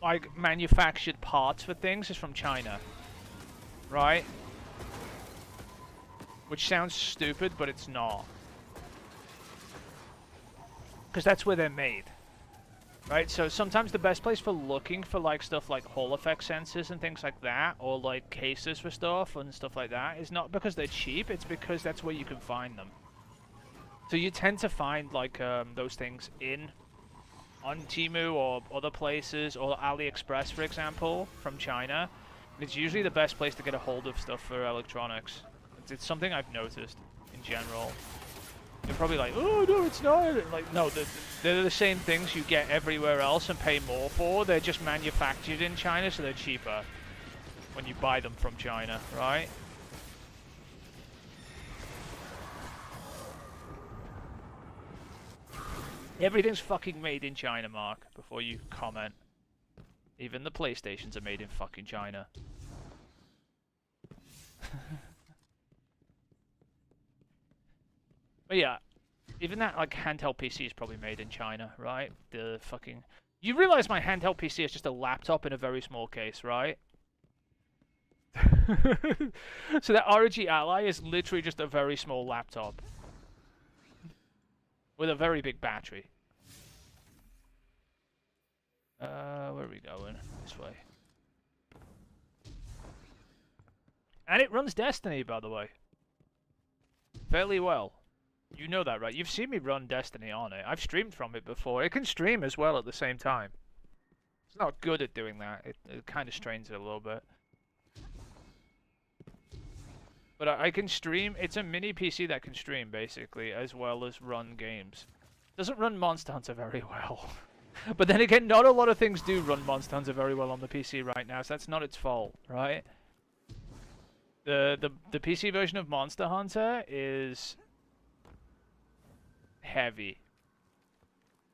like manufactured parts for things is from China, right? Which sounds stupid, but it's not. Because that's where they're made. Right, so sometimes the best place for looking for like stuff like Hall effect sensors and things like that, or like cases for stuff and stuff like that, is not because they're cheap, it's because that's where you can find them. So you tend to find like those things on Temu or other places, or AliExpress for example, from China. And it's usually the best place to get a hold of stuff for electronics. It's something I've noticed in general. You're probably like, oh no, it's not. Like, no, they're the same things you get everywhere else and pay more for. They're just manufactured in China, so they're cheaper when you buy them from China, right? Everything's fucking made in China, Mark, before you comment. Even the PlayStations are made in fucking China. But yeah, even that like handheld PC is probably made in China, right? The fucking... You realize my handheld PC is just a laptop in a very small case, right? So that ROG Ally is literally just a very small laptop. With a very big battery. Where are we going? This way. And it runs Destiny, by the way. Fairly well. You know that, right? You've seen me run Destiny on it. I've streamed from it before. It can stream as well at the same time. It's not good at doing that. It kind of strains it a little bit. But I can stream. It's a mini PC that can stream, basically, as well as run games. Doesn't run Monster Hunter very well. But then again, not a lot of things do run Monster Hunter very well on the PC right now, so that's not its fault, right? The PC version of Monster Hunter is heavy.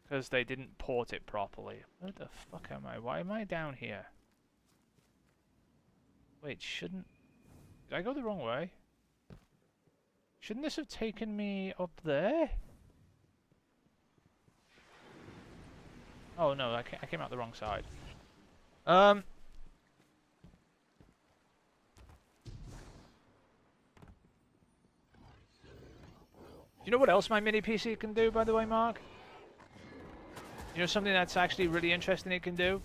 Because they didn't port it properly. Where the fuck am I? Why am I down here? Wait, shouldn't... Did I go the wrong way? Shouldn't this have taken me up there? Oh no, I came out the wrong side. You know what else my mini PC can do, by the way, Mark? You know something that's actually really interesting it can do?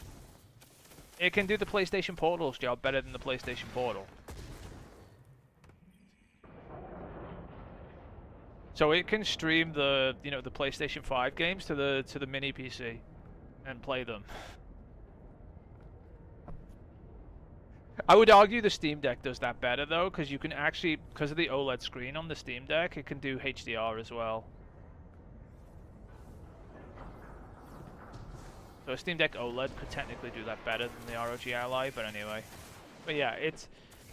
It can do the PlayStation Portal's job better than the PlayStation Portal. So it can stream the, you know, the PlayStation 5 games to the mini PC and play them. I would argue the Steam Deck does that better though, because you can actually, because of the OLED screen on the Steam Deck, it can do HDR as well. So a Steam Deck OLED could technically do that better than the ROG Ally, but anyway. But yeah, it's...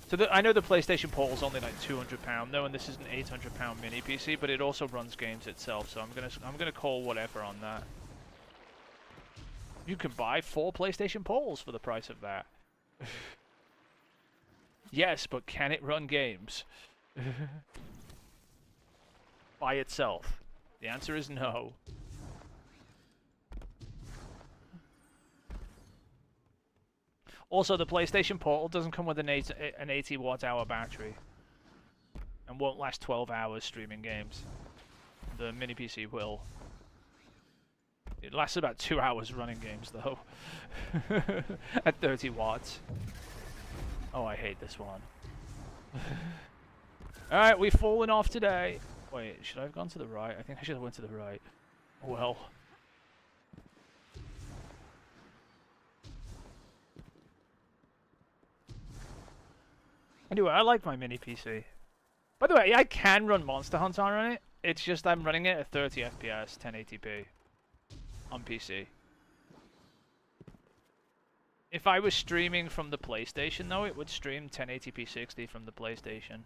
So I know the PlayStation Portal's only like £200 though, and this is an £800 mini PC, but it also runs games itself, so I'm gonna call whatever on that. You can buy 4 PlayStation Portals for the price of that. Yes, but can it run games? By itself? The answer is no. Also, the PlayStation Portal doesn't come with an 80 watt-hour battery. And won't last 12 hours streaming games. The mini PC will. It lasts about 2 hours running games, though. At 30 watts. Oh, I hate this one. Alright, we've fallen off today. Wait, should I have gone to the right? I think I should have went to the right. Well. Anyway, I like my mini PC. By the way, I can run Monster Hunter on it. It's just I'm running it at 30 FPS, 1080p. On PC. If I was streaming from the PlayStation, though, it would stream 1080p 60 from the PlayStation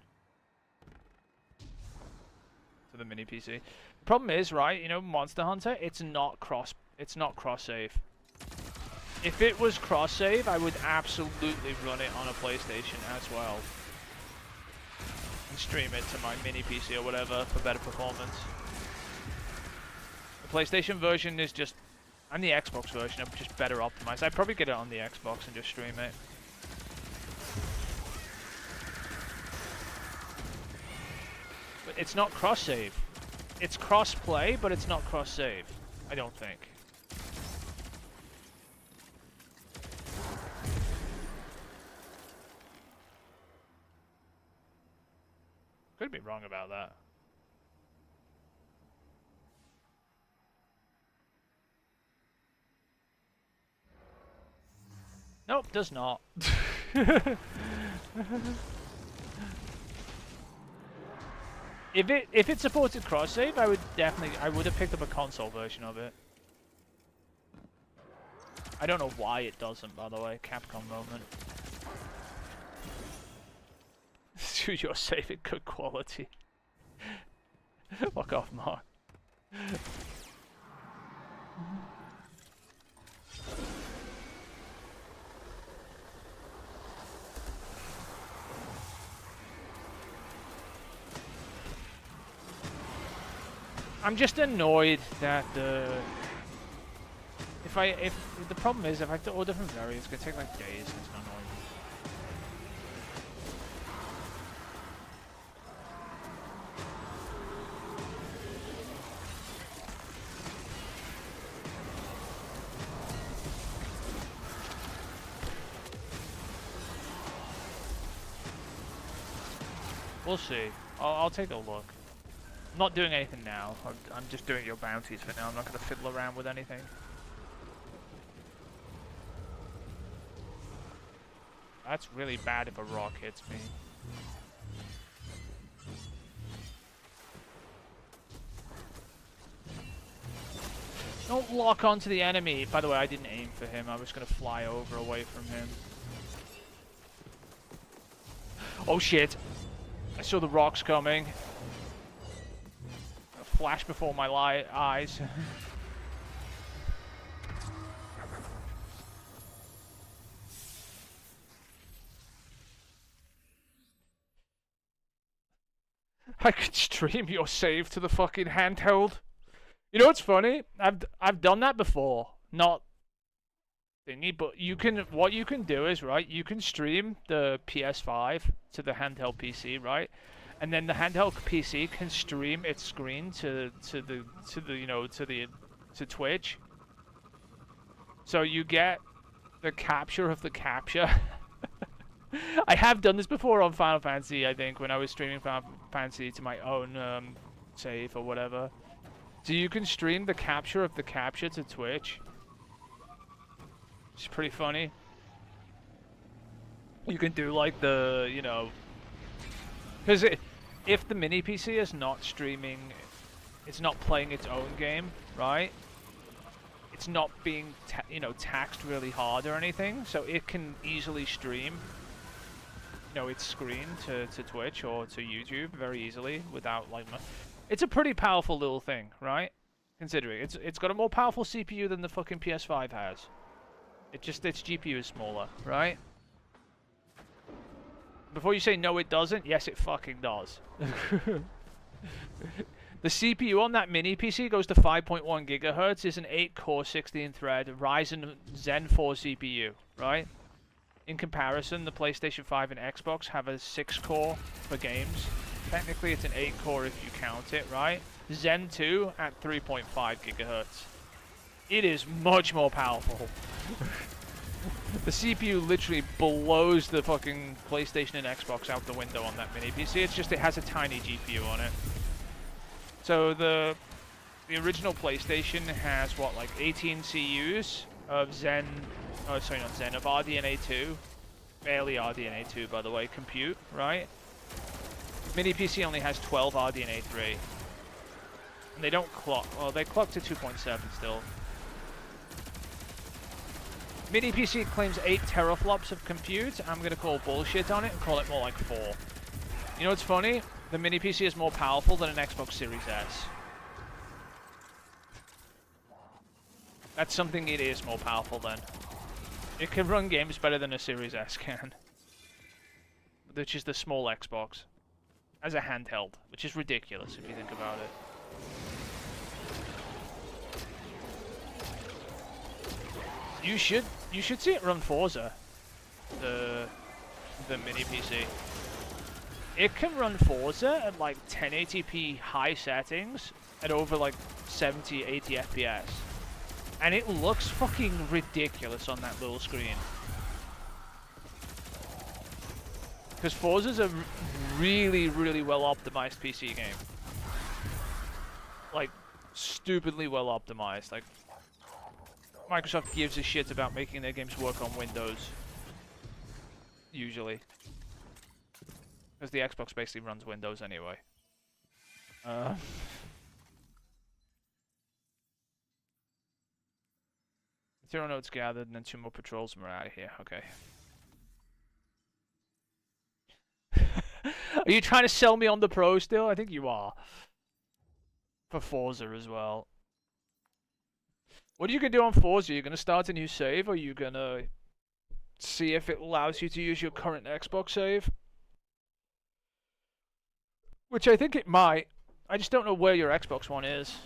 to the mini PC. The problem is, right? You know, Monster Hunter, it's not cross save. If it was cross save, I would absolutely run it on a PlayStation as well and stream it to my mini PC or whatever for better performance. The PlayStation version is just And the Xbox version are just better optimized. I'd probably get it on the Xbox and just stream it. But it's not cross-save. It's cross-play, but it's not cross-save. I don't think. Could be wrong about that. Nope, does not. If it supported cross save, I would have picked up a console version of it. I don't know why it doesn't, by the way. Capcom moment. Dude, you're saving good quality. Fuck off, Mark. I'm just annoyed that if the problem is if I have to order different variants, it's gonna take like days and it's gonna annoy me. We'll see. I'll take a look. I'm not doing anything now. I'm just doing your bounties for now. I'm not going to fiddle around with anything. That's really bad if a rock hits me. Don't lock onto the enemy. By the way, I didn't aim for him. I was going to fly over away from him. Oh shit. I saw the rocks coming. A flash before my eyes. I could stream your save to the fucking handheld. You know what's funny? I've done that before. Not thingy, but you can. What you can do is right. You can stream the PS5 to the handheld PC, right? And then the handheld PC can stream its screen to Twitch. So you get the capture of the capture. I have done this before on Final Fantasy, I think, when I was streaming Final Fantasy to my own save or whatever. So you can stream the capture of the capture to Twitch. It's pretty funny. You can do like the, you know, because if the mini PC is not streaming, it's not playing its own game, right? It's not being, taxed really hard or anything, so it can easily stream, its screen to Twitch or to YouTube very easily without like. It's a pretty powerful little thing, right? Considering it's got a more powerful CPU than the fucking PS5 has. Its GPU is smaller, right? Before you say no it doesn't, yes it fucking does. The CPU on that mini PC goes to 5.1 gigahertz, is an 8-core 16-thread Ryzen Zen 4 CPU, right? In comparison, the PlayStation 5 and Xbox have a 6-core for games. Technically it's an 8-core if you count it, right? Zen 2 at 3.5 gigahertz. It is much more powerful. The CPU literally blows the fucking PlayStation and Xbox out the window on that mini PC. It's just it has a tiny GPU on it. So the original PlayStation has what, like 18 CUs of Zen, oh sorry not Zen, of RDNA 2, barely RDNA 2 by the way, compute, right? Mini PC only has 12 RDNA 3. And they don't clock, well they clock to 2.7 still. Mini PC claims 8 teraflops of compute. I'm going to call bullshit on it and call it more like 4. You know what's funny? The Mini PC is more powerful than an Xbox Series S. That's something it is more powerful than. It can run games better than a Series S can. Which is the small Xbox. As a handheld. Which is ridiculous if you think about it. You should see it run Forza, the mini PC. It can run Forza at like 1080p high settings at over like 70, 80 FPS. And it looks fucking ridiculous on that little screen. Because Forza's a really, really well optimized PC game. Like, stupidly well optimized. Like, Microsoft gives a shit about making their games work on Windows. Usually. Because the Xbox basically runs Windows anyway. 0 notes gathered, and then 2 more patrols, and we're out of here. Okay. Are you trying to sell me on the Pro still? I think you are. For Forza as well. What are you going to do on Forza? Are you going to start a new save, or are you going to see if it allows you to use your current Xbox save? Which I think it might. I just don't know where your Xbox One is.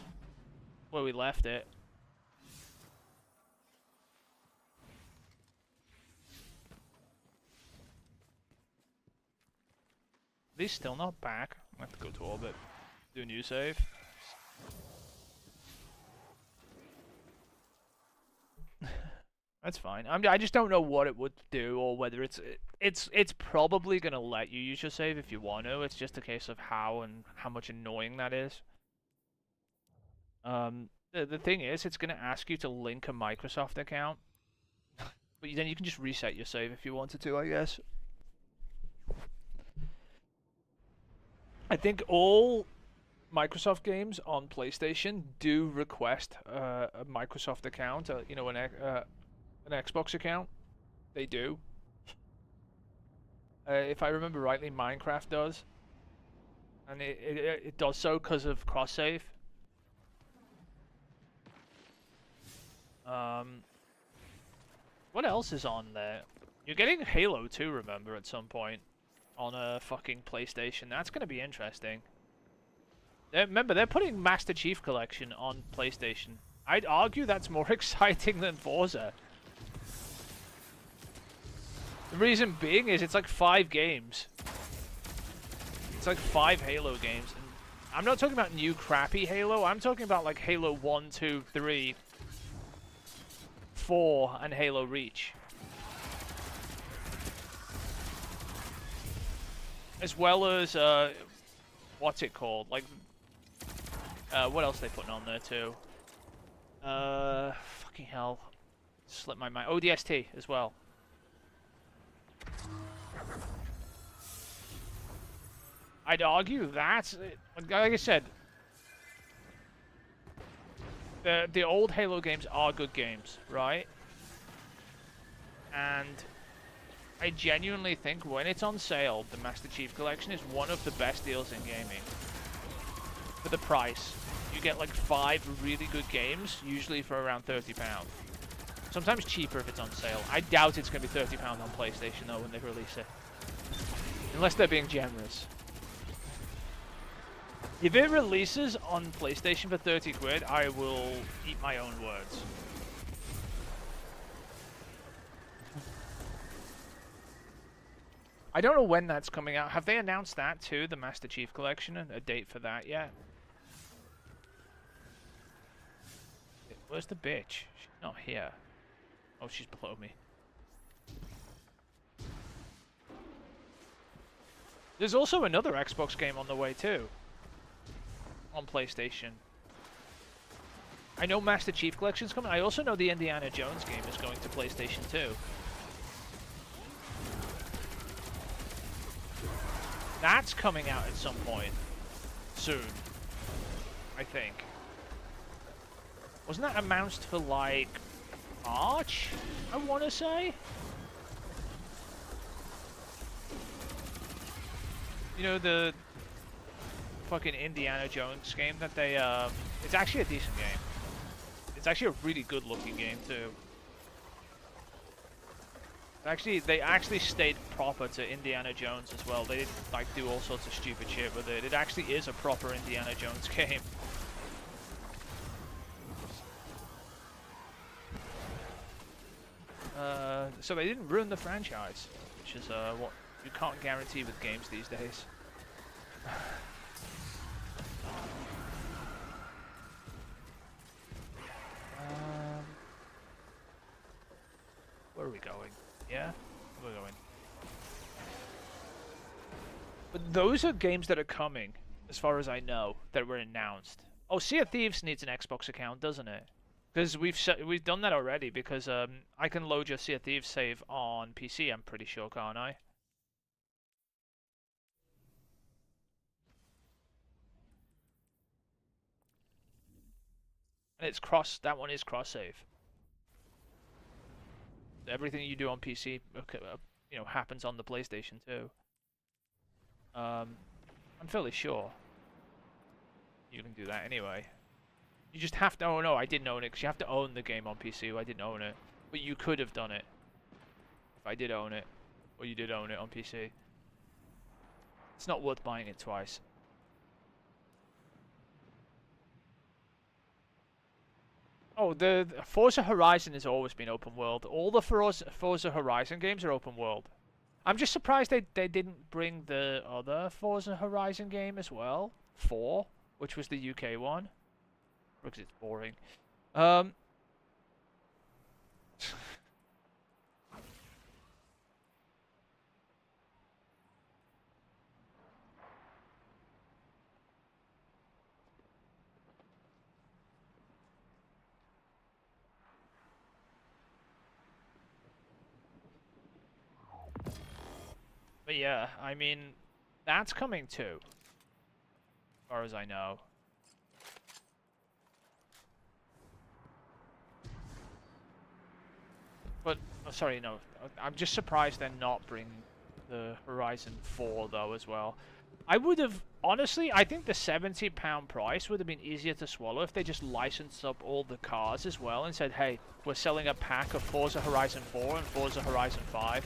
Where we left it. These still not back. I have to go to orbit. Do a new save. That's fine. I just don't know what it would do, or whether it's probably gonna let you use your save if you want to. It's just a case of how much annoying that is. The thing is, it's gonna ask you to link a Microsoft account, but then you can just reset your save if you wanted to, I guess. I think all Microsoft games on PlayStation do request a Microsoft account, you know, an Xbox account. They do. If I remember rightly, Minecraft does. And it does so because of cross-save. What else is on there? You're getting Halo 2, remember, at some point. On a fucking PlayStation. That's going to be interesting. Remember, they're putting Master Chief Collection on PlayStation. I'd argue that's more exciting than Forza. The reason being is it's like 5 games. It's like 5 Halo games. And I'm not talking about new crappy Halo. I'm talking about like Halo 1, 2, 3, 4, and Halo Reach. As well as, what's it called? Like, what else are they putting on there too? Fucking hell. Slipped my mind. ODST as well. I'd argue that, like I said, the old Halo games are good games, right? And I genuinely think when it's on sale, the Master Chief Collection is one of the best deals in gaming. For the price. You get like 5 really good games, usually for around £30. Sometimes cheaper if it's on sale. I doubt it's going to be £30 on PlayStation though when they release it. Unless they're being generous. If it releases on PlayStation for 30 quid, I will eat my own words. I don't know when that's coming out. Have they announced that too, the Master Chief Collection, and a date for that yet? Where's the bitch? She's not here. Oh, she's below me. There's also another Xbox game on the way too. On PlayStation. I know Master Chief Collection's coming. I also know the Indiana Jones game is going to PlayStation 2. That's coming out at some point. Soon. I think. Wasn't that announced for like March? I want to say? You know, the fucking Indiana Jones game that they, it's actually a decent game. It's actually a really good looking game too. Actually, they actually stayed proper to Indiana Jones as well. They didn't like do all sorts of stupid shit with it. It actually is a proper Indiana Jones game. so they didn't ruin the franchise, which is what you can't guarantee with games these days. Where are we going? Yeah, we're going. But those are games that are coming, as far as I know, that were announced. Oh, Sea of Thieves needs an Xbox account, doesn't it? Because we've done that already. Because I can load your Sea of Thieves save on PC. I'm pretty sure, can't I? And it's cross. That one is cross save. Everything you do on PC, you know, happens on the PlayStation too. I'm fairly sure you can do that anyway. You just have to. Oh no, I didn't own it because you have to own the game on PC. I didn't own it, but you could have done it if I did own it, or you did own it on PC. It's not worth buying it twice. Oh, the Forza Horizon has always been open world. All the Forza Horizon games are open world. I'm just surprised they didn't bring the other Forza Horizon game as well, 4, which was the UK one, because it's boring. But yeah, I mean, that's coming too, as far as I know. But, oh, sorry, no, I'm just surprised they're not bringing the Horizon 4 though as well. I would have, honestly, I think the £70 price would have been easier to swallow if they just licensed up all the cars as well and said, hey, we're selling a pack of Forza Horizon 4 and Forza Horizon 5.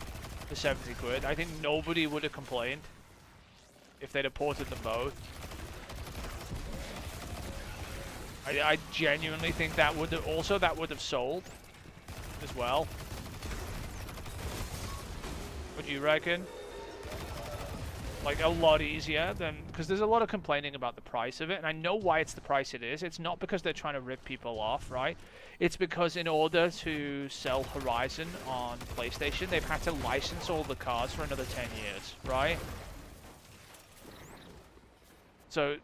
For 70 quid. I think nobody would have complained if they'd have ported them both. I genuinely think that would have sold as well. What do you reckon? Like a lot easier than, because there's a lot of complaining about the price of it, and I know why it's the price it is. It's not because they're trying to rip people off, right? It's because in order to sell Horizon on PlayStation, they've had to license all the cars for another 10 years, right? So,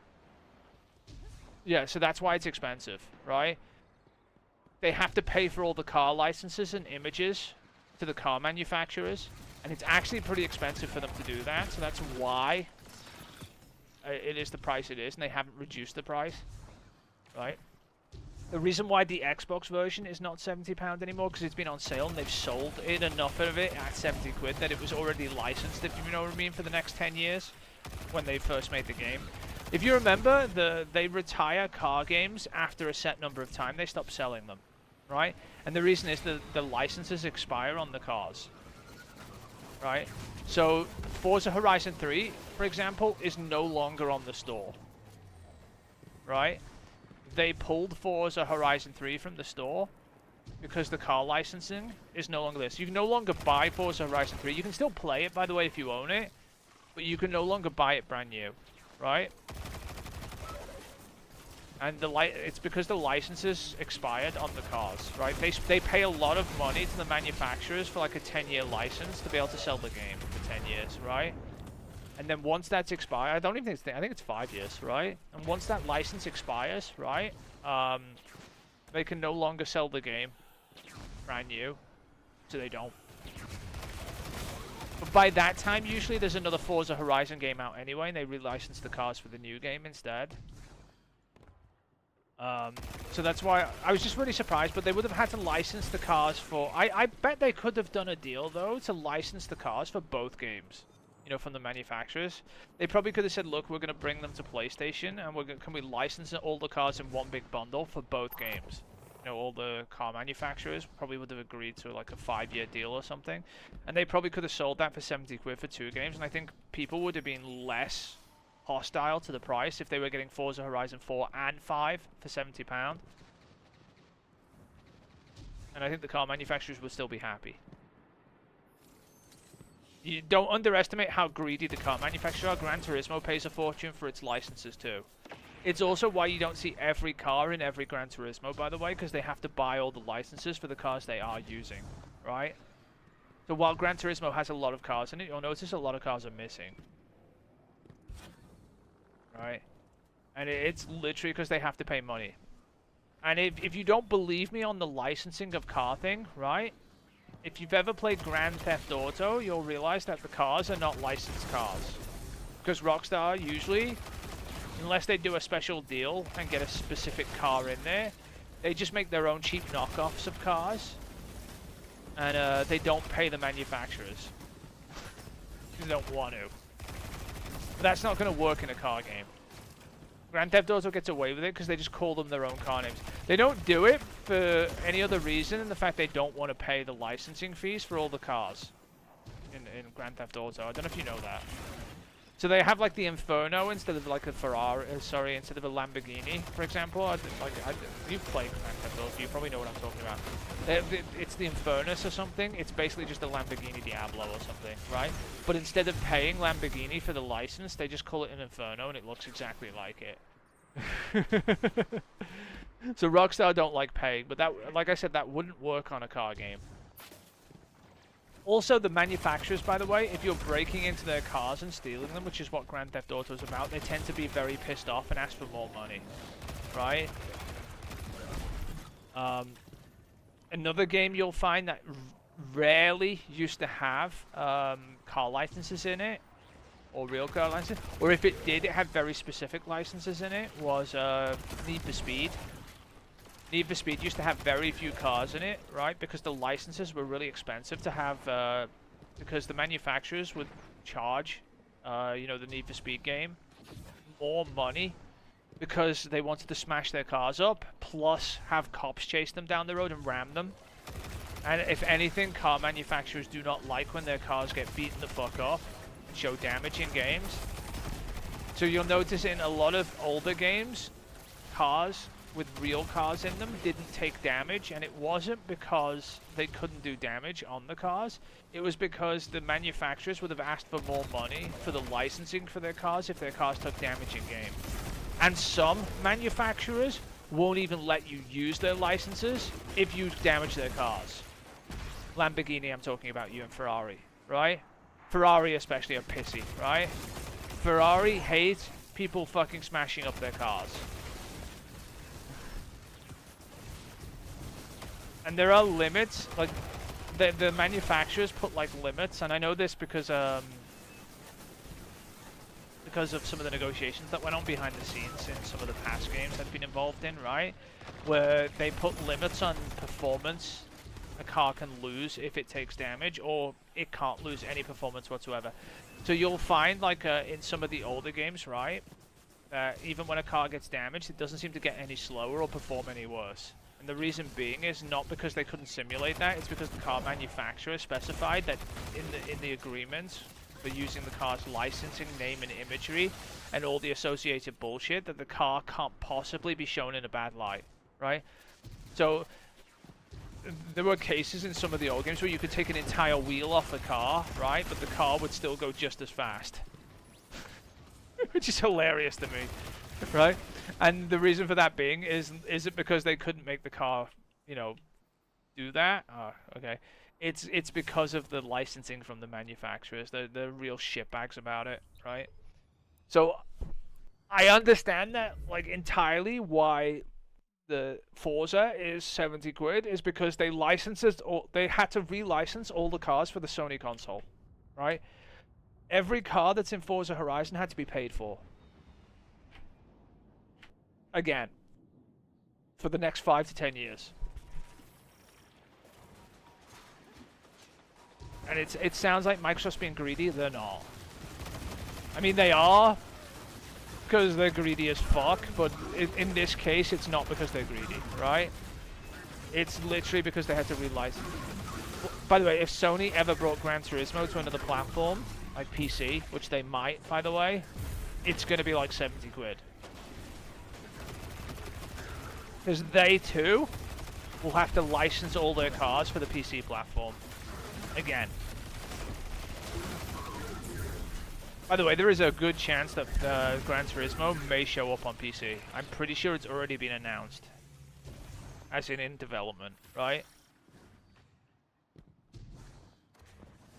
yeah, so that's why it's expensive, right? They have to pay for all the car licenses and images to the car manufacturers, and it's actually pretty expensive for them to do that, so that's why it is the price it is, and they haven't reduced the price, right? The reason why the Xbox version is not £70 anymore, because it's been on sale and they've sold it enough of it at 70 quid that it was already licensed, if you know what I mean, for the next 10 years when they first made the game. If you remember, they retire car games after a set number of time. They stop selling them, right? And the reason is the licenses expire on the cars, right? So Forza Horizon 3, for example, is no longer on the store, right? They pulled Forza Horizon 3 from the store because the car licensing is no longer this. You can no longer buy Forza Horizon 3. You can still play it, by the way, if you own it, but you can no longer buy it brand new, right? And it's because the licenses expired on the cars, right? They pay a lot of money to the manufacturers for like a 10-year license to be able to sell the game for 10 years, right? And then once that's expired, I don't even think I think it's 5 years, right? And once that license expires, right, they can no longer sell the game brand new, so they don't. But by that time, usually there's another Forza Horizon game out anyway, and they relicense the cars for the new game instead. So that's why I was just really surprised, but they would have had to license the cars for... I bet they could have done a deal, though, to license the cars for both games. You know, from the manufacturers. They probably could have said, look, we're going to bring them to PlayStation, and can we license all the cars in one big bundle for both games? You know, all the car manufacturers probably would have agreed to like a 5-year deal or something. And they probably could have sold that for 70 quid for 2 games, and I think people would have been less hostile to the price if they were getting Forza Horizon 4 and 5 for £70. And I think the car manufacturers would still be happy. You don't underestimate how greedy the car manufacturers are. Gran Turismo pays a fortune for its licenses too. It's also why you don't see every car in every Gran Turismo, by the way, because they have to buy all the licenses for the cars they are using, right? So while Gran Turismo has a lot of cars in it, you'll notice a lot of cars are missing. Right? And it's literally because they have to pay money. And if you don't believe me on the licensing of car thing, right? If you've ever played Grand Theft Auto, you'll realize that the cars are not licensed cars. Because Rockstar usually, unless they do a special deal and get a specific car in there, they just make their own cheap knockoffs of cars. And they don't pay the manufacturers. They don't want to. But that's not going to work in a car game. Grand Theft Auto gets away with it because they just call them their own car names. They don't do it for any other reason than the fact they don't want to pay the licensing fees for all the cars in Grand Theft Auto. I don't know if you know that. So they have like the Inferno instead of like a Ferrari, instead of a Lamborghini, for example. You've played Grand Theft Auto, you probably know what I'm talking about. It's the Infernus or something. It's basically just a Lamborghini Diablo or something, right? But instead of paying Lamborghini for the license, they just call it an Inferno and it looks exactly like it. So Rockstar don't like paying, but that, like I said, that wouldn't work on a car game. Also, the manufacturers, by the way, if you're breaking into their cars and stealing them, which is what Grand Theft Auto is about, they tend to be very pissed off and ask for more money, right? Another game you'll find that rarely used to have car licenses in it, or real car licenses, or if it did, it had very specific licenses in it, was Need for Speed. Need for Speed used to have very few cars in it, right? Because the licenses were really expensive to have, because the manufacturers would charge, you know, the Need for Speed game more money because they wanted to smash their cars up, plus have cops chase them down the road and ram them. And if anything, car manufacturers do not like when their cars get beaten the fuck up and show damage in games. So you'll notice in a lot of older games, cars with real cars in them didn't take damage, and it wasn't because they couldn't do damage on the cars. It was because the manufacturers would have asked for more money for the licensing for their cars if their cars took damage in game. And some manufacturers won't even let you use their licenses if you damage their cars. Lamborghini, I'm talking about you, and Ferrari, right? Ferrari especially are pissy, right? Ferrari hates people fucking smashing up their cars. And there are limits, like, the manufacturers put, like, limits, and I know this because of some of the negotiations that went on behind the scenes in some of the past games I've been involved in, right? Where they put limits on performance a car can lose if it takes damage, or it can't lose any performance whatsoever. So you'll find, like, in some of the older games, right, even when a car gets damaged, it doesn't seem to get any slower or perform any worse. And the reason being is not because they couldn't simulate that, it's because the car manufacturer specified that in the agreements for using the car's licensing, name and imagery and all the associated bullshit, that the car can't possibly be shown in a bad light, right? So there were cases in some of the old games where you could take an entire wheel off the car, right, but the car would still go just as fast. Which is hilarious to me, right? And the reason for that being is it because they couldn't make the car, you know, do that? Oh, okay. It's because of the licensing from the manufacturers. They're real shitbags about it, right? So I understand that, like, entirely why the Forza is 70 quid is because they had to relicense all the cars for the Sony console, right? Every car that's in Forza Horizon had to be paid for. Again, for the next 5 to 10 years. And it sounds like Microsoft's being greedy. They're not. I mean, they are, because they're greedy as fuck, but in this case, it's not because they're greedy, right? It's literally because they had to relicense. By the way, if Sony ever brought Gran Turismo to another platform, like PC, which they might, by the way, it's going to be like 70 quid. Because they, too, will have to license all their cars for the PC platform. Again. By the way, there is a good chance that Gran Turismo may show up on PC. I'm pretty sure it's already been announced. As in development, right?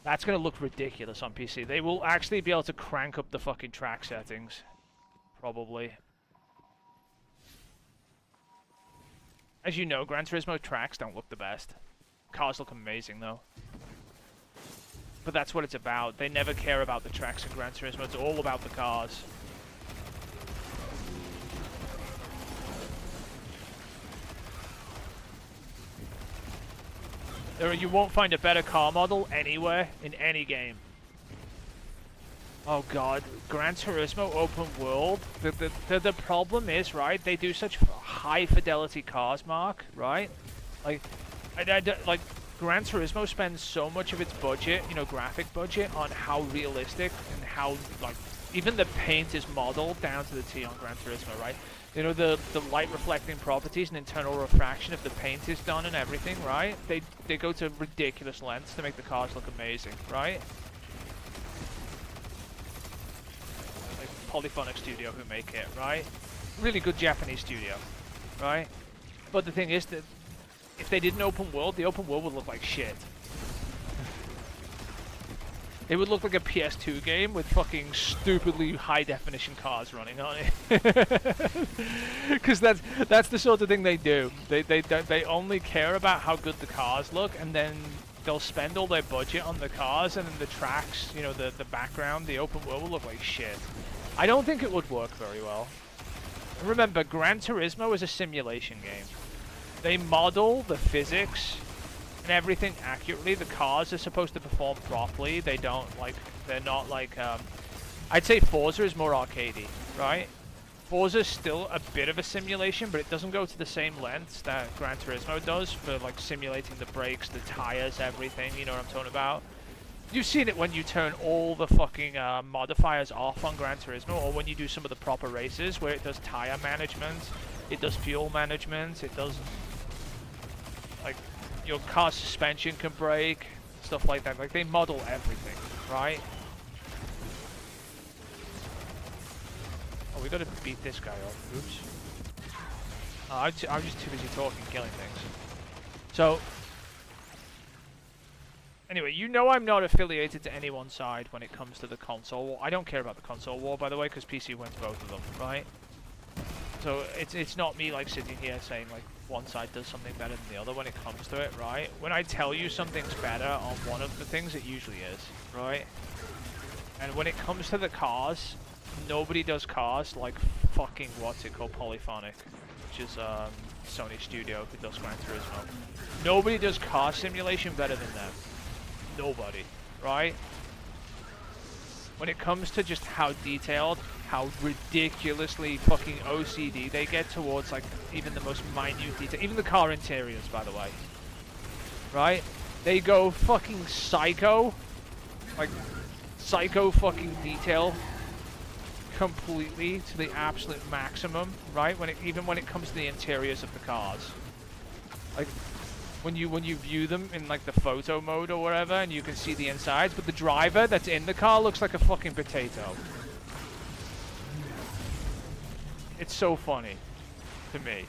That's going to look ridiculous on PC. They will actually be able to crank up the fucking track settings. Probably. As you know, Gran Turismo tracks don't look the best. Cars look amazing, though. But that's what it's about. They never care about the tracks in Gran Turismo. It's all about the cars. You won't find a better car model anywhere in any game. Oh god, Gran Turismo open world. The problem is, right? They do such high fidelity cars, Mark. Right? Like, like Gran Turismo spends so much of its budget, you know, graphic budget, on how realistic and how like even the paint is modeled down to the T on Gran Turismo, right? You know, the light reflecting properties and internal refraction of the paint is done and everything, right? They go to ridiculous lengths to make the cars look amazing, right? Like Polyphonic Studio who make it, right? Really good Japanese studio, right? But the thing is that if they did an open world, the open world would look like shit. It would look like a PS2 game with fucking stupidly high-definition cars running on it. Because that's the sort of thing they do. They only care about how good the cars look, and then they'll spend all their budget on the cars, and then the tracks, you know, the background, the open world will look like shit. I don't think it would work very well. Remember, Gran Turismo is a simulation game. They model the physics and everything accurately. The cars are supposed to perform properly. They don't like, they're not like, I'd say Forza is more arcadey, right? Forza's still a bit of a simulation, but it doesn't go to the same lengths that Gran Turismo does for like simulating the brakes, the tires, everything, you know what I'm talking about? You've seen it when you turn all the fucking modifiers off on Gran Turismo, or when you do some of the proper races where it does tire management, it does fuel management, it does like your car suspension can break, stuff like that. Like they model everything, right? Oh, we gotta beat this guy up. Oops. Oh, I'm just too busy talking, killing things. So, anyway, you know I'm not affiliated to any one side when it comes to the console war. I don't care about the console war, by the way, because PC wins both of them, right? So it's not me like sitting here saying like one side does something better than the other when it comes to it, right? When I tell you something's better on one of the things, it usually is, right? And when it comes to the cars, nobody does cars like fucking what's it called, Polyphonic, which is Sony Studio who does Gran Turismo. Nobody does car simulation better than them. Nobody, right? When it comes to just how detailed, how ridiculously fucking OCD they get towards like even the most minute detail, even the car interiors, by the way, right? They go fucking psycho, like psycho fucking detail, completely to the absolute maximum, right? Even when it comes to the interiors of the cars, like when you view them in like the photo mode or whatever, and you can see the insides, but the driver that's in the car looks like a fucking potato. It's so funny to me,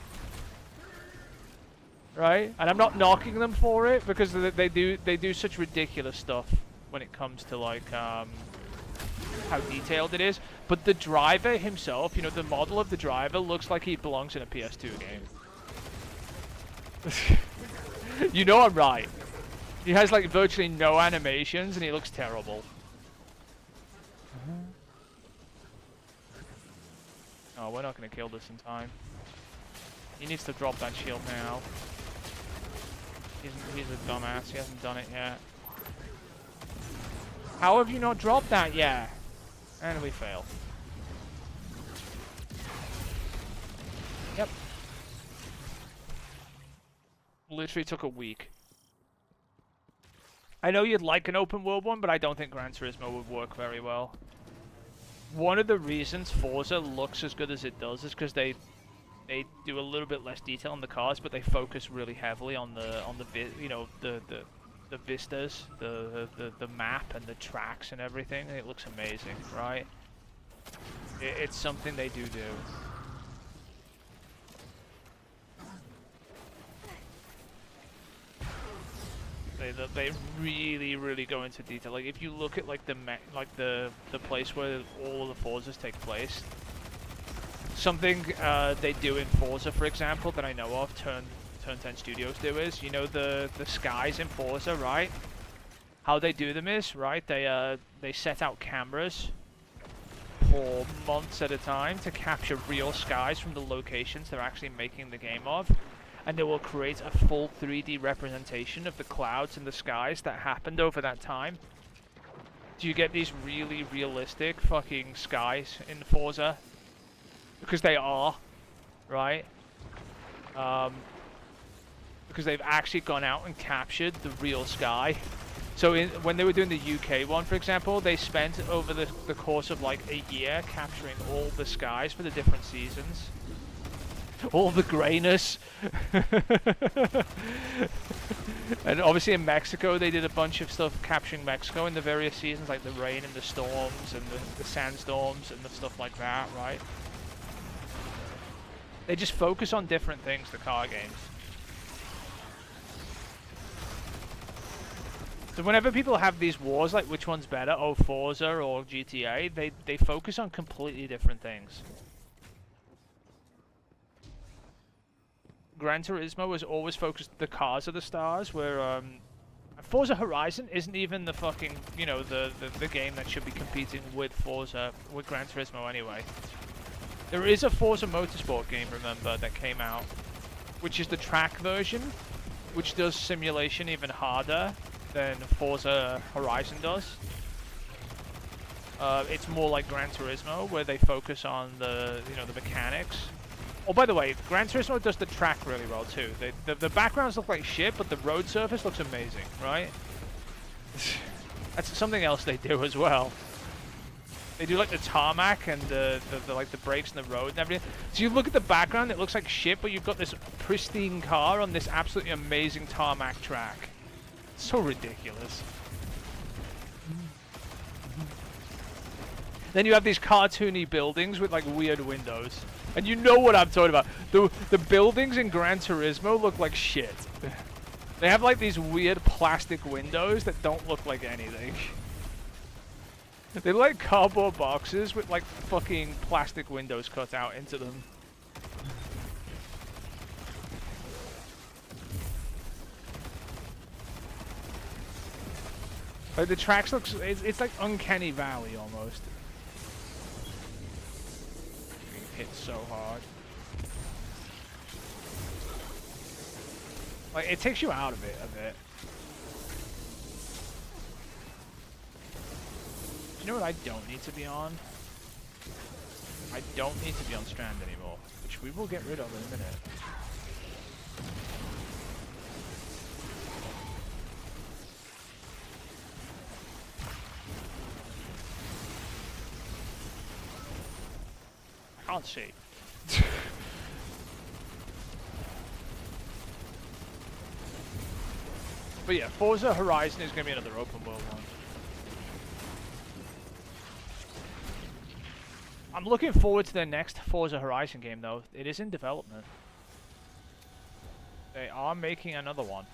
right? And I'm not knocking them for it because they do such ridiculous stuff when it comes to like how detailed it is. But the driver himself, you know, the model of the driver looks like he belongs in a PS2 game. You know I'm right. He has like virtually no animations and he looks terrible. Oh, we're not going to kill this in time. He needs to drop that shield now. He's a dumbass. He hasn't done it yet. How have you not dropped that yet? And we fail. Yep. Literally took a week. I know you'd like an open world one, but I don't think Gran Turismo would work very well. One of the reasons Forza looks as good as it does is because they do a little bit less detail on the cars, but they focus really heavily on the you know, the the vistas, the map and the tracks and everything. It looks amazing, right? It's something they do. They really go into detail. Like if you look at like the place where all of the Forzas take place, something they do in Forza, for example, that I know of, Turn 10 Studios do is, you know, the skies in Forza, right? How they do them is, right? They set out cameras for months at a time to capture real skies from the locations they're actually making the game of. And they will create a full 3D representation of the clouds and the skies that happened over that time. Do you get these really realistic fucking skies in Forza? Because they are, right? Because they've actually gone out and captured the real sky. So when they were doing the UK one, for example, they spent over the course of like a year capturing all the skies for the different seasons. All the grayness. And obviously in Mexico they did a bunch of stuff capturing Mexico in the various seasons, like the rain and the storms and the sandstorms and the stuff like that, right? They just focus on different things, the car games. So whenever people have these wars, like which one's better, oh Forza or GTA, they focus on completely different things. Gran Turismo was always focused, the cars are the stars, where Forza Horizon isn't even the fucking, you know, the game that should be competing with Forza, with Gran Turismo anyway. There is a Forza Motorsport game, remember, that came out, which is the track version, which does simulation even harder than Forza Horizon does. It's more like Gran Turismo, where they focus on the, you know, the mechanics. Oh, by the way, Gran Turismo does the track really well too. The backgrounds look like shit, but the road surface looks amazing, right? That's something else they do as well. They do like the tarmac and the like the brakes and the road and everything. So you look at the background, it looks like shit, but you've got this pristine car on this absolutely amazing tarmac track. It's so ridiculous. Then you have these cartoony buildings with like weird windows. And you know what I'm talking about. The buildings in Gran Turismo look like shit. They have like these weird plastic windows that don't look like anything. They're like cardboard boxes with like fucking plastic windows cut out into them. Like the tracks looks, it's like Uncanny Valley almost. Hit so hard. Like it takes you out of it a bit. Do you know what I don't need to be on? I don't need to be on Strand anymore, which we will get rid of in a minute. I can't see. But yeah, Forza Horizon is going to be another open world one. I'm looking forward to their next Forza Horizon game though. It is in development. They are making another one.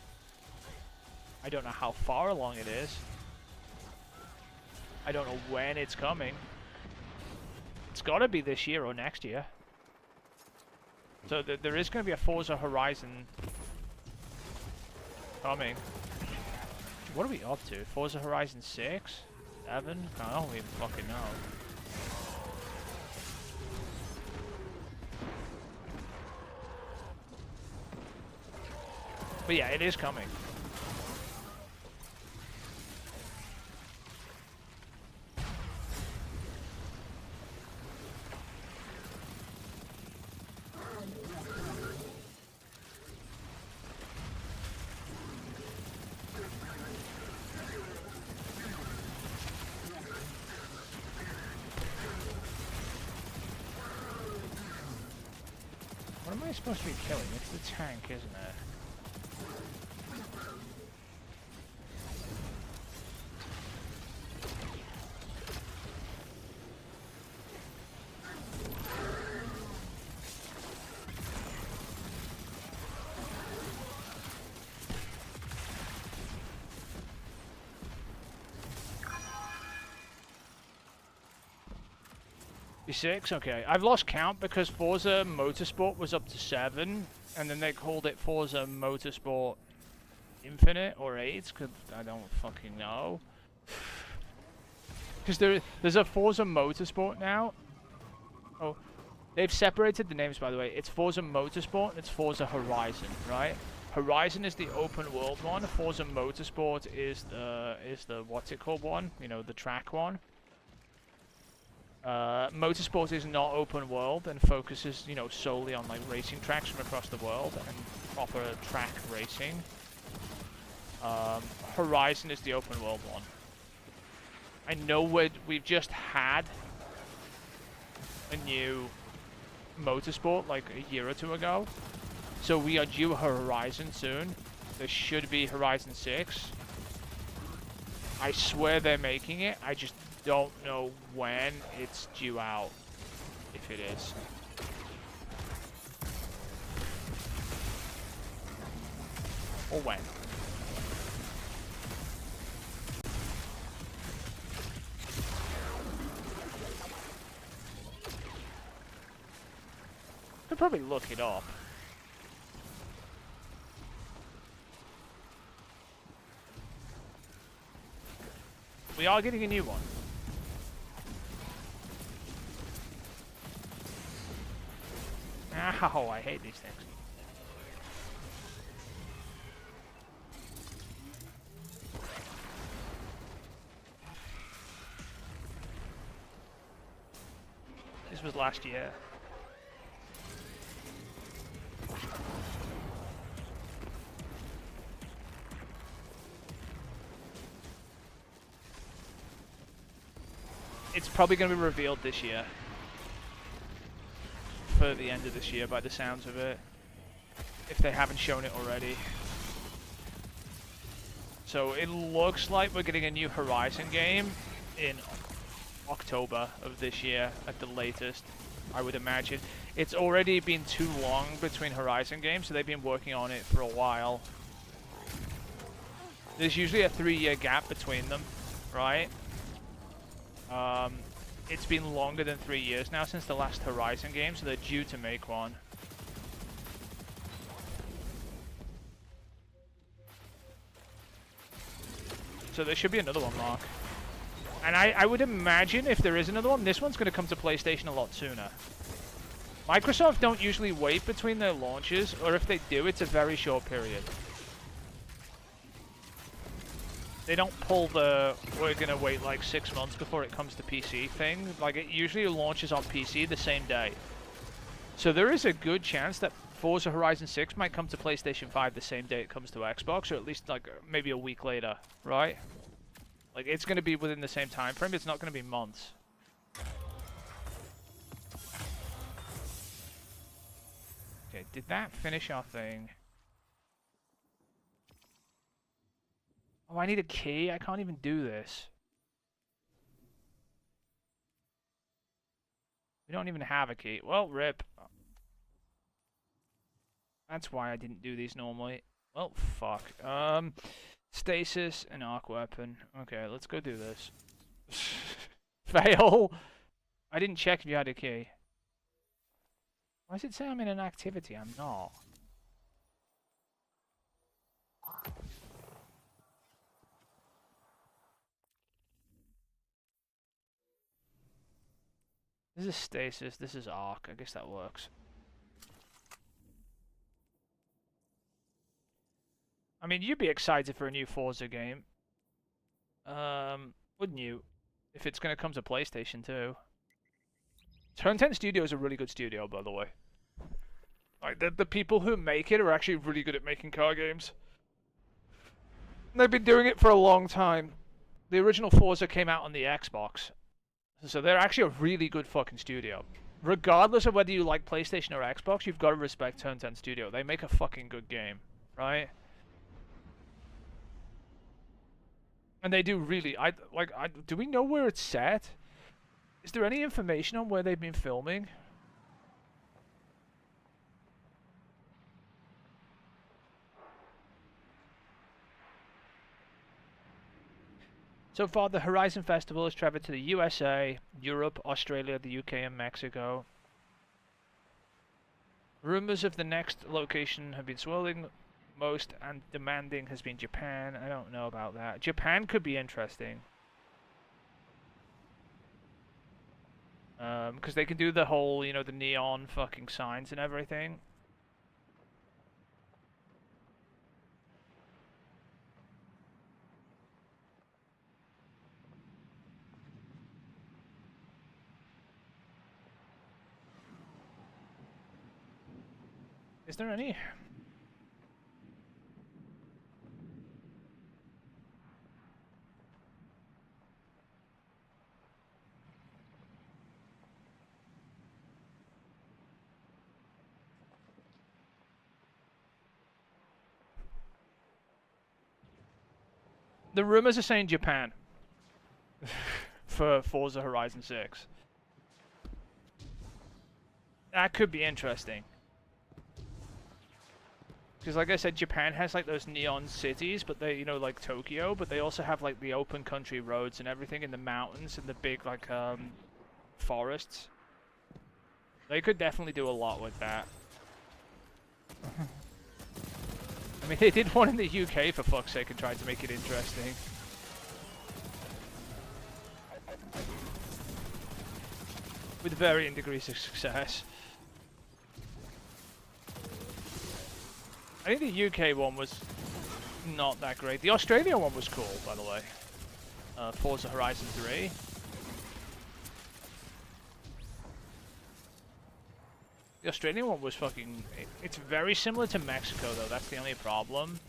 I don't know how far along it is. I don't know when it's coming. It's got to be this year or next year. So there is going to be a Forza Horizon coming. What are we up to? Forza Horizon 6? 7? I don't even fucking know. But yeah, it is coming. What am I supposed to be killing? It's the tank, isn't it? 6? Okay. I've lost count because Forza Motorsport was up to 7, and then they called it Forza Motorsport Infinite or 8, because I don't fucking know. Because there's a Forza Motorsport now. Oh, they've separated the names, by the way. It's Forza Motorsport and it's Forza Horizon, right? Horizon is the open world one. Forza Motorsport is the what's it called one? You know, the track one. Motorsport is not open world and focuses, you know, solely on like racing tracks from across the world and proper track racing. Horizon is the open world one. I know we've just had a new Motorsport like a year or two ago. So we are due a Horizon soon. There should be Horizon 6. I swear they're making it. I just don't know when it's due out. If it is. Or when. Could probably look it up. We are getting a new one. Ow, I hate these things. This was last year. It's probably going to be revealed this year. For the end of this year, by the sounds of it. If they haven't shown it already. So it looks like we're getting a new Horizon game in October of this year at the latest, I would imagine. It's already been too long between Horizon games, so they've been working on it for a while. There's usually a 3-year gap between them, right? It's been longer than 3 years now since the last Horizon game, so they're due to make one. So there should be another one, Mark. And I would imagine if there is another one, this one's going to come to PlayStation a lot sooner. Microsoft don't usually wait between their launches, or if they do, it's a very short period. They don't pull the, we're going to wait like 6 months before it comes to PC thing. Like, it usually launches on PC the same day. So there is a good chance that Forza Horizon 6 might come to PlayStation 5 the same day it comes to Xbox, or at least like maybe a week later, right? Like, it's going to be within the same time frame. It's not going to be months. Okay, did that finish our thing? Oh, I need a key? I can't even do this. We don't even have a key. Well, rip. That's why I didn't do these normally. Well, fuck. Stasis and arc weapon. Okay, let's go do this. Fail! I didn't check if you had a key. Why does it say I'm in an activity? I'm not. This is stasis, this is arc. I guess that works. I mean, you'd be excited for a new Forza game. Wouldn't you? If it's going to come to PlayStation too. Turn 10 Studio is a really good studio, by the way. Like, the people who make it are actually really good at making car games. And they've been doing it for a long time. The original Forza came out on the Xbox. So they're actually a really good fucking studio. Regardless of whether you like PlayStation or Xbox, you've got to respect Turn 10 Studio. They make a fucking good game, right? And they do really... do we know where it's set? Is there any information on where they've been filming? So far, the Horizon Festival has traveled to the USA, Europe, Australia, the UK, and Mexico. Rumors of the next location have been swirling. Most and demanding has been Japan. I don't know about that. Japan could be interesting. Because they can do the whole, you know, the neon fucking signs and everything. Is there any? The rumors are saying Japan for Forza Horizon 6. That could be interesting. Because like I said, Japan has like those neon cities, but they, you know, like Tokyo, but they also have like the open country roads and everything in the mountains and the big like forests. They could definitely do a lot with that. I mean, they did one in the UK for fuck's sake and tried to make it interesting. With varying degrees of success. I think the UK one was not that great. The Australia one was cool, by the way. Forza Horizon 3. The Australian one was fucking... It's very similar to Mexico, though. That's the only problem.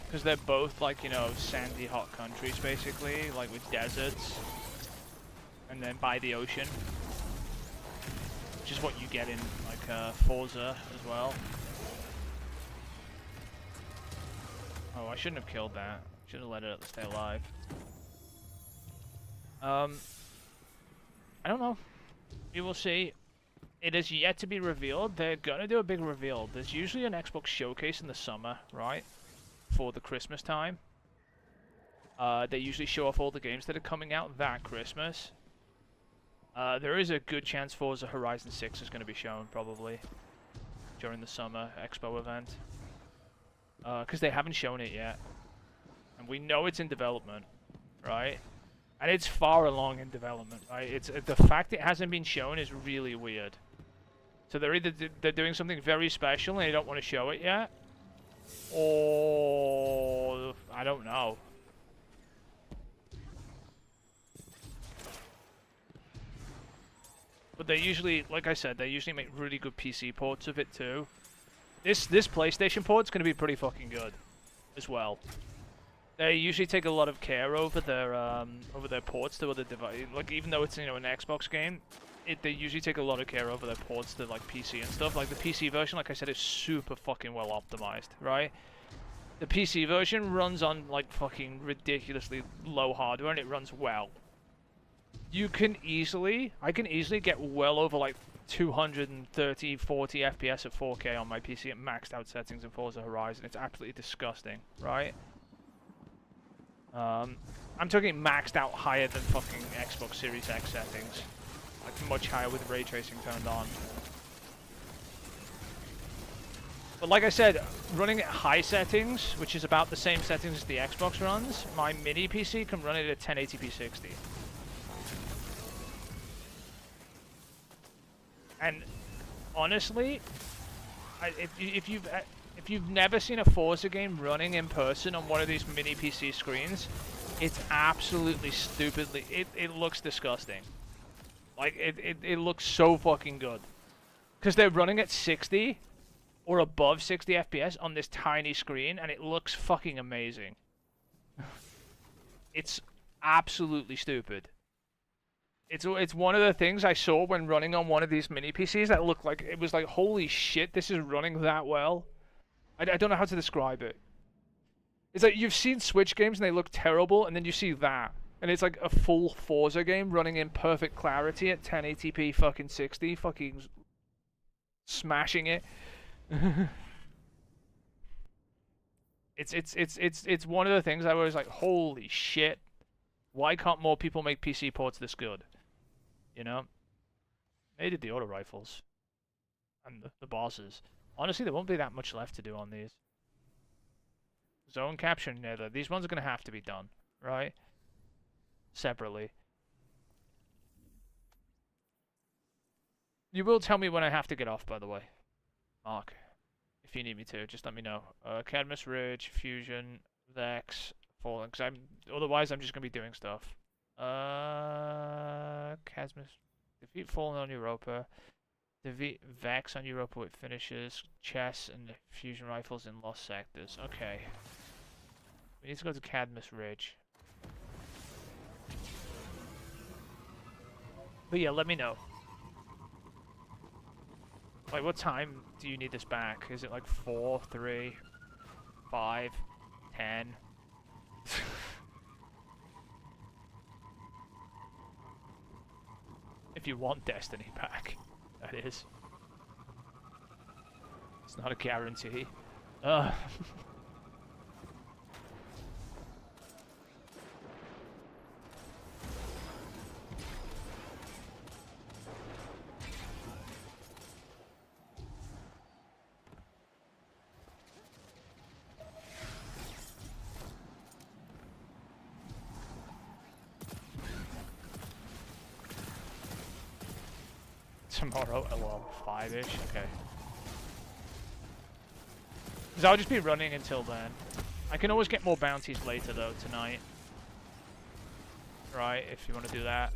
Because they're both, like, you know, sandy, hot countries, basically. Like, with deserts. And then by the ocean. Which is what you get in, like, Forza as well. Oh, I shouldn't have killed that. Should have let it stay alive. I don't know. We will see. It is yet to be revealed. They're gonna do a big reveal. There's usually an Xbox showcase in the summer, right? For the Christmas time. They usually show off all the games that are coming out that Christmas. There is a good chance Forza Horizon 6 is going to be shown, probably, during the summer expo event. Because they haven't shown it yet. And we know it's in development, right? And it's far along in development, right? It's the fact it hasn't been shown is really weird. So they're either they're doing something very special and they don't want to show it yet, or I don't know. But they usually, like I said, they usually make really good PC ports of it too. This PlayStation port's gonna be pretty fucking good, as well. They usually take a lot of care over their ports to other devices. Like, even though it's, you know, an Xbox game, they usually take a lot of care over their ports to, like, PC and stuff. Like, the PC version, like I said, is super fucking well optimized, right? The PC version runs on, like, fucking ridiculously low hardware, and it runs well. I can easily get well over, like, 230, 40 FPS at 4K on my PC at maxed out settings in Forza Horizon. It's absolutely disgusting, right? I'm talking maxed out higher than fucking Xbox Series X settings. Like, much higher with ray tracing turned on. But like I said, running at high settings, which is about the same settings as the Xbox runs, my mini PC can run it at 1080p 60. And honestly, if you've never seen a Forza game running in person on one of these mini PC screens, it's absolutely stupidly... It looks disgusting. Like, it looks so fucking good. Because they're running at 60 or above 60 FPS on this tiny screen, and it looks fucking amazing. It's absolutely stupid. It's one of the things I saw when running on one of these mini PCs that looked like... It was like, holy shit, this is running that well. I don't know how to describe it. It's like you've seen Switch games and they look terrible, and then you see that. And it's like a full Forza game running in perfect clarity at 1080p fucking 60, fucking smashing it. It's one of the things I was like, holy shit, why can't more people make PC ports this good? You know? They did the auto rifles and the bosses. Honestly, there won't be that much left to do on these. Zone capture, nether. These ones are gonna have to be done, right? Separately. You will tell me when I have to get off, by the way, Mark. If you need me to, just let me know. Cadmus Ridge, Fusion, Vex, Fallen. Because otherwise I'm just gonna be doing stuff. Cadmus, defeat Fallen on Europa. Defeat Vex on Europa with finishes, chess, and fusion rifles in lost sectors. Okay. We need to go to Cadmus Ridge. But yeah, let me know. Like, what time do you need this back? Is it like 4, 3, 5, 10? If you want Destiny back, that is. It's not a guarantee. Tomorrow, well, 5-ish, okay. Because I'll just be running until then. I can always get more bounties later, though, tonight. Right, if you want to do that.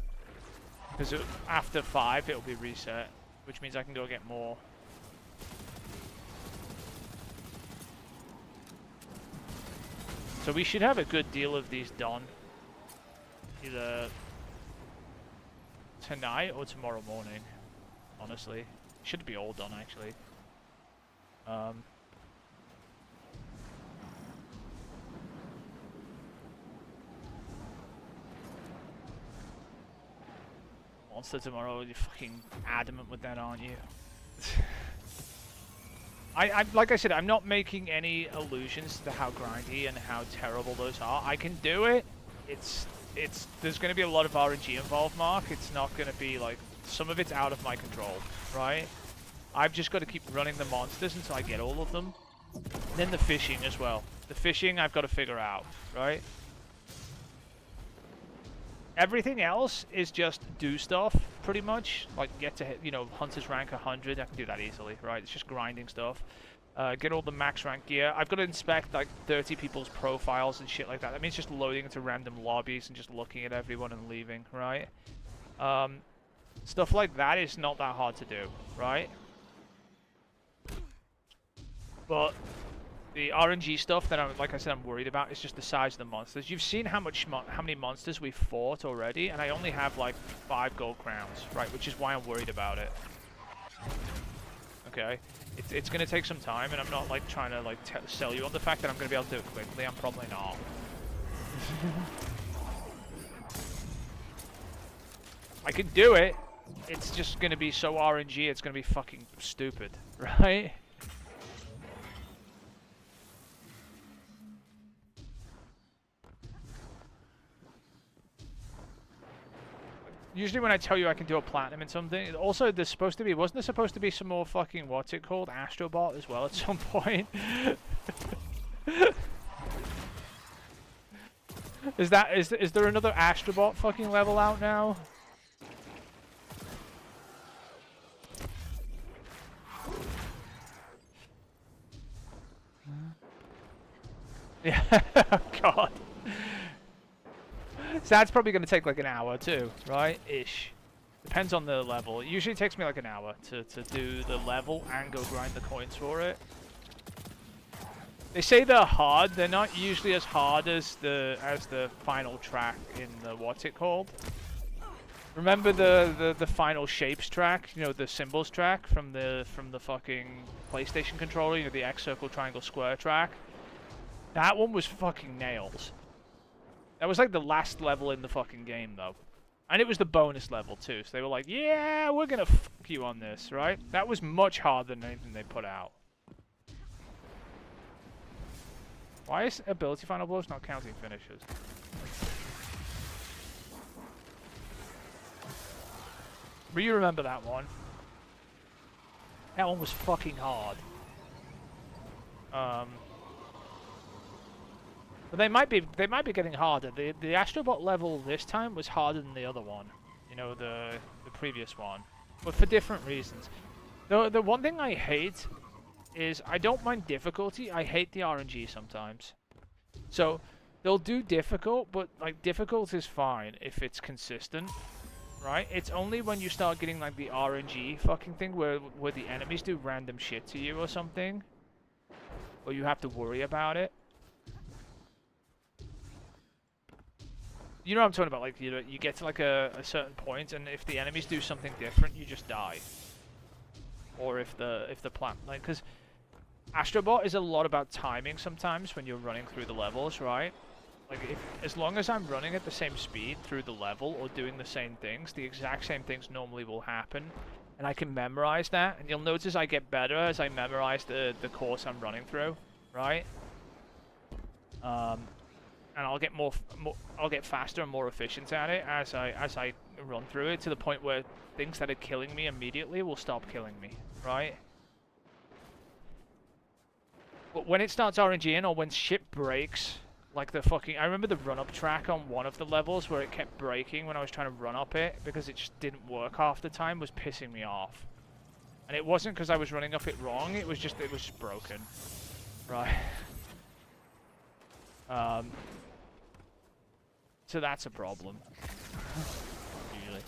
Because after 5, it'll be reset, which means I can go get more. So we should have a good deal of these done. Either tonight or tomorrow morning. Honestly, should be all done actually. Monster tomorrow, you're fucking adamant with that, aren't you? I like I said, I'm not making any allusions to how grindy and how terrible those are. I can do it. There's going to be a lot of RNG involved, Mark. It's not going to be like. Some of it's out of my control, right? I've just got to keep running the monsters until I get all of them. And then the fishing as well. The fishing I've got to figure out, right? Everything else is just do stuff, pretty much. Like get to, Hunter's rank 100. I can do that easily, right? It's just grinding stuff. Get all the max rank gear. I've got to inspect like 30 people's profiles and shit like that. That means just loading into random lobbies and just looking at everyone and leaving, right? Stuff like that is not that hard to do, right? But the RNG stuff that like I said, I'm worried about is just the size of the monsters. You've seen how many monsters we've fought already, and I only have like 5 gold crowns, right? Which is why I'm worried about it. Okay, it's gonna take some time, and I'm not like trying to like sell you on the fact that I'm gonna be able to do it quickly. I'm probably not. I can do it. It's just gonna be so RNG, it's gonna be fucking stupid, right? Usually when I tell you I can do a platinum in something, also there's supposed to be, wasn't there supposed to be some more fucking, what's it called, Astrobot as well at some point? Is there another Astrobot fucking level out now? Yeah, oh god. So that's probably going to take like an hour too, right? Ish. Depends on the level. It usually takes me like an hour to do the level and go grind the coins for it. They say they're hard. They're not usually as hard as the final track in the what's it called? Remember the final shapes track? You know, the symbols track from the fucking PlayStation controller. You know, the X, circle, triangle, square track. That one was fucking nails. That was like the last level in the fucking game, though. And it was the bonus level, too. So they were like, yeah, we're gonna fuck you on this, right? That was much harder than anything they put out. Why is ability final blows not counting finishes? But you remember that one. That one was fucking hard. But they might be getting harder. The Astrobot level this time was harder than the other one. You know, the previous one. But for different reasons. The one thing I hate is I don't mind difficulty, I hate the RNG sometimes. So they'll do difficult, but like difficult is fine if it's consistent. Right? It's only when you start getting like the RNG fucking thing where the enemies do random shit to you or something. Or you have to worry about it. You know what I'm talking about? Like, you get to like a certain point, and if the enemies do something different, you just die. Or if the plant, like, because Astrobot is a lot about timing sometimes when you're running through the levels, right? Like, as long as I'm running at the same speed through the level or doing the same things, the exact same things normally will happen. And I can memorize that, and you'll notice I get better as I memorize the course I'm running through, right? And I'll get I'll get faster and more efficient at it as I run through it, to the point where things that are killing me immediately will stop killing me, right? But when it starts RNGing or when shit breaks, like the fucking... I remember the run-up track on one of the levels where it kept breaking when I was trying to run up it because it just didn't work half the time, was pissing me off. And it wasn't because I was running up it wrong, it was just broken. Right. So that's a problem. Usually.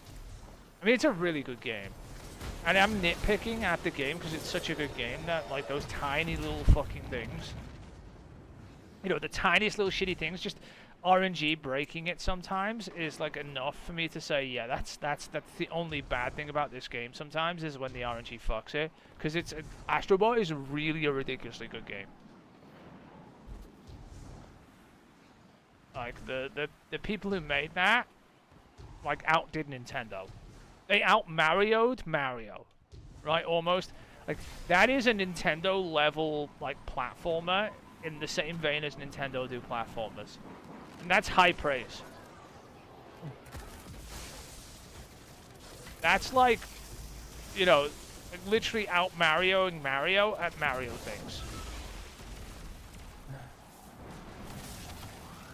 I mean, it's a really good game. And I'm nitpicking at the game because it's such a good game that, like, those tiny little fucking things, you know, the tiniest little shitty things, just RNG breaking it sometimes is, like, enough for me to say, yeah, that's the only bad thing about this game sometimes, is when the RNG fucks it. Because Astrobot is really a ridiculously good game. Like, the people who made that, like, outdid Nintendo. They out-Mario'd Mario, right, almost. Like, that is a Nintendo-level, like, platformer in the same vein as Nintendo do platformers. And that's high praise. That's like, you know, like literally out-Marioing Mario at Mario things.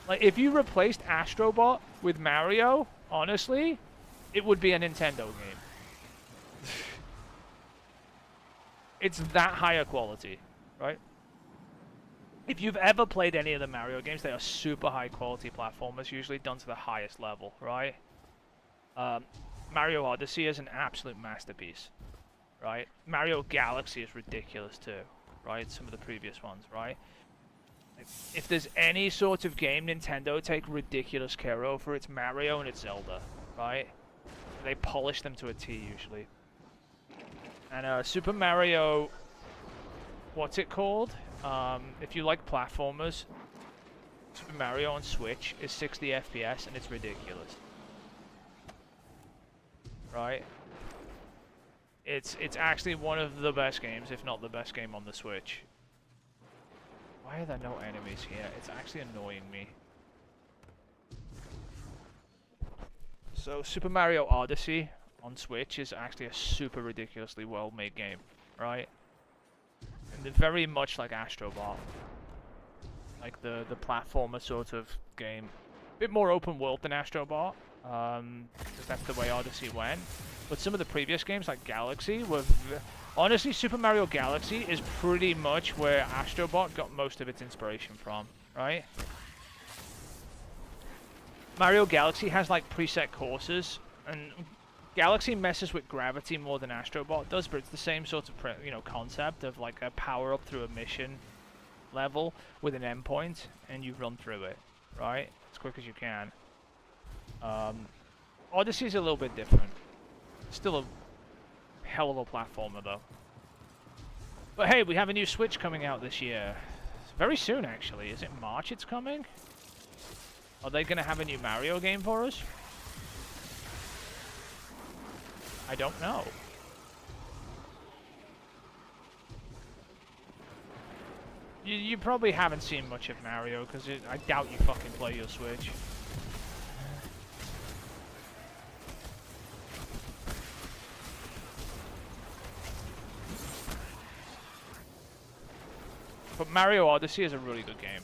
Like, if you replaced Astrobot with Mario, honestly, it would be a Nintendo game. It's that higher quality, right? If you've ever played any of the Mario games, they are super high quality platformers, usually done to the highest level, right? Mario Odyssey is an absolute masterpiece, right? Mario Galaxy is ridiculous too, right? Some of the previous ones, right? If there's any sort of game Nintendo take ridiculous care over, it's Mario and it's Zelda, right? They polish them to a T usually. And Super Mario, what's it called? If you like platformers, Super Mario on Switch is 60 FPS and it's ridiculous. Right? It's actually one of the best games, if not the best game on the Switch. Why are there no enemies here? It's actually annoying me. So, Super Mario Odyssey on Switch is actually a super ridiculously well-made game, right? And they're very much like Astrobot. Like the platformer sort of game. A bit more open world than Astrobot, because that's the way Odyssey went. But some of the previous games, like Galaxy, were... Honestly, Super Mario Galaxy is pretty much where Astrobot got most of its inspiration from, right? Mario Galaxy has like preset courses, and Galaxy messes with gravity more than Astrobot does, but it's the same sort of concept of like a power up through a mission level with an endpoint, and you run through it, right? As quick as you can. Odyssey's a little bit different. Still a hell of a platformer though. But hey, we have a new Switch coming out this year. Very soon actually. Is it March it's coming? Are they gonna have a new Mario game for us? I don't know. You probably haven't seen much of Mario, because I doubt you fucking play your Switch. But Mario Odyssey is a really good game.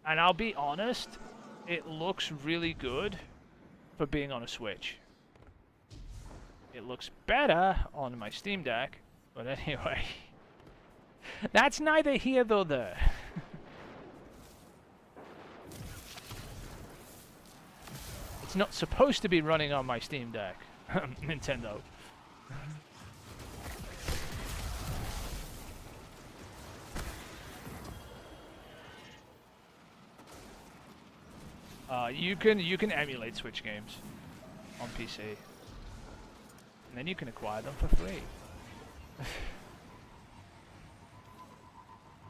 And I'll be honest, it looks really good for being on a Switch. It looks better on my Steam Deck, but anyway. That's neither here nor there. It's not supposed to be running on my Steam Deck, Nintendo. You can emulate Switch games on PC, and then you can acquire them for free.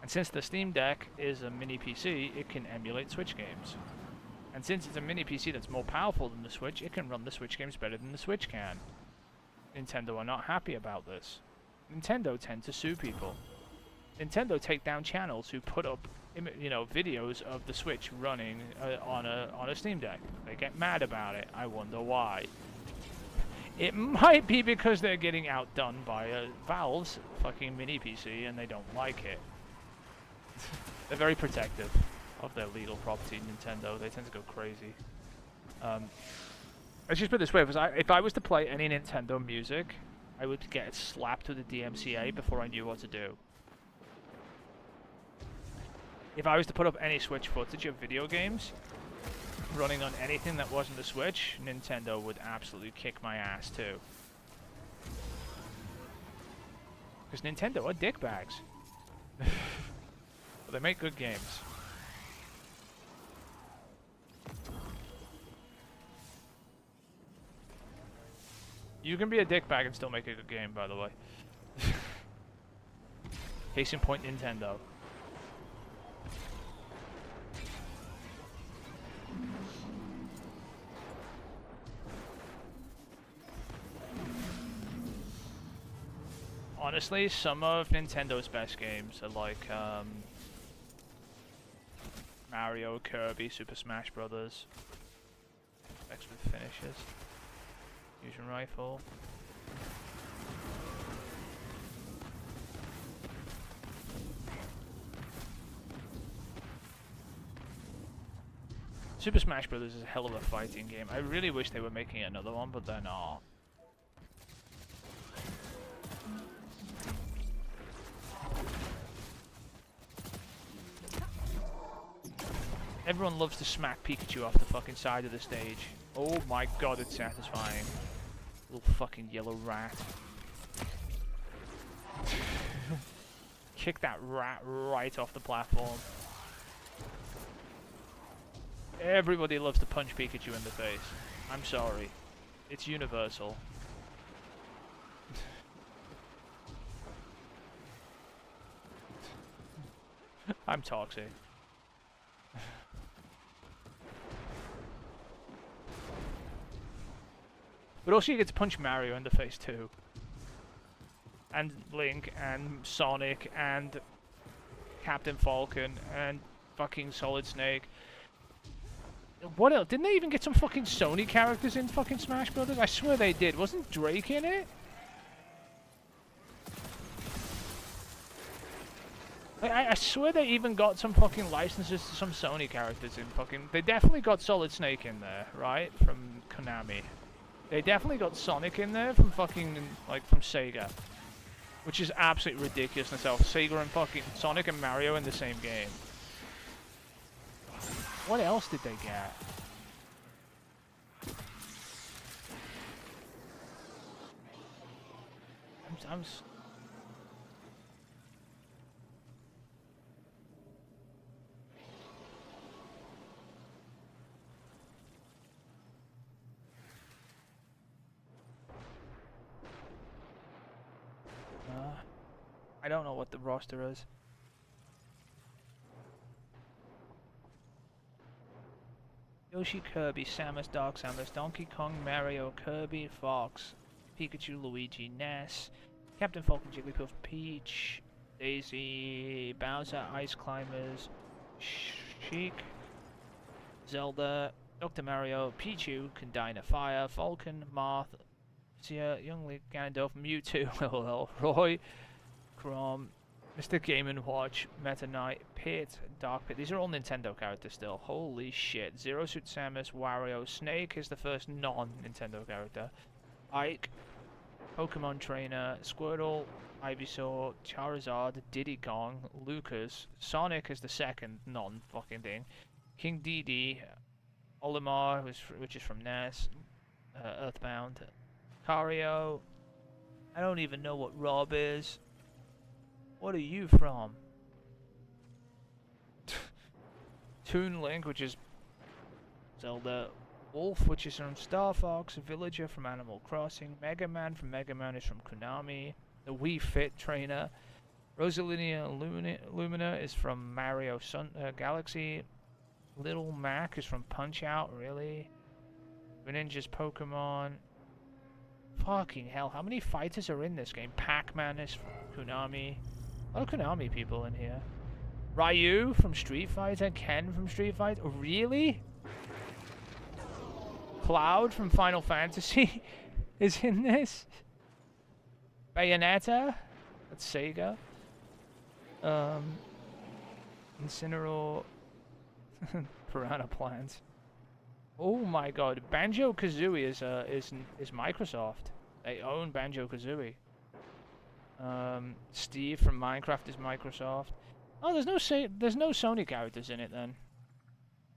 And since the Steam Deck is a mini PC, it can emulate Switch games. And since it's a mini PC that's more powerful than the Switch, it can run the Switch games better than the Switch can. Nintendo are not happy about this. Nintendo tend to sue people. Nintendo take down channels who put up, you know, videos of the Switch running on a Steam Deck. They get mad about it. I wonder why. It might be because they're getting outdone by Valve's fucking mini PC and they don't like it. They're very protective of their legal property, Nintendo. They tend to go crazy. Let's just put it this way: if I was to play any Nintendo music, I would get slapped with the DMCA before I knew what to do. If I was to put up any Switch footage of video games running on anything that wasn't the Switch, Nintendo would absolutely kick my ass too. Because Nintendo are dickbags. But they make good games. You can be a dickbag and still make a good game, by the way. Case in point, Nintendo. Honestly, some of Nintendo's best games are like Mario, Kirby, Super Smash Brothers. Excellent finishes. Fusion Rifle. Super Smash Brothers is a hell of a fighting game. I really wish they were making another one, but they're not. Everyone loves to smack Pikachu off the fucking side of the stage. Oh my god, it's satisfying. Little fucking yellow rat. Kick that rat right off the platform. Everybody loves to punch Pikachu in the face. I'm sorry. It's universal. I'm toxic. But also you get to punch Mario in the face too. And Link, and Sonic, and Captain Falcon, and fucking Solid Snake. What else? Didn't they even get some fucking Sony characters in fucking Smash Brothers? I swear they did. Wasn't Drake in it? I swear they even got some fucking licenses to some Sony characters in fucking... They definitely got Solid Snake in there, right? From Konami. They definitely got Sonic in there from fucking, like, from Sega. Which is absolutely ridiculous in itself. Sega and fucking Sonic and Mario in the same game. What else did they get? I don't know what the roster is. Yoshi, Kirby, Samus, Dark Samus, Donkey Kong, Mario, Kirby, Fox, Pikachu, Luigi, Ness, Captain Falcon, Jigglypuff, Peach, Daisy, Bowser, Ice Climbers, Sheik, Zelda, Dr. Mario, Pichu, Condina Fire, Falcon, Marth, Sia, Young Link, Ganondorf, Mewtwo, Roy, Chrom, Mr. Game & Watch, Meta Knight, Pit, Dark Pit. These are all Nintendo characters still. Holy shit. Zero Suit Samus, Wario, Snake is the first non-Nintendo character. Ike, Pokemon Trainer, Squirtle, Ivysaur, Charizard, Diddy Kong, Lucas, Sonic is the second non-fucking thing. King Dedede, Olimar, which is from NES, Earthbound, Cario. I don't even know what Rob is. What are you from? Toon Link, which is Zelda. Wolf, which is from Star Fox. Villager from Animal Crossing. Mega Man from Mega Man is from Konami. The Wii Fit Trainer. Rosalina Lumina is from Mario Galaxy. Little Mac is from Punch Out, really? Greninja's Pokemon. Fucking hell, how many fighters are in this game? Pac-Man is from Konami. A lot of Konami people in here. Ryu from Street Fighter, Ken from Street Fighter. Oh, really? Cloud from Final Fantasy is in this. Bayonetta, that's Sega. Incineroar, Piranha Plant. Oh my God, Banjo-Kazooie is Microsoft. They own Banjo-Kazooie. Steve from Minecraft is Microsoft. Oh, there's no Sony characters in it then.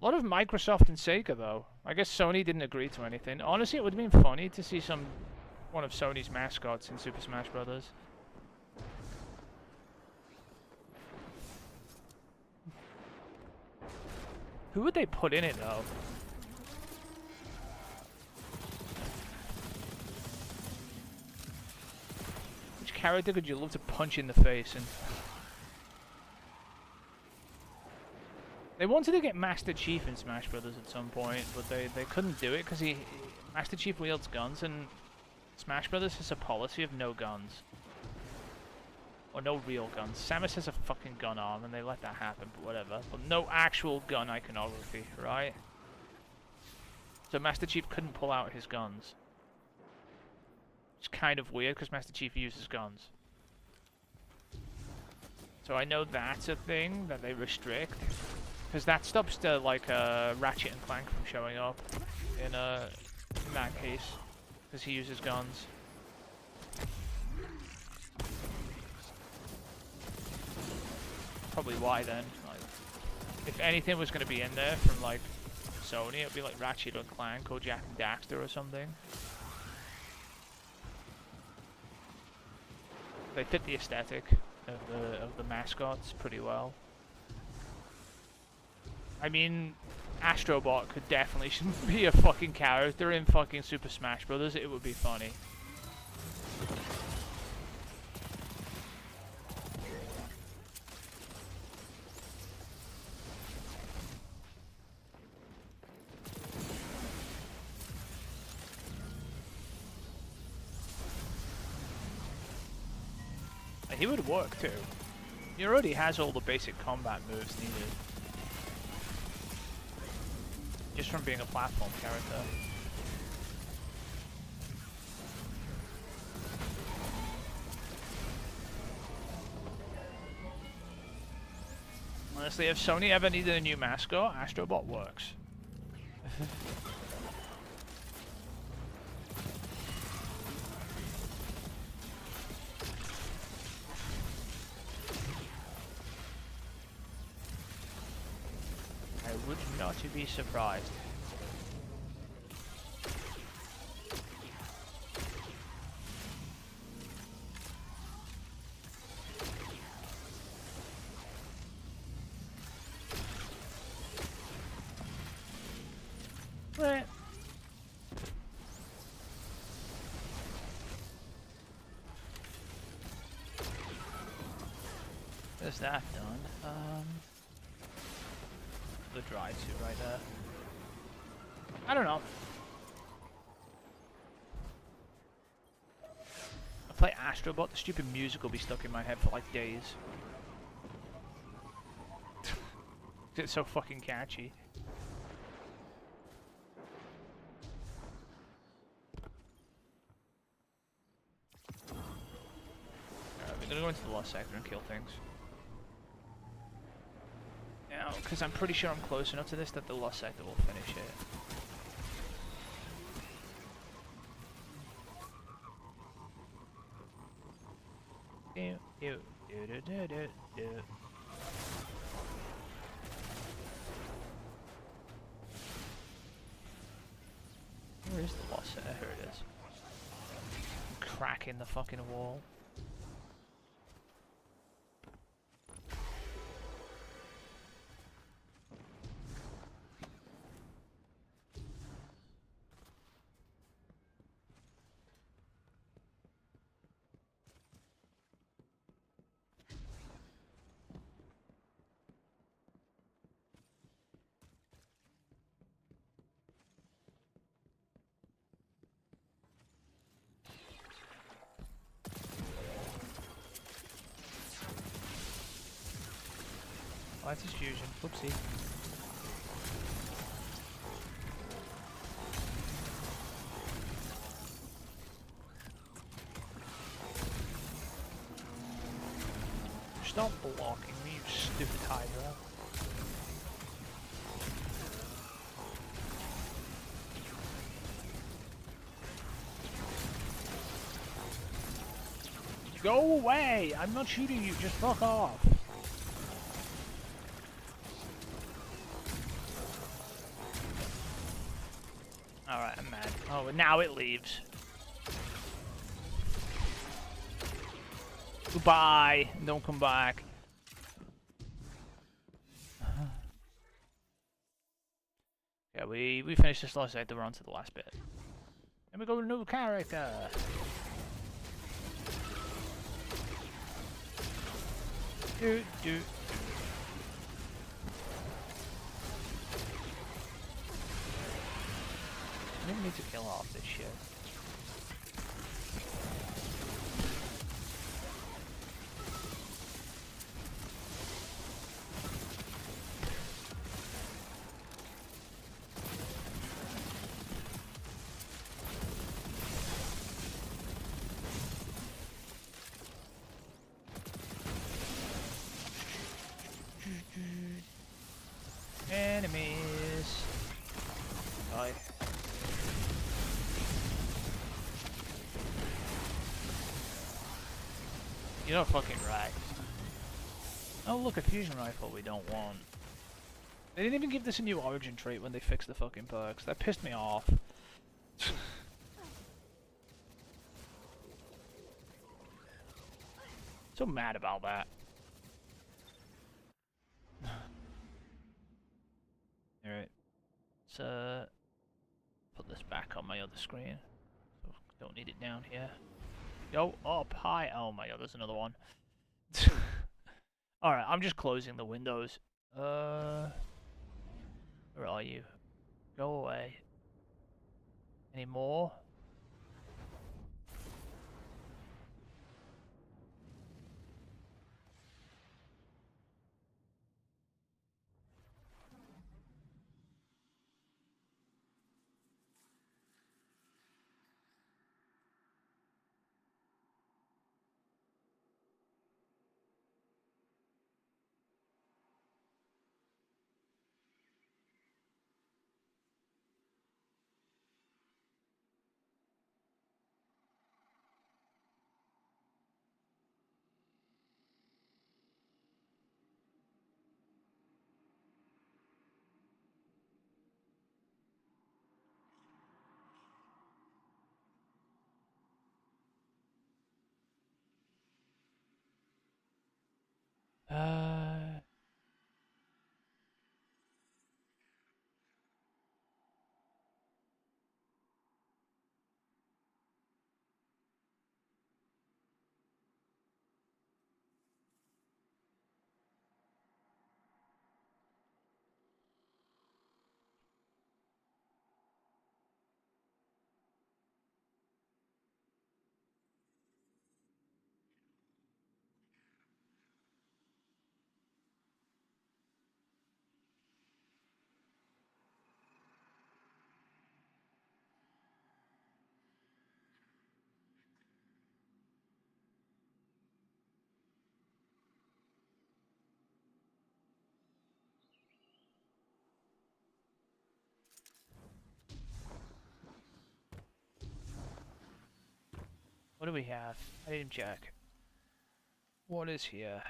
A lot of Microsoft and Sega though. I guess Sony didn't agree to anything. Honestly, it would have been funny to see one of Sony's mascots in Super Smash Brothers. Who would they put in it though? Which character could you love to punch in the face? And they wanted to get Master Chief in Smash Brothers at some point, but they couldn't do it because Master Chief wields guns, and Smash Brothers has a policy of no guns. Or no real guns. Samus has a fucking gun arm, and they let that happen, but whatever. But no actual gun iconography, right? So Master Chief couldn't pull out his guns. It's kind of weird, because Master Chief uses guns. So I know that's a thing that they restrict. Because that stops Ratchet and Clank from showing up in that case. Because he uses guns. Probably why then. Like, if anything was going to be in there from Sony, it'd be like Ratchet or Clank or Jak and Daxter or something. They fit the aesthetic of the mascots pretty well. I mean, Astrobot could definitely be a fucking character in fucking Super Smash Brothers. It would be funny. He would work too. He already has all the basic combat moves needed. Just from being a platform character. Honestly, if Sony ever needed a new mascot, Astrobot works. I would not be surprised. Right. There's that done. The dry suit right there. I don't know. play Astrobot, the stupid music will be stuck in my head for like days. It's so fucking catchy. Alright, we're gonna go into the lost sector and kill things. Now, because I'm pretty sure I'm close enough to this that the lost sector will finish it. Where is the lost sector? Here it is. Cracking the fucking wall. That's his fusion. Whoopsie. Stop blocking me, you stupid Hydra. Go away! I'm not shooting you, just fuck off. Alright, I'm mad. Oh, now it leaves. Goodbye. Don't come back. Yeah, we finished this last sector. We're on to the last bit. And we go to a new character. Do. I need to kill off this shit. Enemies. Die. You're fucking right. Oh look, a fusion rifle we don't want. They didn't even give this a new origin trait when they fixed the fucking perks. That pissed me off. So mad about that. Alright. Let's put this back on my other screen. So don't need it down here. Go up high. Oh my god, there's another one. Alright, I'm just closing the windows. Where are you? Go away. Any more? do we have? I didn't check. What is here?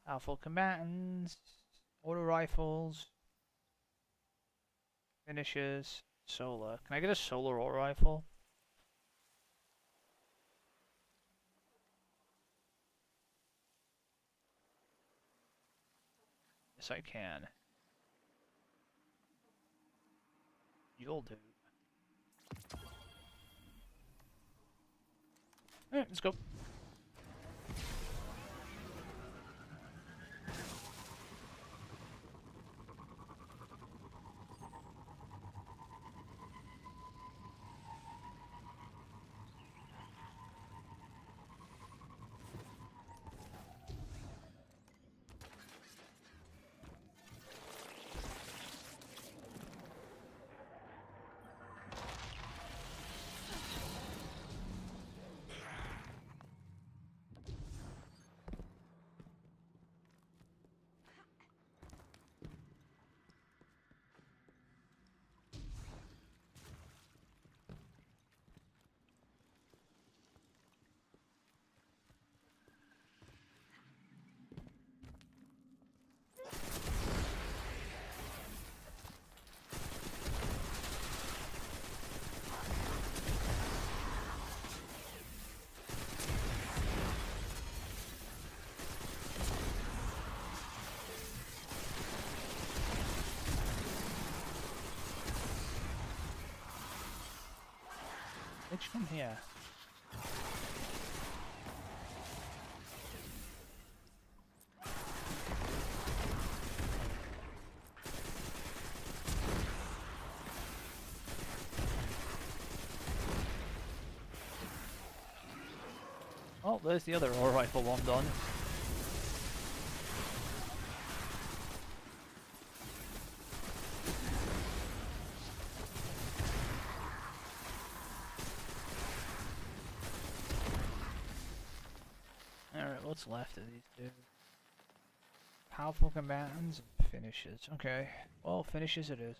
Powerful combatants, auto rifles, finishers, solar. Can I get a solar auto rifle? Yes, I can. You'll do. Alright, let's go. Which one here? Oh, there's the other auto rifle one done. Alright, what's left of these two? Powerful combatants and finishes. Okay, well, finishes it is.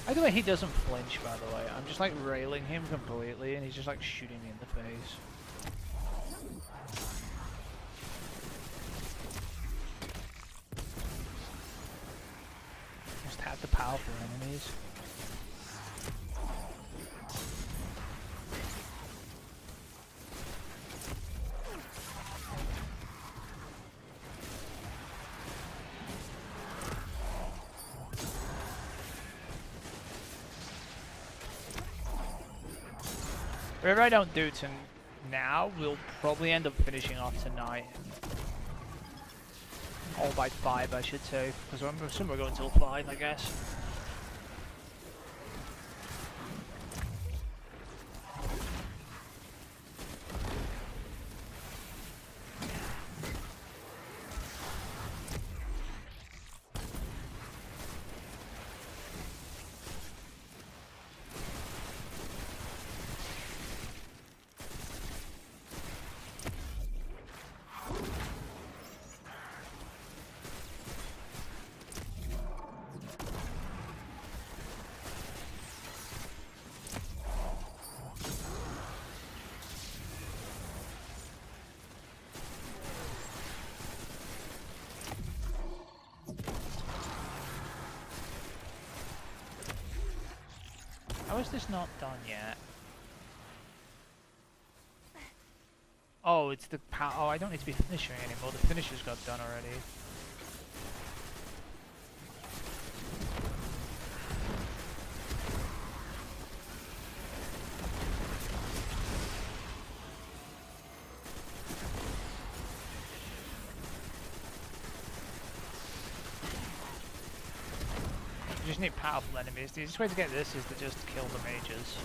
By the way, he doesn't flinch, by the way. I'm just like railing him completely and he's just like shooting me in the face. Just have the powerful enemies. Whatever I don't do now, we'll probably end up finishing off tonight. All by 5, I should say, because I'm assuming we're going till 5, I guess. is this not done yet? Oh, it's the oh, I don't need to be finishing anymore. The finishers got done already. You just need powerful enemies. The easiest way to get this is to just kill the mages.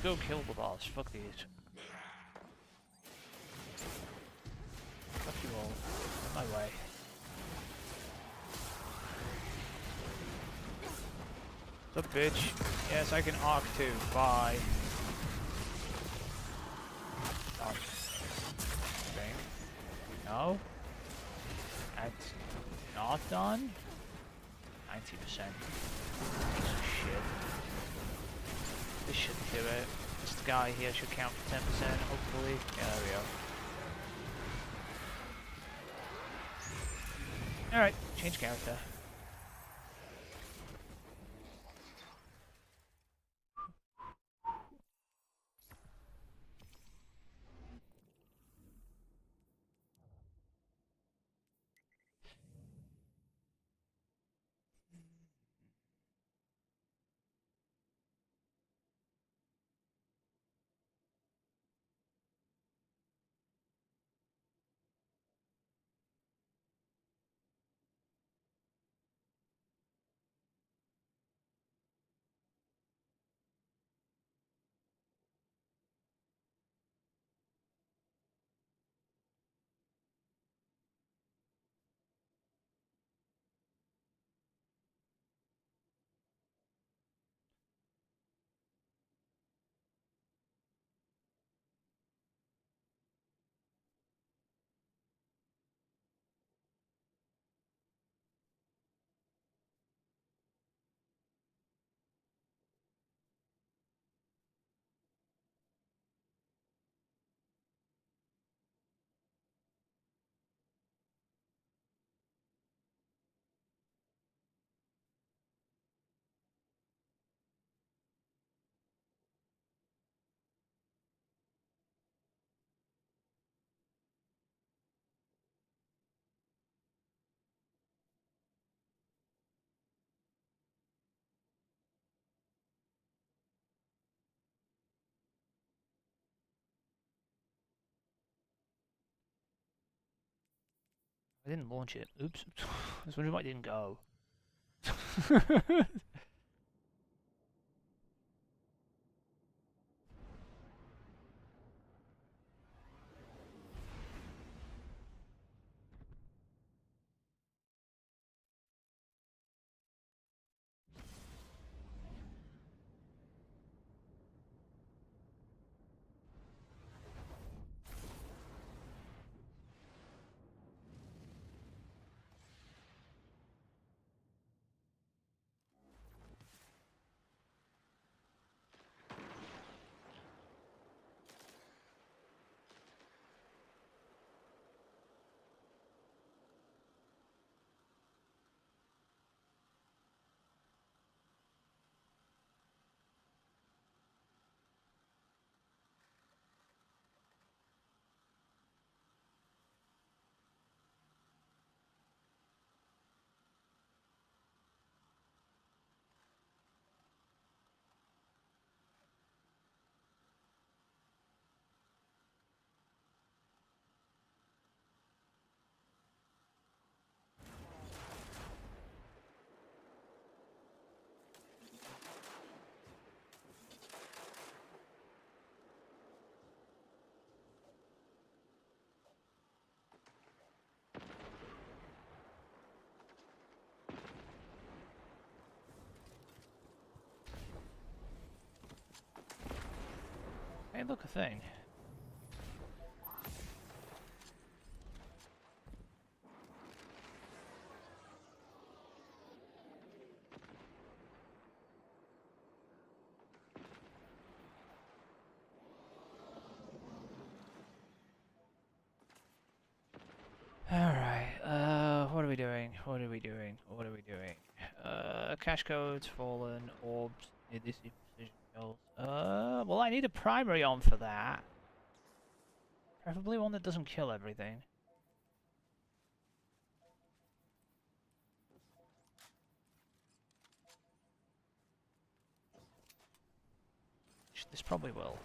Go kill the boss. Fuck these. Fuck you all. Out my way. What's up, bitch? Yes, I can arc too. Bye. Arc. Thing. No? That's not done? 90%. Piece of shit. This should do it. This guy here should count for 10%, hopefully. Yeah, there we go. Alright, change character. I didn't launch it. Oops. I was wondering why it didn't go. Hey, look, a thing. Alright, what are we doing? What are we doing? What are we doing? Cash codes, fallen, orbs, need this precision kills. Well, I need a primary on for that. Preferably one that doesn't kill everything. This probably will.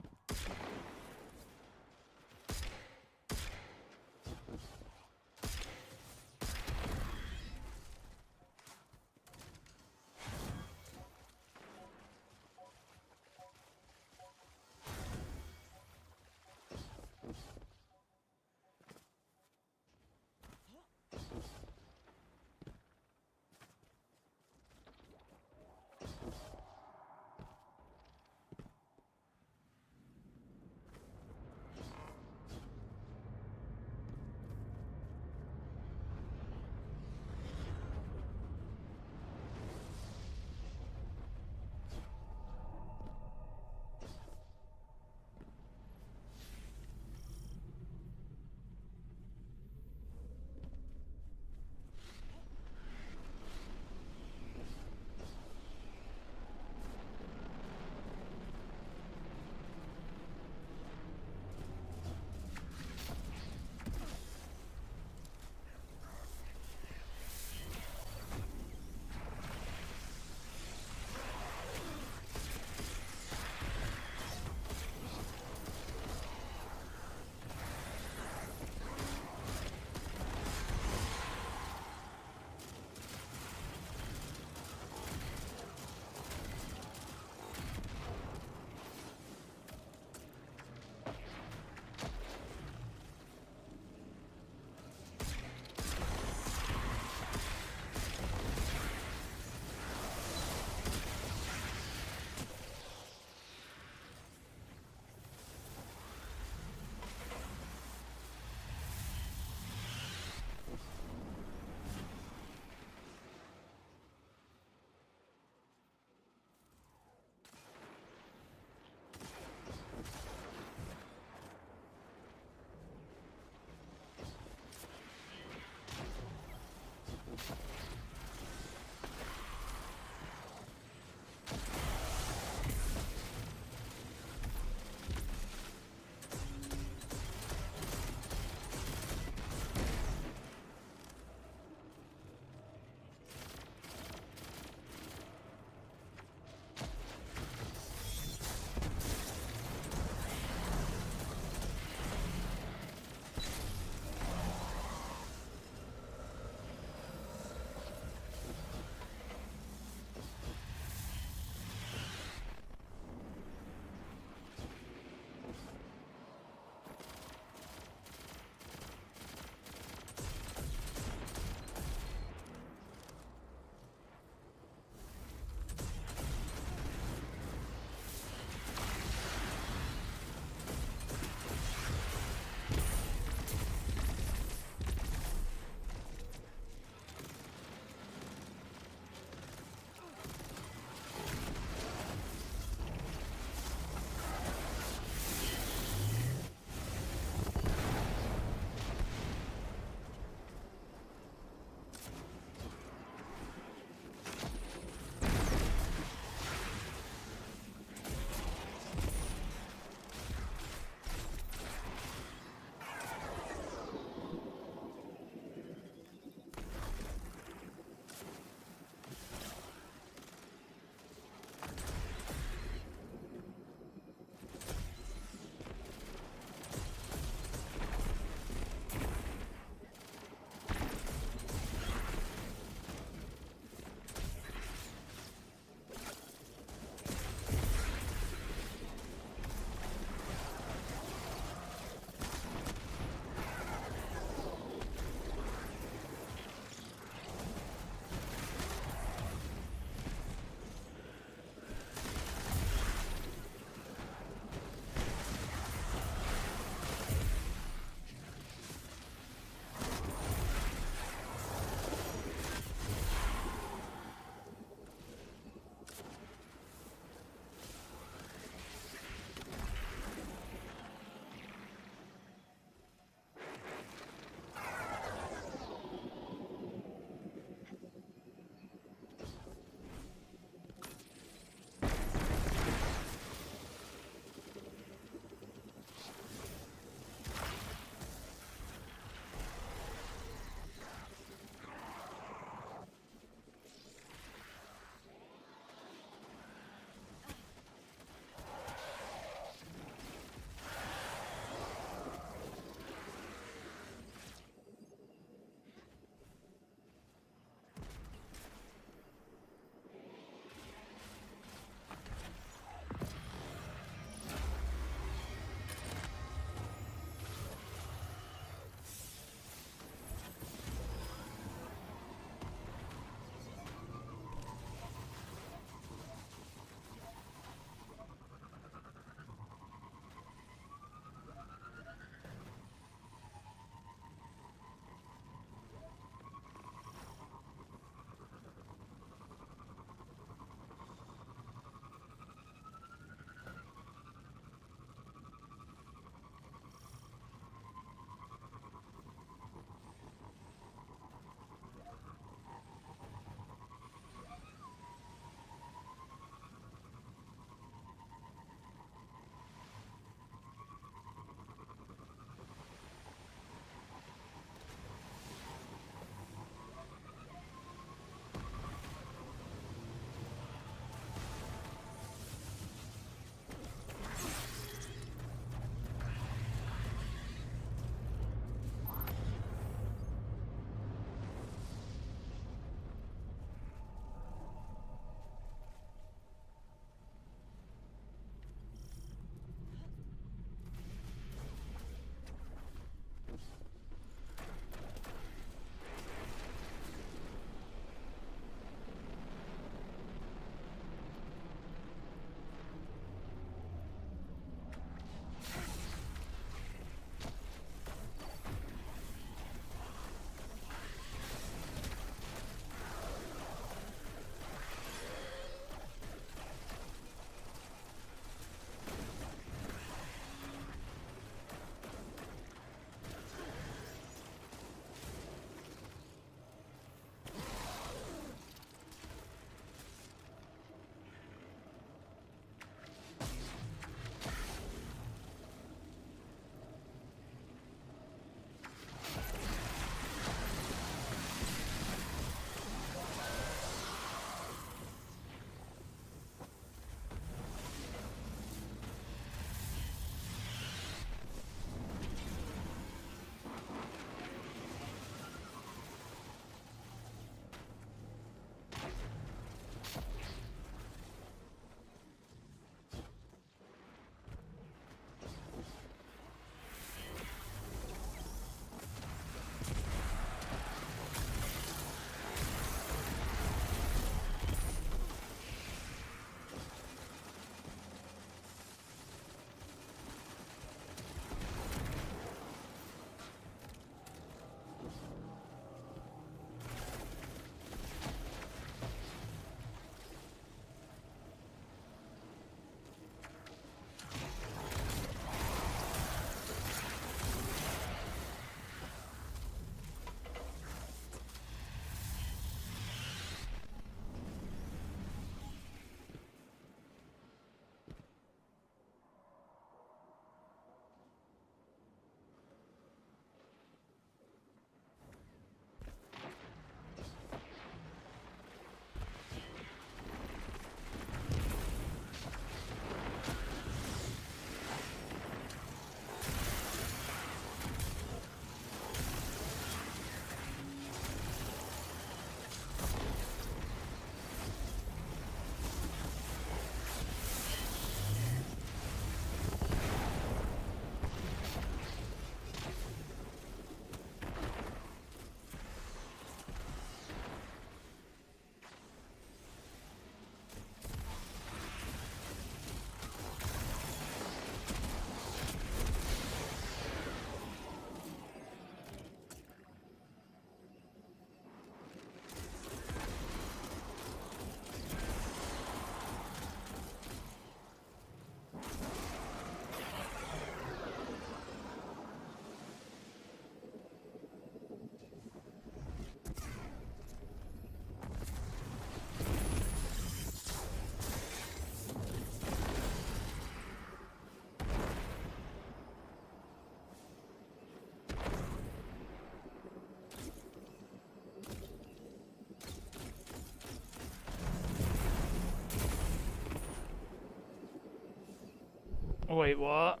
Wait, what?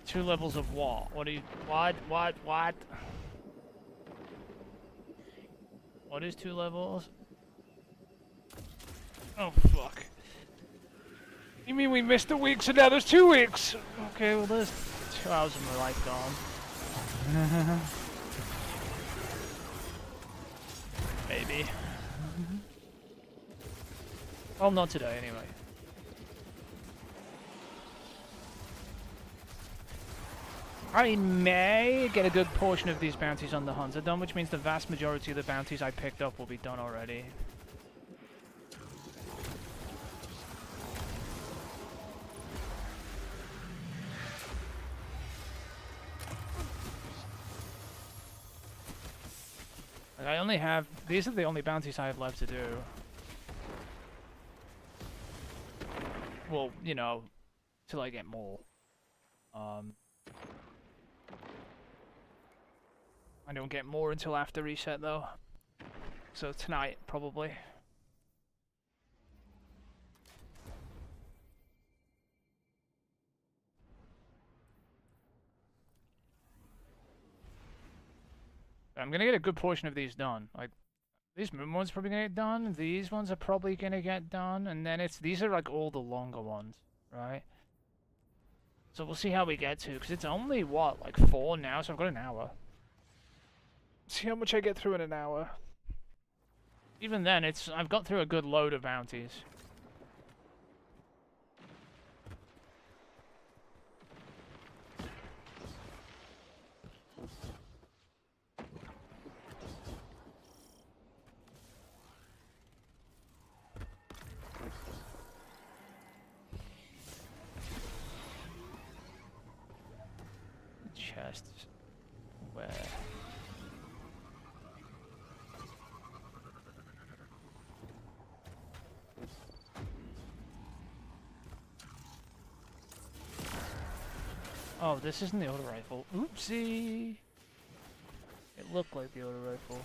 2 levels of what? What are you... What? What is 2 levels? Oh, fuck. You mean we missed a week, so now there's 2 weeks? Okay, well there's 2 hours of my life gone. Maybe. Well, not today, anyway. I may get a good portion of these bounties on the Hunter done, which means the vast majority of the bounties I picked up will be done already. Like, I only have... These are the only bounties I have left to do. Well, you know, till I get more. I don't get more until after reset though. So tonight, probably. I'm gonna get a good portion of these done. Like, these moon ones probably gonna get done. These ones are probably gonna get done, and then these are like all the longer ones, right? So we'll see how we get to, because it's only what, like 4 now, so I've got an hour. See how much I get through in an hour. Even then, I've got through a good load of bounties. Chests. Where? Oh, this isn't the auto rifle. Oopsie! It looked like the auto rifle.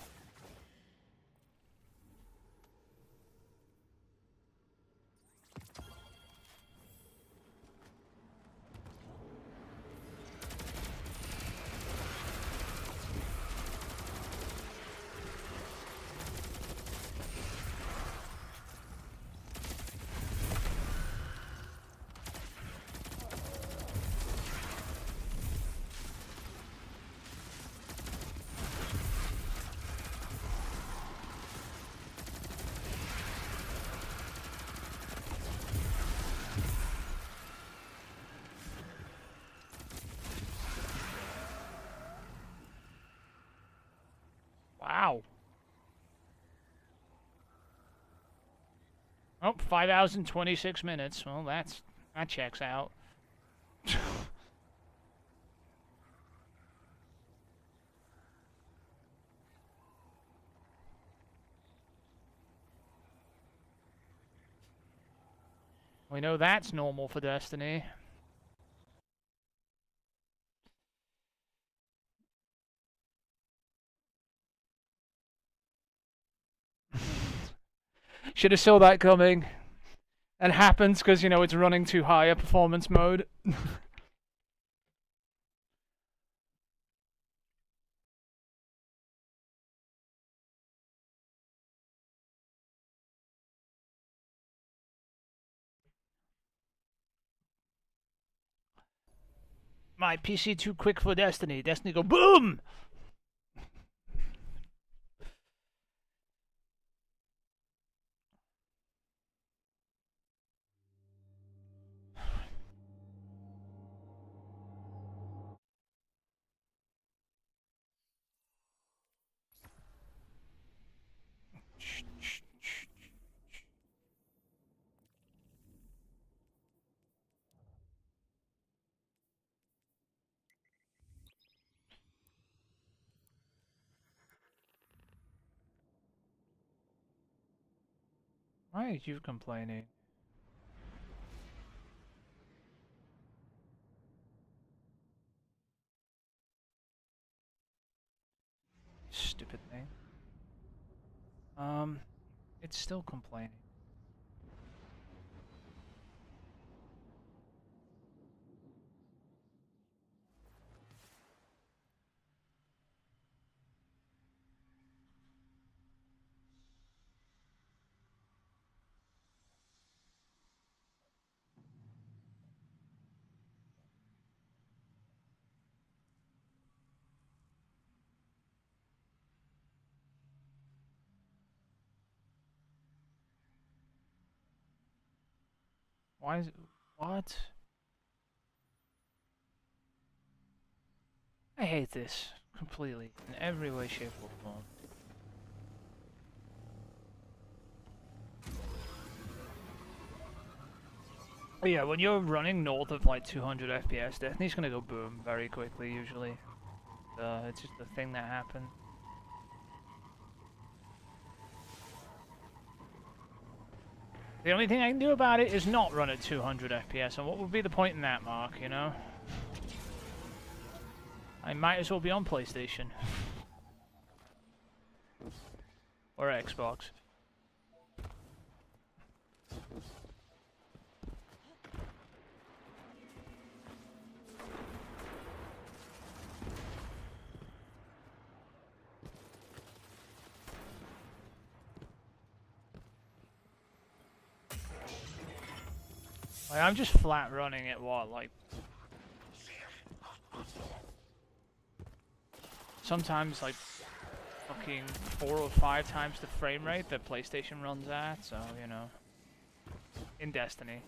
Wow. Oh, 5 hours and 26 minutes. Well, that checks out. We know that's normal for Destiny. Should have saw that coming. And happens because, you know, it's running too high a performance mode. My PC too quick for Destiny. Destiny go boom! Why are you complaining? Stupid thing. It's still complaining. Why is it... What? I hate this completely, in every way, shape, or form. But yeah, when you're running north of like 200 FPS, Destiny's gonna go boom very quickly usually. It's just a thing that happens. The only thing I can do about it is not run at 200 FPS, and what would be the point in that, Mark, you know? I might as well be on PlayStation. Or Xbox. Like, I'm just flat running at what, like... Sometimes, like, fucking 4 or 5 times the frame rate that PlayStation runs at, so, you know. In Destiny.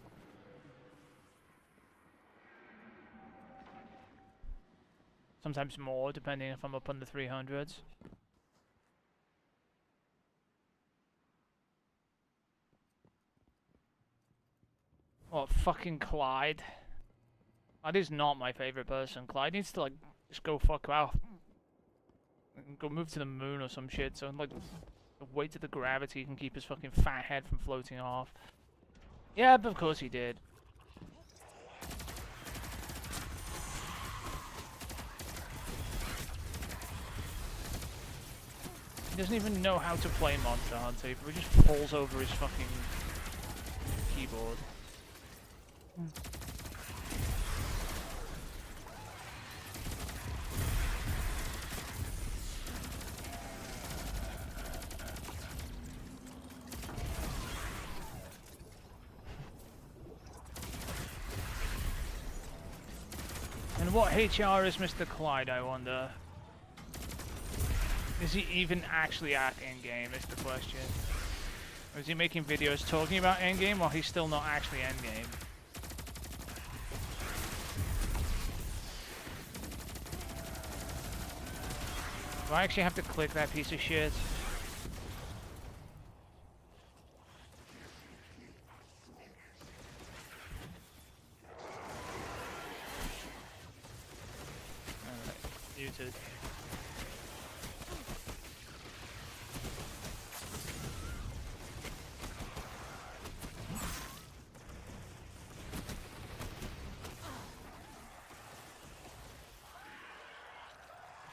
Sometimes more, depending if I'm up on the 300s. Oh, fucking Clyde. Clyde is not my favorite person. Clyde needs to, like, just go fuck off. Go move to the moon or some shit, so, like, the weight of the gravity can keep his fucking fat head from floating off. Yeah, but of course he did. He doesn't even know how to play Monster Hunter. He just falls over his fucking keyboard. And what HR is Mr. Clyde, I wonder? Is he even actually at endgame, is the question. Or is he making videos talking about endgame while he's still not actually endgame? Do I actually have to click that piece of shit? Alright, muted.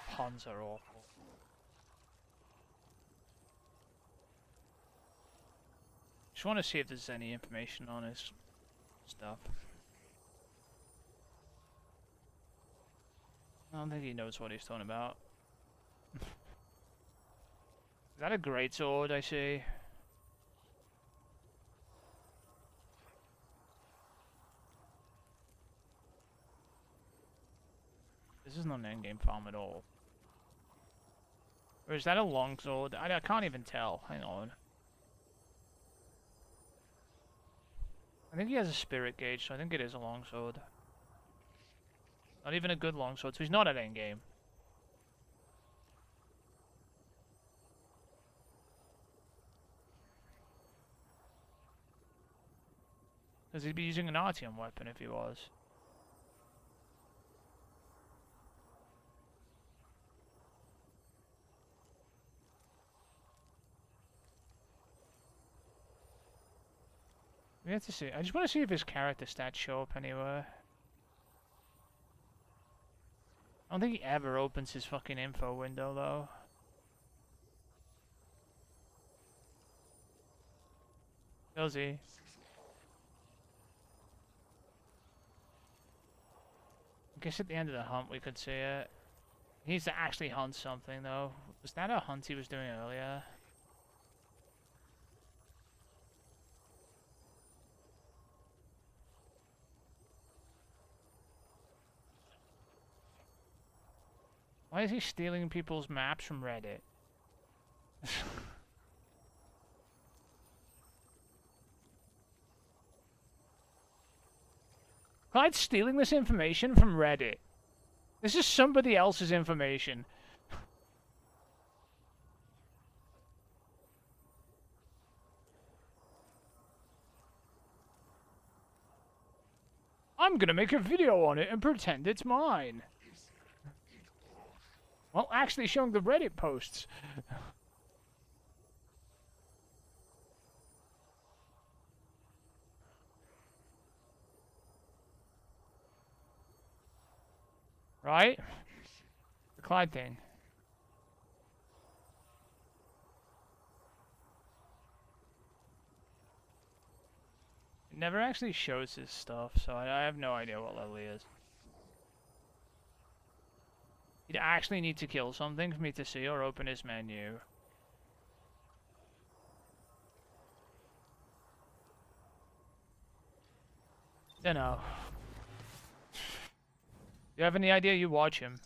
Puns are awful. Just want to see if there's any information on his stuff. I don't think he knows what he's talking about. Is that a greatsword I see? This is not an endgame farm at all. Or is that a longsword? I can't even tell. Hang on. I think he has a spirit gauge, so I think it is a longsword. Not even a good longsword, so he's not at endgame. Because he'd be using an Artyom weapon if he was. We have to see. I just want to see if his character stats show up anywhere. I don't think he ever opens his fucking info window, though. Does he? I guess at the end of the hunt we could see it. He needs to actually hunt something, though. Was that a hunt he was doing earlier? Why is he stealing people's maps from Reddit? Clyde's stealing this information from Reddit. This is somebody else's information. I'm gonna make a video on it and pretend it's mine. Well, actually showing the Reddit posts. Right? The Clyde thing. It never actually shows his stuff, so I have no idea what level he is. He'd actually need to kill something for me to see or open his menu. Dunno. You have any idea? You watch him.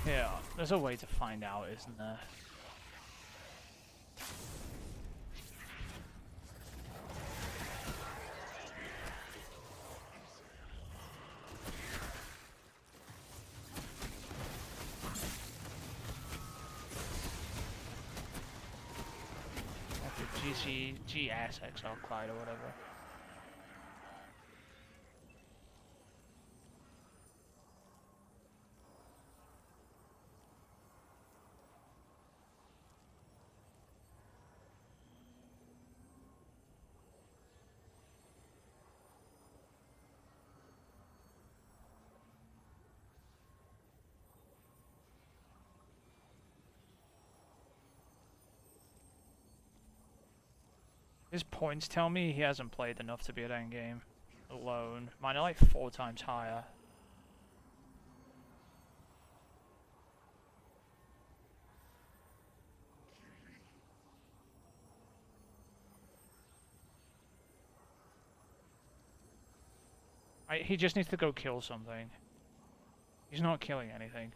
Yeah, there's a way to find out, isn't there? GSXL Clyde or whatever. His points tell me he hasn't played enough to be at endgame alone. Mine are like 4 times higher. He just needs to go kill something. He's not killing anything.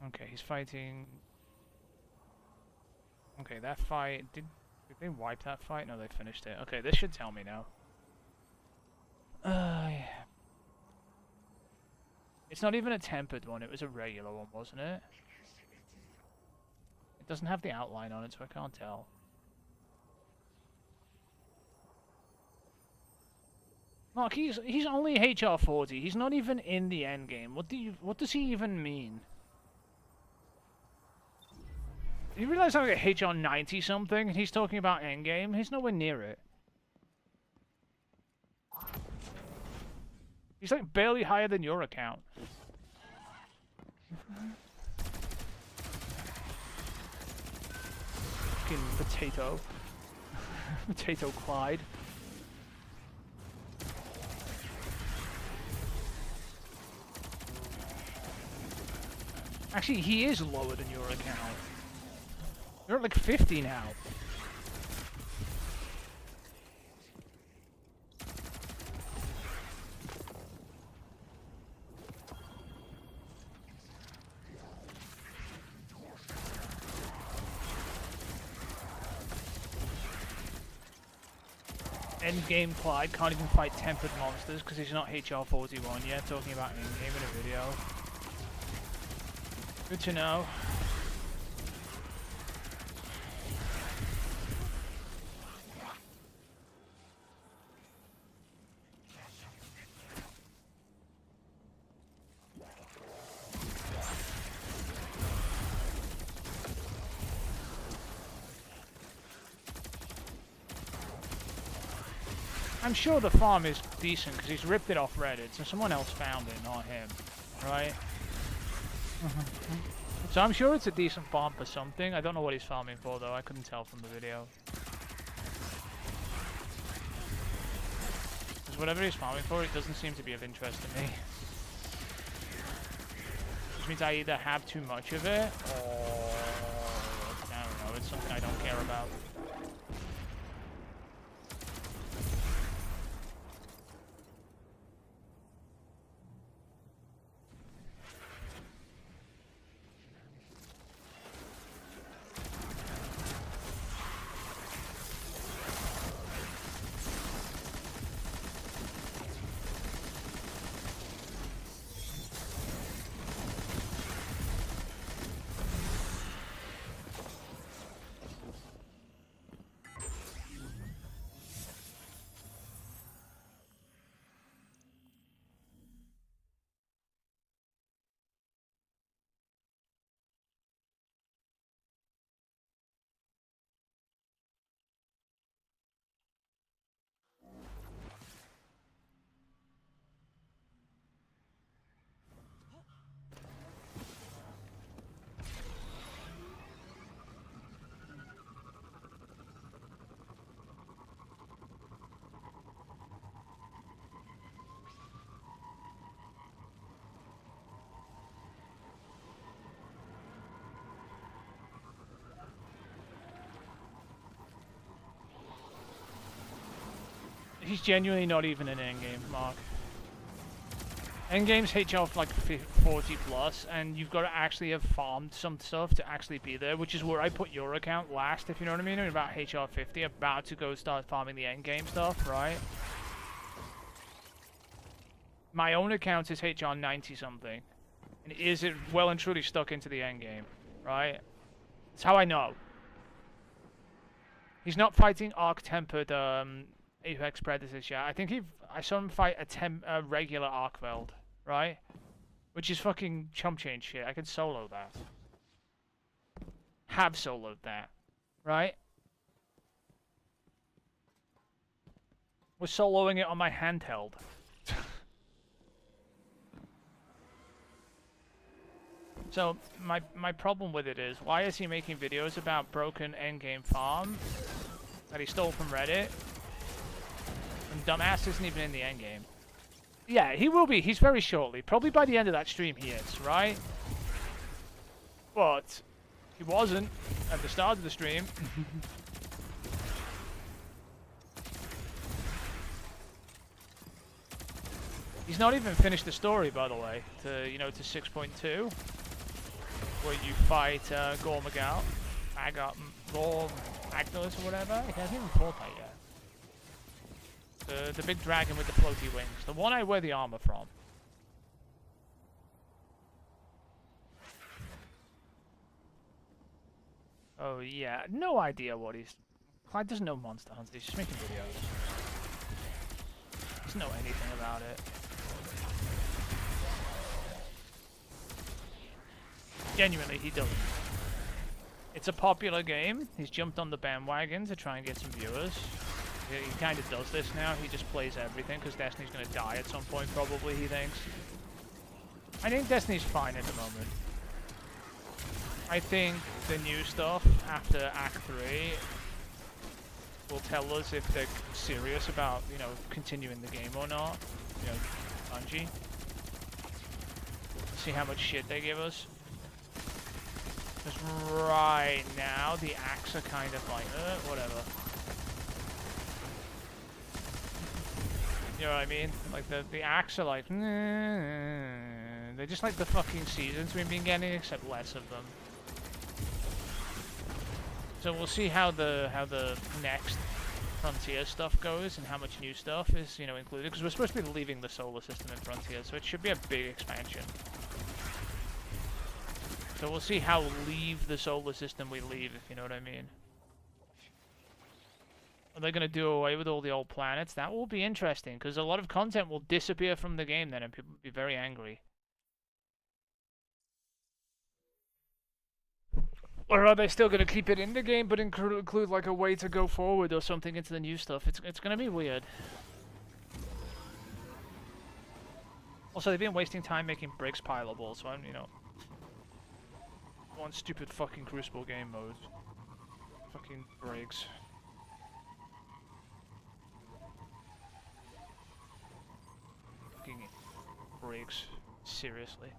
Okay, he's fighting... Okay, that fight... Did they wipe that fight? No, they finished it. Okay, this should tell me now. Yeah. It's not even a tempered one, it was a regular one, wasn't it? It doesn't have the outline on it, so I can't tell. Mark, he's only HR 40. He's not even in the end game. What does he even mean? You realize I'm like HR 90 something, and he's talking about endgame? He's nowhere near it. He's like barely higher than your account. Fucking potato. Potato Clyde. Actually, he is lower than your account. You're at like 50 now. Endgame Clyde can't even fight tempered monsters because he's not HR 41 yet, talking about endgame in a video. Good to know. I'm sure the farm is decent because he's ripped it off Reddit, so someone else found it, not him, right? So I'm sure it's a decent farm for something. I don't know what he's farming for though, I couldn't tell from the video. Because whatever he's farming for, it doesn't seem to be of interest to me. Which means I either have too much of it, or... I don't know, it's something I don't care about. He's genuinely not even an endgame, Mark. Endgame's HR of like 40 plus, and you've got to actually have farmed some stuff to actually be there, which is where I put your account last, if you know what I mean. About HR 50, about to go start farming the endgame stuff, right? My own account is HR 90 something, and is it well and truly stuck into the endgame, right? That's how I know. He's not fighting arc-tempered Apex Predators yet. I think I saw him fight a regular Arcveld, right? Which is fucking chump change shit. I could solo that. Have soloed that, right? We're soloing it on my handheld. So my problem with it is, why is he making videos about broken endgame farm that he stole from Reddit? And dumbass isn't even in the endgame. Yeah, he will be. He's very shortly. Probably by the end of that stream he is, right? But he wasn't at the start of the stream. He's not even finished the story, by the way, to 6.2, where you fight Gore Magal, Gore Magnus or whatever. He hasn't even fought that yet. The big dragon with the floaty wings. The one I wear the armor from. Oh yeah, no idea what he's... Clyde doesn't know Monster Hunter, he's just making videos. He doesn't know anything about it. Genuinely, he doesn't. It's a popular game. He's jumped on the bandwagon to try and get some viewers. He kind of does this now. He just plays everything because Destiny's going to die at some point, probably, he thinks. I think Destiny's fine at the moment. I think the new stuff after Act 3 will tell us if they're serious about, continuing the game or not. Bungie. See how much shit they give us. Because right now, the acts are kind of like, whatever. You know what I mean? Like, the acts are like, they're just like the fucking seasons we've been getting, except less of them. So we'll see how the next Frontier stuff goes and how much new stuff is, included. Because we're supposed to be leaving the solar system in Frontier, so it should be a big expansion. So we'll see how leave the solar system we leave, if you know what I mean. Are they going to do away with all the old planets? That will be interesting, because a lot of content will disappear from the game then, and people will be very angry. Or are they still going to keep it in the game, but include like a way to go forward or something into the new stuff? It's going to be weird. Also, they've been wasting time making bricks pileable, so I'm, one stupid fucking Crucible game mode. Fucking bricks. Fucking bricks. Seriously.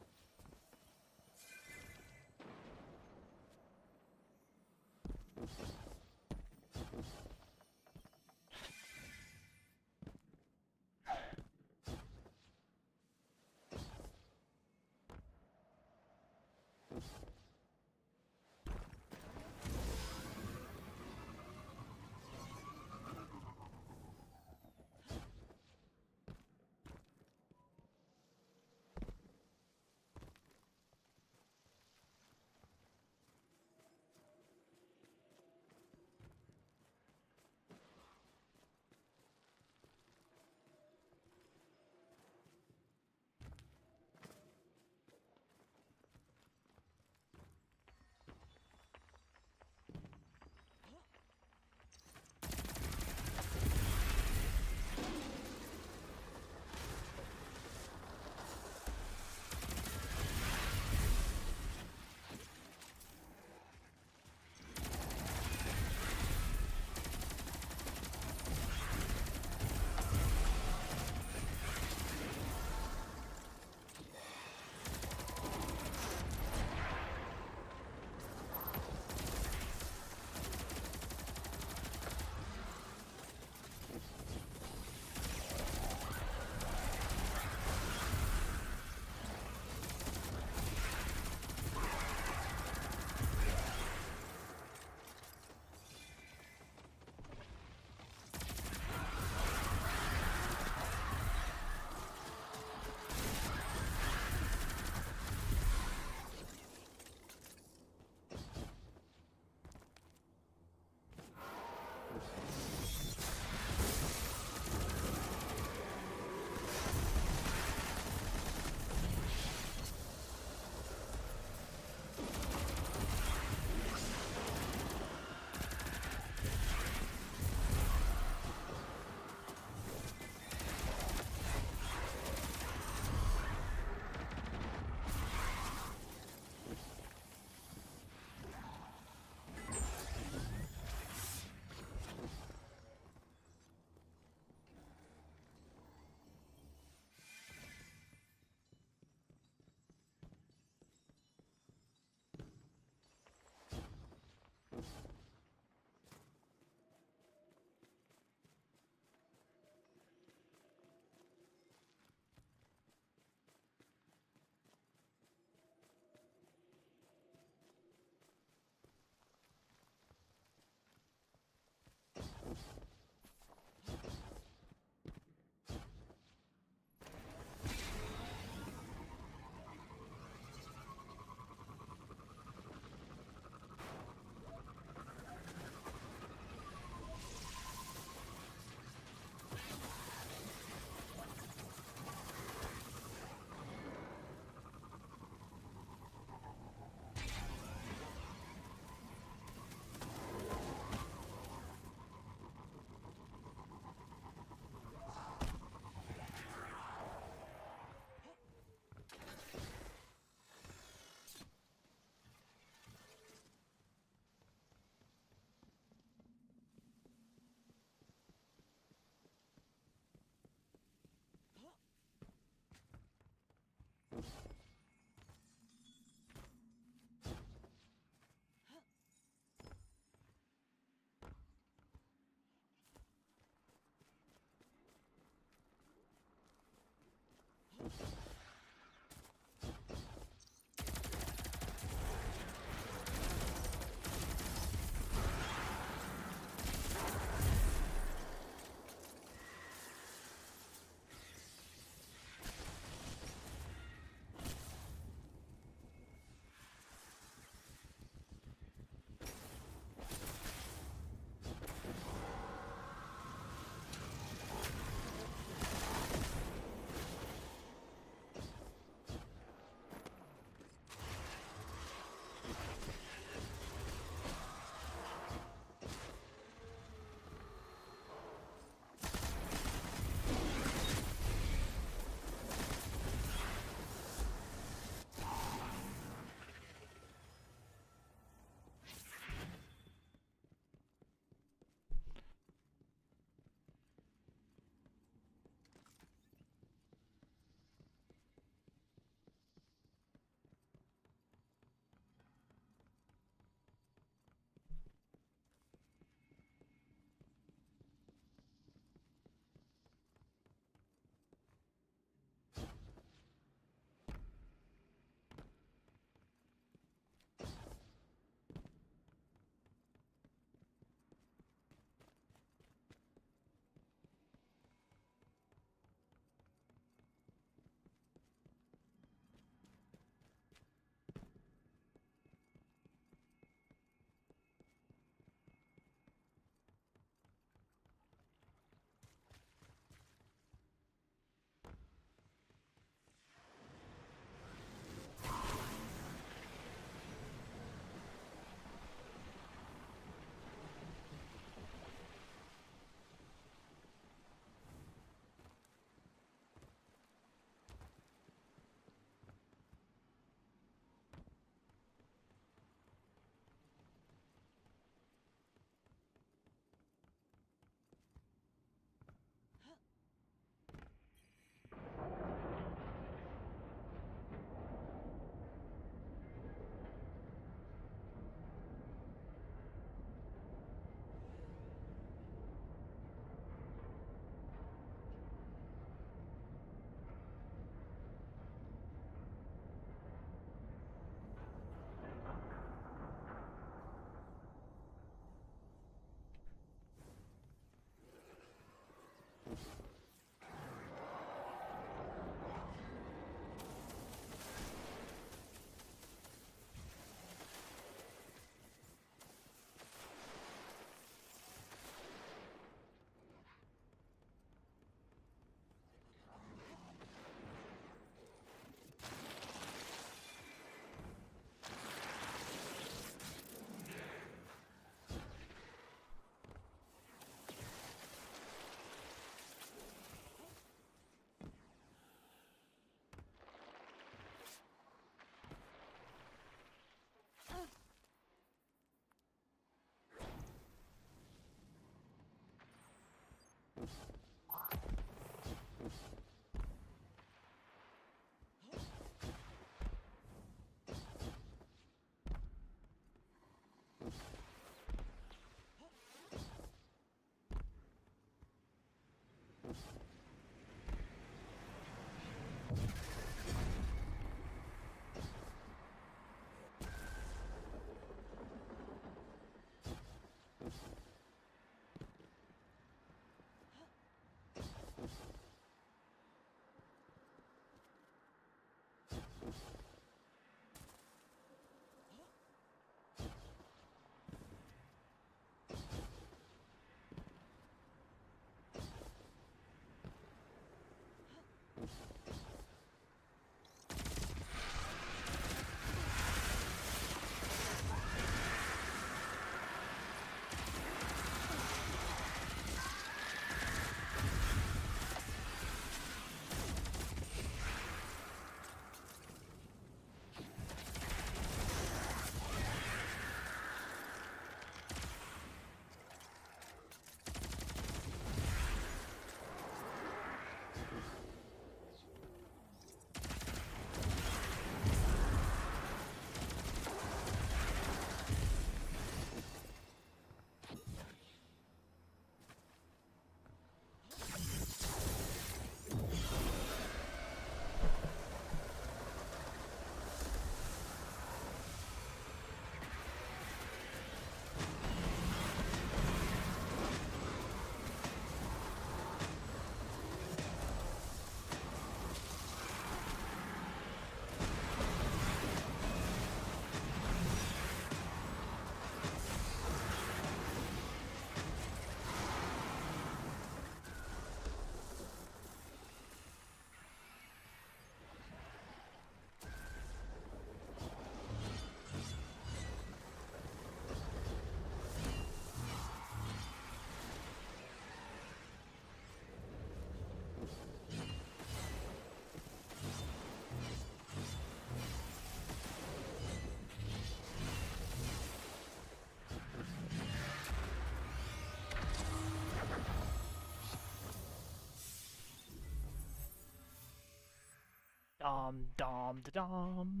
Dom, dom, da dom.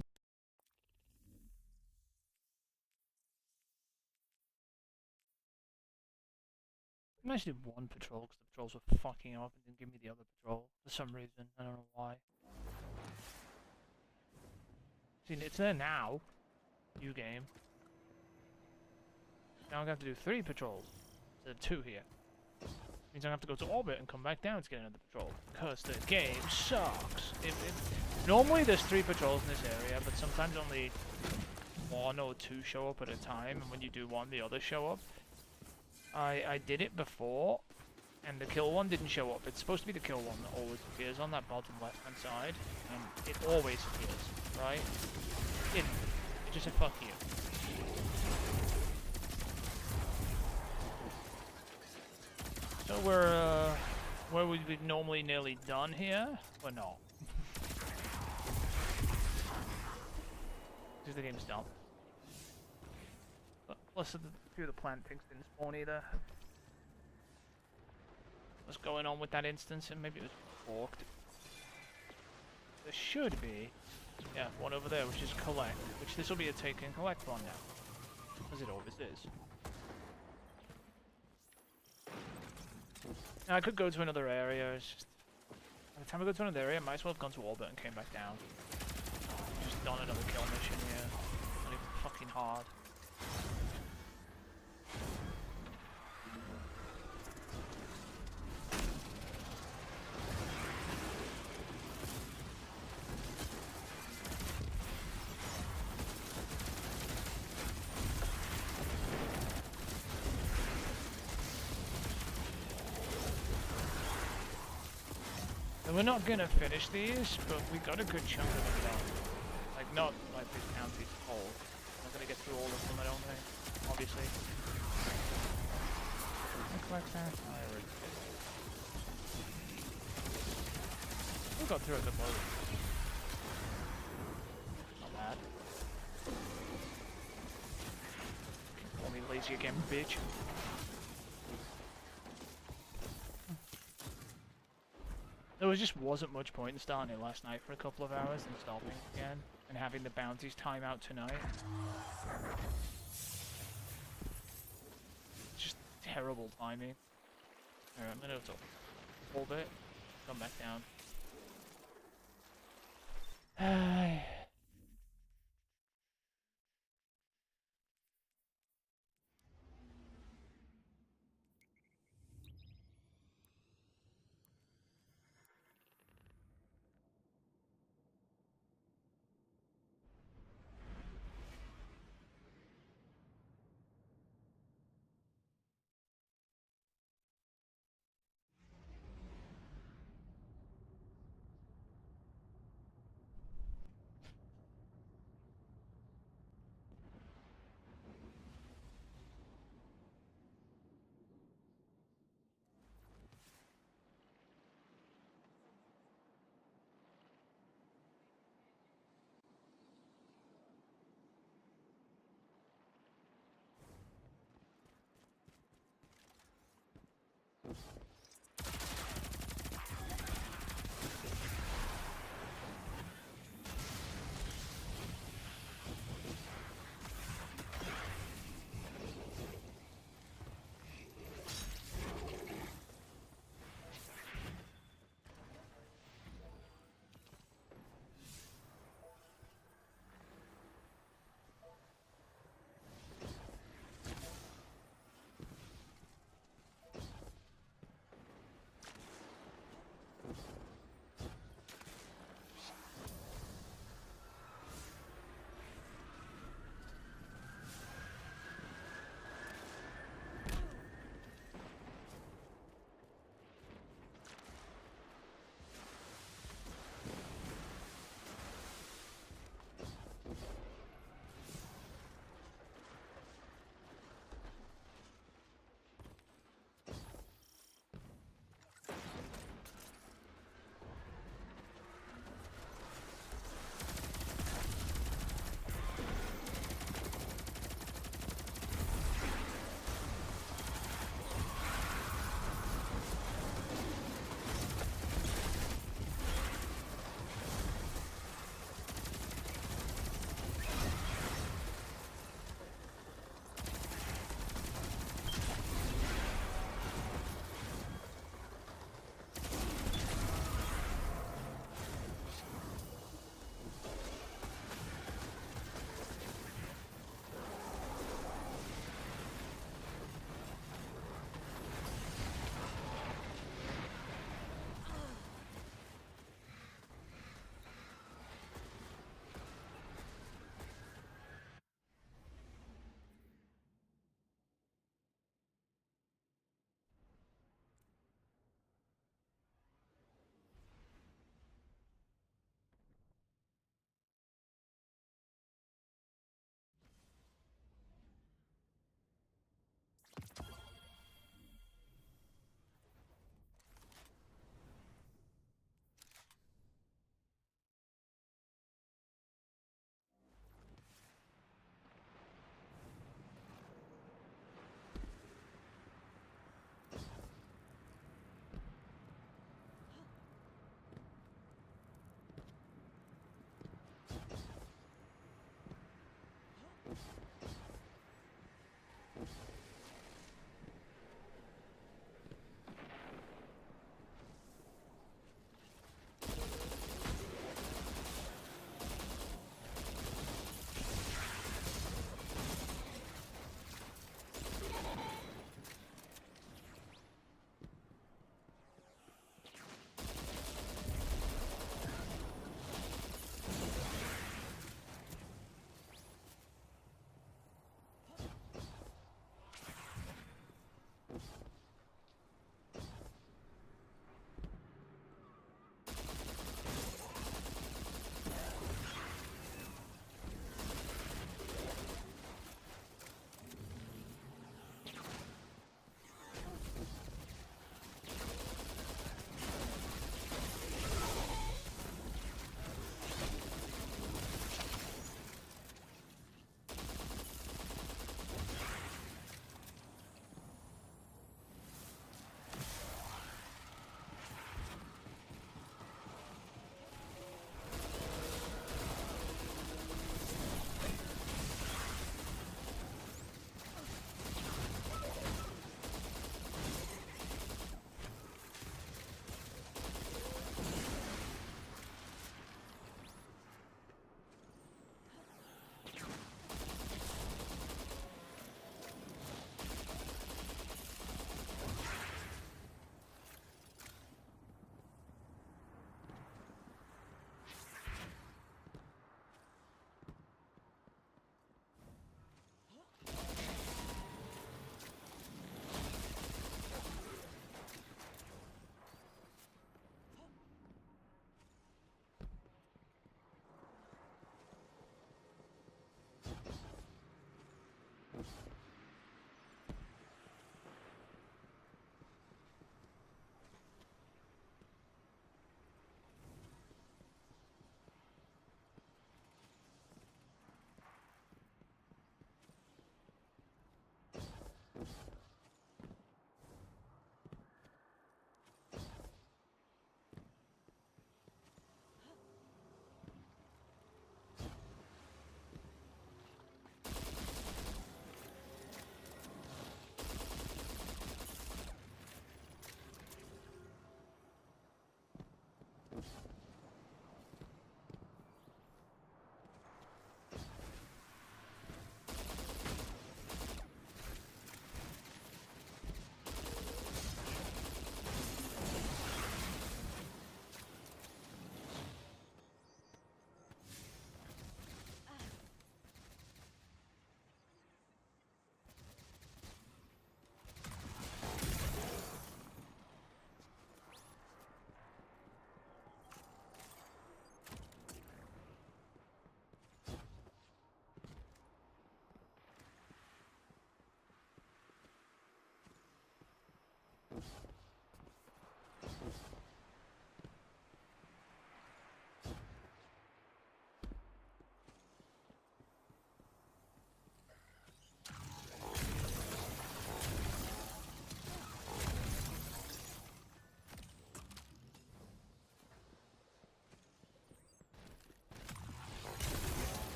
I managed to do one patrol because the patrols were fucking up and didn't give me the other patrol for some reason. I don't know why. See, it's there now. New game. Now I'm going to have to do 3 patrols instead of 2 here. Means I'm going to have to go to orbit and come back down to get another patrol. Because the game sucks. Normally there's 3 patrols in this area, but sometimes only 1 or 2 show up at a time, and when you do one, the others show up. I did it before, and the kill one didn't show up. It's supposed to be the kill one that always appears on that bottom left-hand side, and it always appears, right? It didn't. It just said, fuck you. So we're, where we'd be normally nearly done here, we're not. Because the game's dumb. But plus, a few of the plant things didn't spawn either. What's going on with that instance? And maybe it was forked. There should be, yeah, one over there, which is collect. Which this will be a take and collect one now, as it always is. Now I could go to another area. It's just by the time I go to another area, I might as well have gone to orbit and came back down. Just done another kill mission here. Not even fucking hard. We're not gonna finish these, but we got a good chunk of them done. Like, not like these bounties whole. I'm not gonna get through all of them, I don't think. Obviously. Collect that. I already did. We got through it the most. Not bad. Call me lazy again, bitch. There just wasn't much point in starting it last night for a couple of hours and stopping again, and having the bounties time out tonight. Just terrible timing. Alright, I'm gonna hold it, come back down.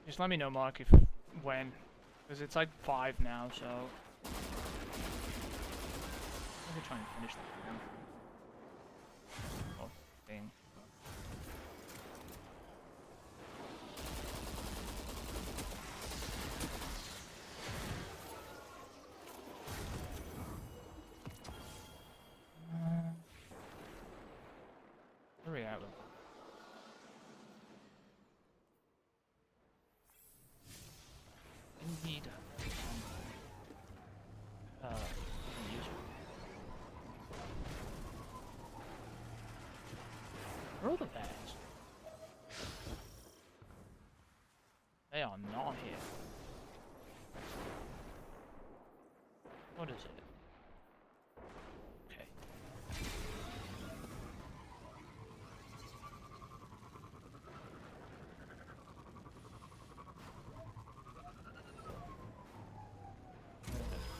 Just let me know, Mark, if when, because it's like 5 now, so I'm gonna try and finish the thing. Where are we at with that? Indeed. Where are all the bears? They are not here. What is it? Okay.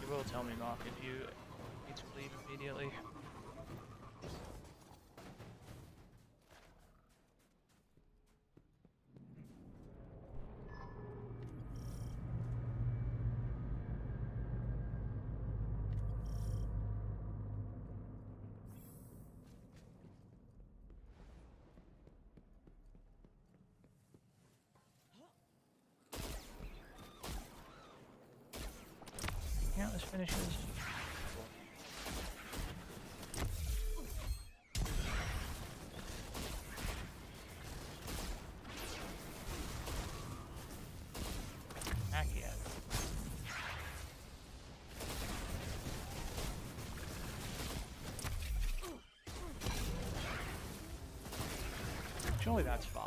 You will tell me, Mark, if you need to leave immediately. Yeah, this finishes. Back yet. Surely that's 5.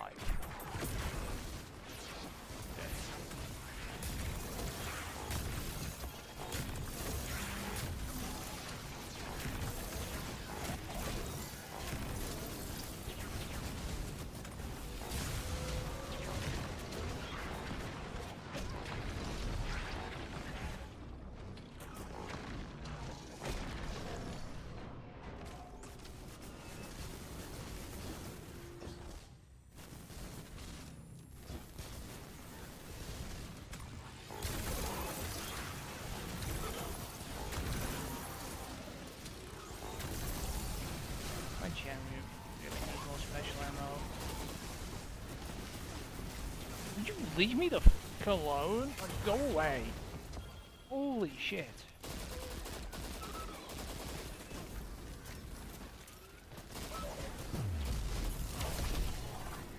Did you leave me the f alone? Like, go away. Holy shit.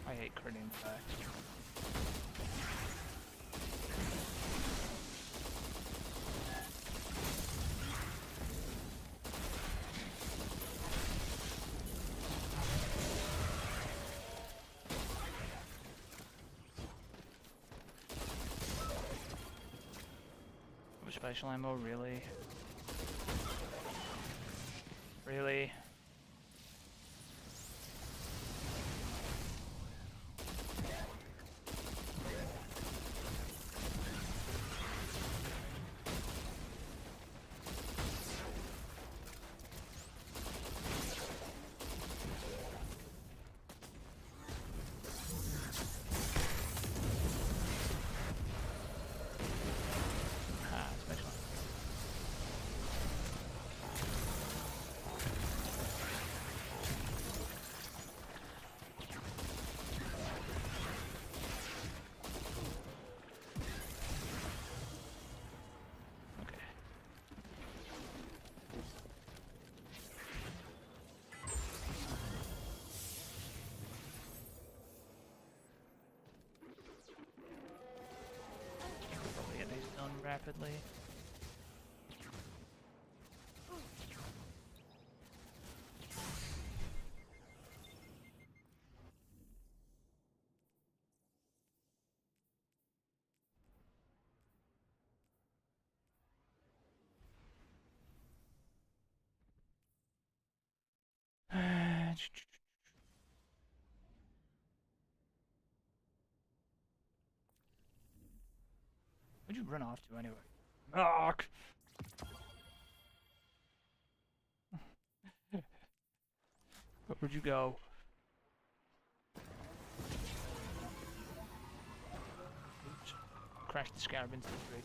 I hate critting effects. Special ammo, really? Really? Rapidly. Where'd you run off to anyway? Mark! Where'd you go? crashed the Scarab into the tree.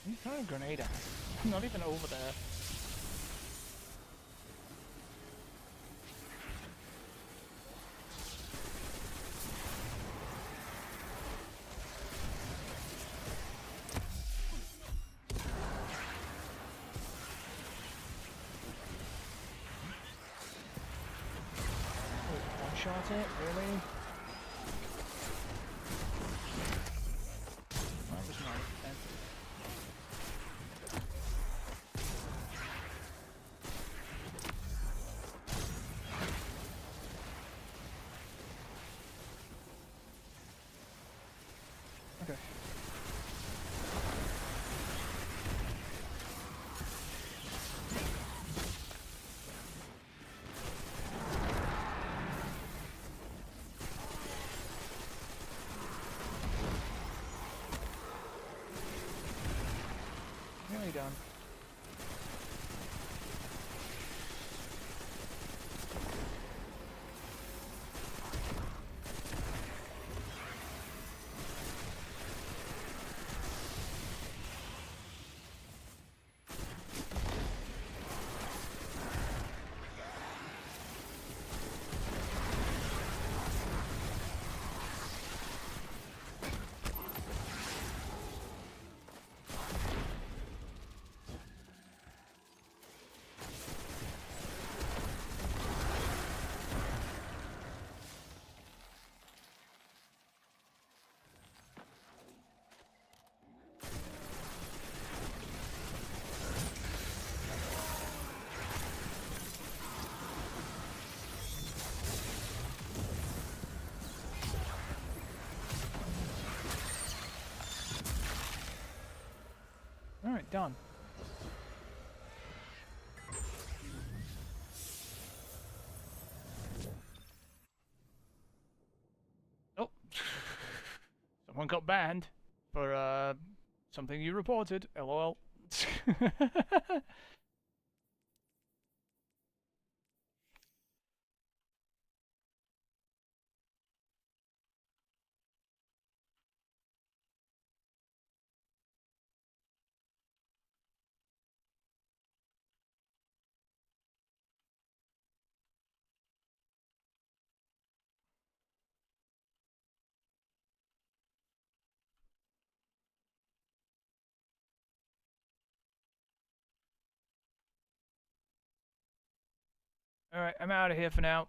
You throw a grenade at him. Not even over there. One-shot it, really? That was nice then. Okay. Nearly done. Alright, done. Oh. Someone got banned for something you reported. LOL. Alright, I'm out of here for now.